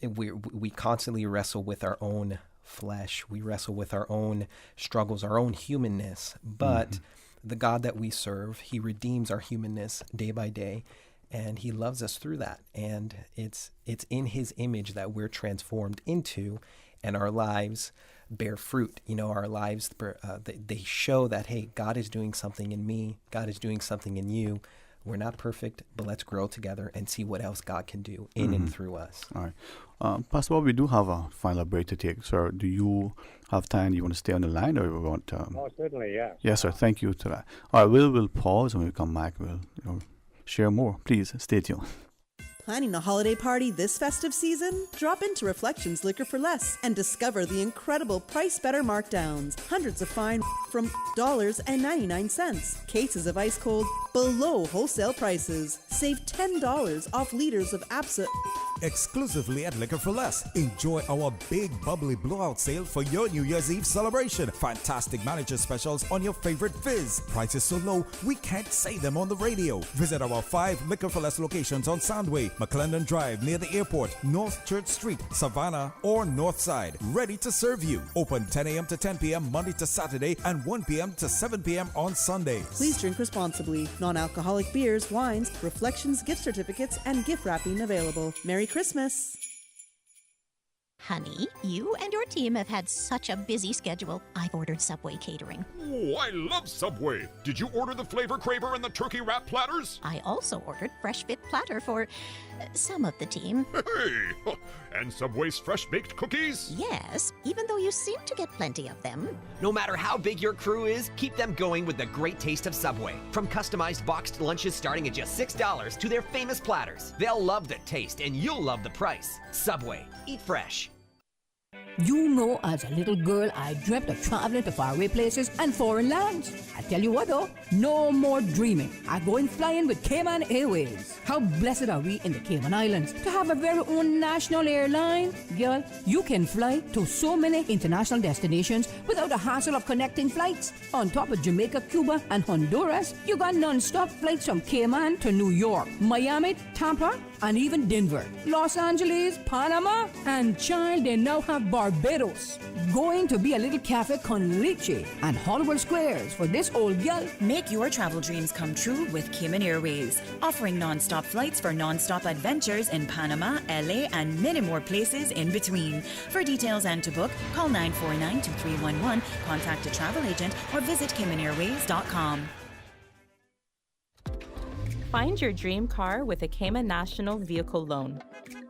we constantly wrestle with our own flesh. We wrestle with our own struggles, our own humanness. But the God that we serve, he redeems our humanness day by day, and he loves us through that. And it's in his image that we're transformed into, and our lives bear fruit. Our lives, they show that, hey, God is doing something in me. God is doing something in you. We're not perfect, but let's grow together and see what else God can do in and through us. All right. Pastor Bob, we do have a final break to take. Sir, do you have time? Do you want to stay on the line, or you want Oh, certainly, yes. Yes, sir. Thank you to that. All right, we'll pause. When we come back, we'll share more. Please stay tuned. Planning a holiday party this festive season? Drop into Reflections Liquor for Less and discover the incredible Price Better markdowns. Hundreds of fine from $1.99. Cases of ice cold below wholesale prices. Save $10 off liters of Absinthe. Exclusively at Liquor for Less. Enjoy our big bubbly blowout sale for your New Year's Eve celebration. Fantastic manager specials on your favorite fizz. Prices so low, we can't say them on the radio. Visit our 5 Liquor for Less locations on Sandway, McClendon Drive near the airport, North Church Street, Savannah, or North Side. Ready to serve you. Open 10 a.m. to 10 p.m. Monday to Saturday and 1 p.m. to 7 p.m. on Sundays. Please drink responsibly. Non-alcoholic beers, wines, Reflections gift certificates, and gift wrapping available. Merry Christmas. Honey, you and your team have had such a busy schedule. I've ordered Subway catering. Oh, I love Subway. Did you order the Flavor Craver and the turkey wrap platters? I also ordered Fresh Fit Platter for some of the team. Hey! And Subway's fresh baked cookies? Yes, even though you seem to get plenty of them. No matter how big your crew is, keep them going with the great taste of Subway. From customized boxed lunches starting at just $6 to their famous platters. They'll love the taste and you'll love the price. Subway. Eat fresh. You know, as a little girl, I dreamt of traveling to faraway places and foreign lands. I tell you what though, no more dreaming. I going flying with Cayman Airways. How blessed are we in the Cayman Islands to have a very own national airline? Girl, you can fly to so many international destinations without the hassle of connecting flights. On top of Jamaica, Cuba, and Honduras, you got non-stop flights from Cayman to New York, Miami, Tampa, and even Denver, Los Angeles, Panama, and child, they now have Barbados. Going to be a little cafe con leche and Hollywood Squares for this old gal. Make your travel dreams come true with Cayman Airways, offering non-stop flights for non-stop adventures in Panama, LA, and many more places in between. For details and to book, call 949-2311, contact a travel agent, or visit CaymanAirways.com. Find your dream car with a Cayman National Vehicle Loan.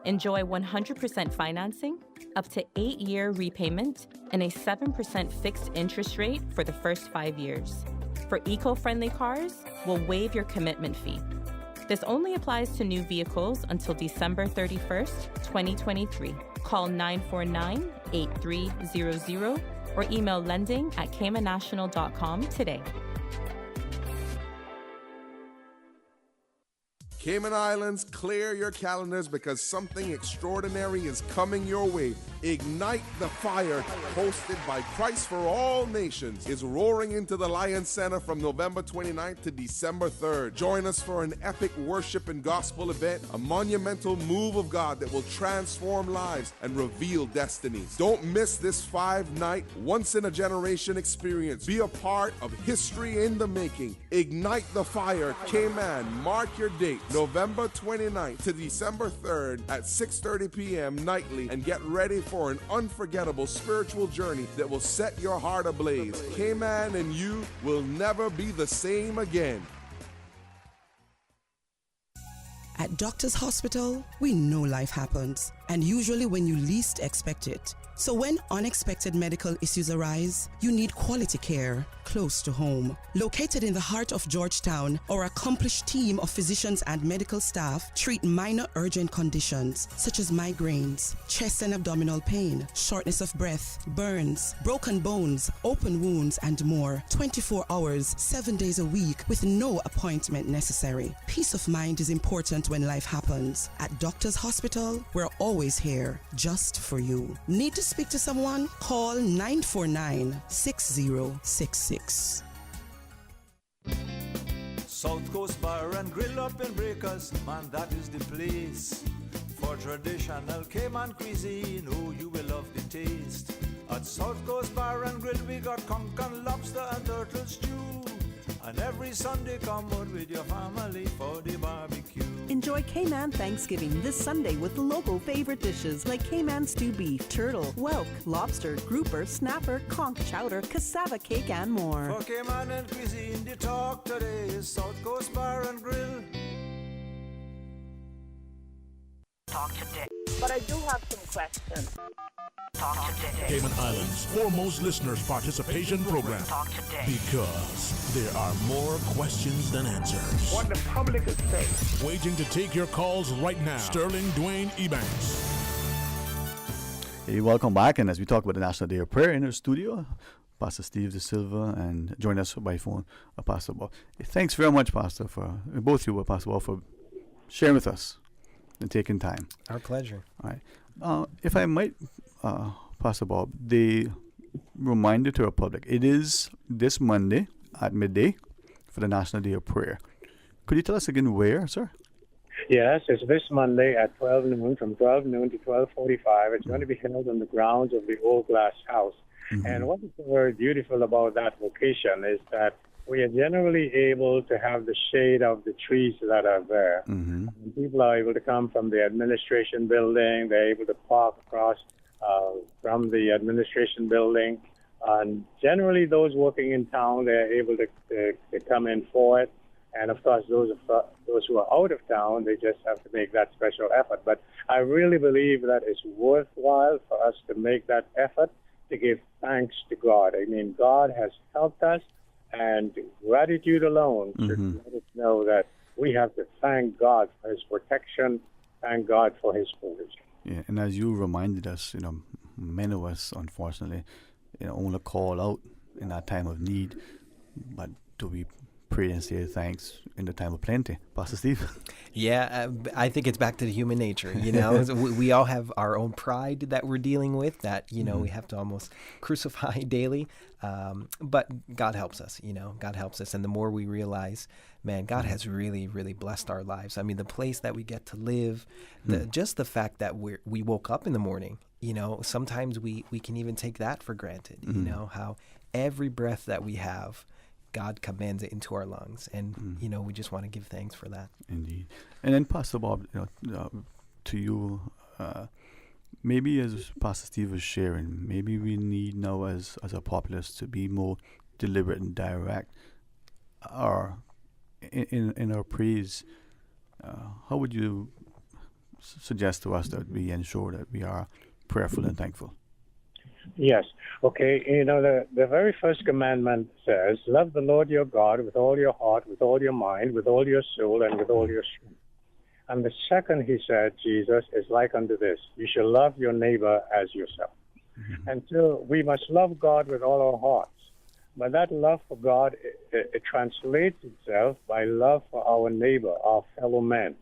Enjoy 100% financing, up to 8-year repayment, and a 7% fixed interest rate for the first 5 years. For eco-friendly cars, we'll waive your commitment fee. This only applies to new vehicles until December 31st, 2023. Call 949-8300 or email lending@caymannational.com today. Cayman Islands, clear your calendars because something extraordinary is coming your way. Ignite the Fire, hosted by Christ for All Nations, is roaring into the Lions Center from November 29th to December 3rd. Join us for an epic worship and gospel event, a monumental move of God that will transform lives and reveal destinies. Don't miss this 5-night, once-in-a-generation experience. Be a part of history in the making. Ignite the Fire, Cayman. Mark your date. November 29th to December 3rd at 6:30 p.m. nightly, and get ready for an unforgettable spiritual journey that will set your heart ablaze. Cayman and you will never be the same again. At Doctors Hospital, we know life happens, and usually when you least expect it. So when unexpected medical issues arise, you need quality care close to home. Located in the heart of Georgetown, our accomplished team of physicians and medical staff treat minor urgent conditions such as migraines, chest and abdominal pain, shortness of breath, burns, broken bones, open wounds, and more. 24 hours, 7 days a week with no appointment necessary. Peace of mind is important when life happens. At Doctors Hospital, we're always here just for you. Need to speak to someone? Call 949-6066. South Coast Bar and Grill up in Breakers, man, that is the place. For for traditional Cayman cuisine. Oh, you will love the taste. At South Coast Bar and Grill, we got conch and lobster and turtle stew. And every Sunday, come out with your family for the barbecue. Enjoy Cayman Thanksgiving this Sunday with local favorite dishes like Cayman stew beef, turtle, whelk, lobster, grouper, snapper, conch chowder, cassava cake, and more. For Cayman and cuisine, the talk today is South Coast Bar and Grill. Talk today. But I do have some questions. Talk today. Cayman Islands' foremost listeners' participation program. Talk today. Because there are more questions than answers. What the public is saying. Waiting to take your calls right now. Sterling Dwayne Ebanks. Hey, welcome back. And as we talk about the National Day of Prayer in our studio, Pastor Steve De Silva, and join us by phone, Pastor Bob. Thanks very much, Pastor, for both you, Pastor Bob, for sharing with us and taking time. Our pleasure. All right. If I might, Pastor Bob, the reminder to our public, it is this Monday at midday for the National Day of Prayer. Could you tell us again where, sir? Yes, it's this Monday at 12 noon, from 12 noon to 12:45. It's going to be held on the grounds of the Old Glass House. Mm-hmm. And what is very beautiful about that location is that we are generally able to have the shade of the trees that are there. Mm-hmm. And people are able to come from the administration building. They're able to park across from the administration building. And generally, those working in town, they're able to come in for it. And, of course, those who are out of town, they just have to make that special effort. But I really believe that it's worthwhile for us to make that effort to give thanks to God. I mean, God has helped us. And gratitude alone should let us know that we have to thank God for His protection, thank God for His provision. Yeah, and as you reminded us, many of us, unfortunately, only call out in our time of need, but do we pray and say thanks in the time of plenty? Pastor Steve? Yeah, I think it's back to the human nature, we all have our own pride that we're dealing with that, we have to almost crucify daily. But God helps us, God helps us. And the more we realize, man, God has really, really blessed our lives. I mean, the place that we get to live, just the fact that we woke up in the morning, sometimes we can even take that for granted, how every breath that we have, God commands it into our lungs. And, we just want to give thanks for that. Indeed. And then, Pastor Bob, to you, maybe as Pastor Steve was sharing, maybe we need now as a populace to be more deliberate and direct in our praise. How would you suggest to us that we ensure that we are prayerful and thankful? Yes. Okay. The very first commandment says, love the Lord your God with all your heart, with all your mind, with all your soul, and with all your strength. And the second, he said, Jesus, is like unto this: you shall love your neighbor as yourself. Mm-hmm. And so we must love God with all our hearts. But that love for God, it translates itself by love for our neighbor, our fellow man,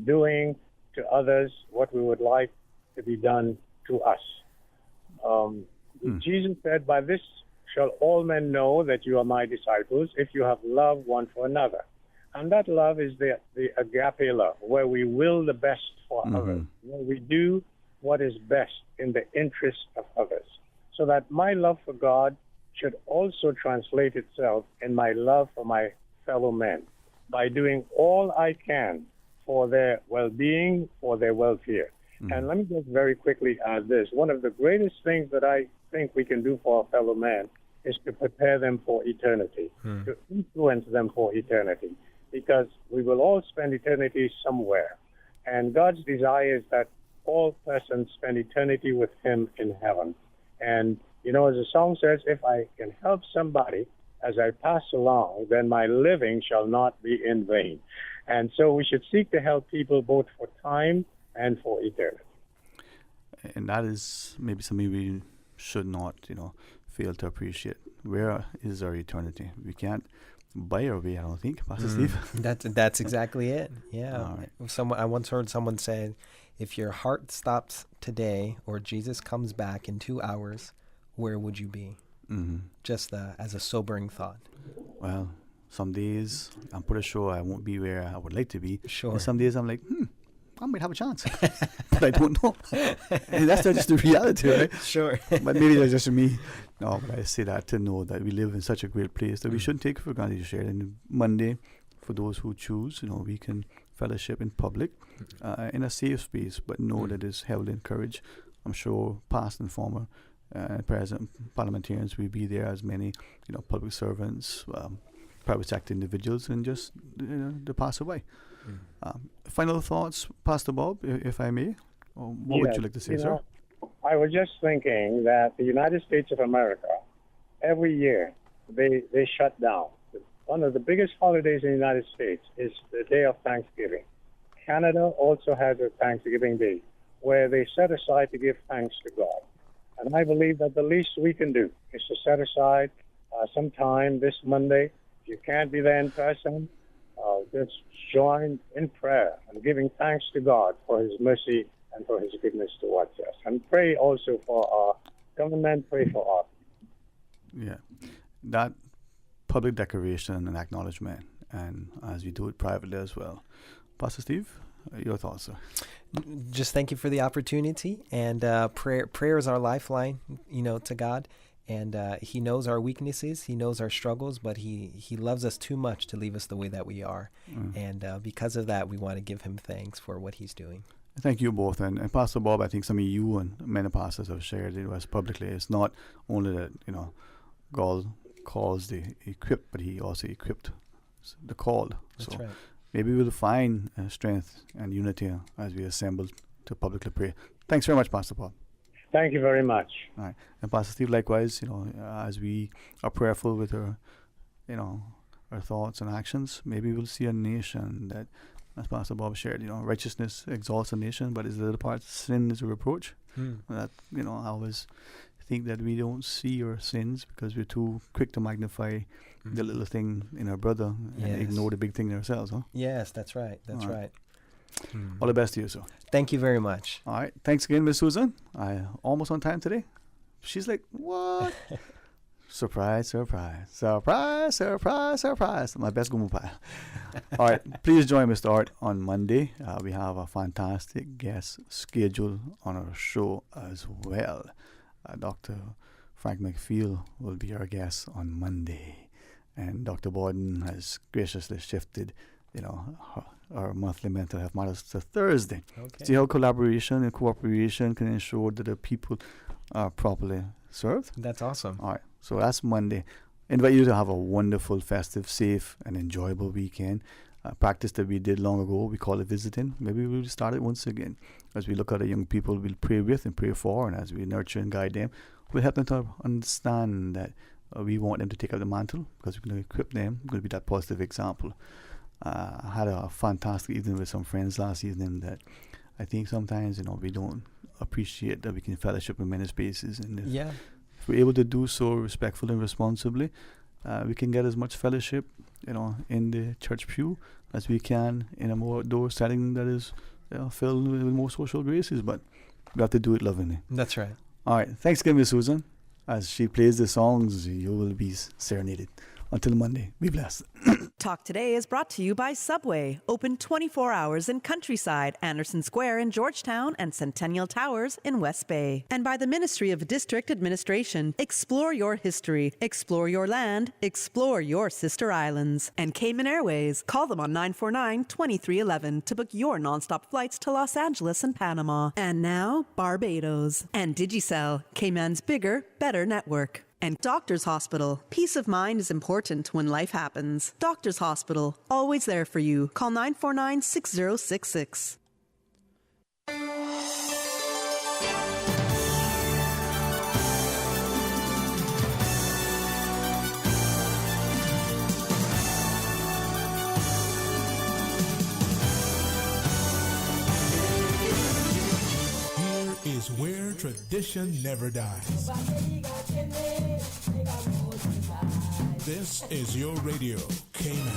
doing to others what we would like to be done to us. Jesus said, by this shall all men know that you are my disciples, if you have love one for another. And that love is the agape love, where we will the best for others, where we do what is best in the interest of others. So that my love for God should also translate itself in my love for my fellow men, by doing all I can for their well-being, for their welfare. And let me just very quickly add this. One of the greatest things that I think we can do for our fellow man is to prepare them for eternity, to influence them for eternity, because we will all spend eternity somewhere. And God's desire is that all persons spend eternity with Him in heaven. And, as the song says, if I can help somebody as I pass along, then my living shall not be in vain. And so we should seek to help people both for time and for eternity. And that is maybe something we should not, fail to appreciate. Where is our eternity? We can't buy our way, I don't think, Pastor Steve. That's exactly it. Yeah. All right. I once heard someone say, if your heart stops today or Jesus comes back in 2 hours, where would you be? Just as a sobering thought. Well, some days I'm pretty sure I won't be where I would like to be. Sure. And some days I'm like, I might have a chance, but I don't know. And that's just the reality, right? Sure. But maybe that's just me. No, but I say that to know that we live in such a great place that we shouldn't take it for granted to share it. And Monday, for those who choose, we can fellowship in public, in a safe space, but know that it's heavily encouraged. I'm sure past and former present parliamentarians will be there, as many, public servants, private sector individuals, and just they pass away. Final thoughts, Pastor Bob, if I may? Or what would you like to say, sir? I was just thinking that the United States of America, every year, they shut down. One of the biggest holidays in the United States is the Day of Thanksgiving. Canada also has a Thanksgiving Day, where they set aside to give thanks to God. And I believe that the least we can do is to set aside some time this Monday. If you can't be there in person, just join in prayer and giving thanks to God for His mercy and for His goodness towards us. And pray also for our government, pray for our people. Yeah, that public declaration and acknowledgement, and as we do it privately as well. Pastor Steve, your thoughts, sir? Just thank you for the opportunity, and prayer is our lifeline, to God. And He knows our weaknesses, He knows our struggles, but He loves us too much to leave us the way that we are. And because of that, we want to give Him thanks for what He's doing. Thank you both. And Pastor Bob, I think some of you and many pastors have shared it as publicly. It's not only that, God calls the equipped, but He also equipped the called. That's right. Maybe we'll find strength and unity as we assemble to publicly pray. Thanks very much, Pastor Bob. Thank you very much. All right. And Pastor Steve, likewise, as we are prayerful with our thoughts and actions, maybe we'll see a nation that, as Pastor Bob shared, righteousness exalts a nation, but is the other part, sin is a reproach. That, I always think that we don't see our sins because we're too quick to magnify the little thing in our brother and ignore the big thing in ourselves, huh? Yes, that's right. That's right. All the best to you, sir. Thank you very much. All right. Thanks again, Miss Susan. I almost on time today. She's like, what? Surprise, surprise. Surprise, surprise, surprise. My best gumu pie. All right. Please join Mr. Art on Monday. We have a fantastic guest scheduled on our show as well. Dr. Frank McFeel will be our guest on Monday. And Dr. Borden has graciously shifted, our monthly mental health matters to Thursday. Okay. See how collaboration and cooperation can ensure that the people are properly served. That's awesome. All right. So that's Monday. Invite you to have a wonderful, festive, safe, and enjoyable weekend. Practice that we did long ago, we call it visiting. Maybe we'll start it once again. As we look at the young people we'll pray with and pray for, and as we nurture and guide them, we'll help them to understand that we want them to take up the mantle because we're going to equip them. We're going to be that positive example. I had a fantastic evening with some friends last evening that I think sometimes, we don't appreciate that we can fellowship in many spaces. And if we're able to do so respectfully and responsibly, we can get as much fellowship, in the church pew as we can in a more outdoor setting that is filled with more social graces. But we have to do it lovingly. That's right. All right. Thanks again, Miss Susan. As she plays the songs, you will be serenaded. Until Monday, be blessed. Talk Today is brought to you by Subway, open 24 hours in Countryside, Anderson Square in Georgetown, and Centennial Towers in West Bay. And by the Ministry of District Administration. Explore your history, explore your land, explore your sister islands. And Cayman Airways. Call them on 949-2311 to book your nonstop flights to Los Angeles and Panama. And now, Barbados. And Digicel, Cayman's bigger, better network. And Doctors Hospital. Peace of mind is important when life happens. Doctors Hospital, always there for you. Call 949-6066. Here is where tradition never dies. This is your radio, Cayman.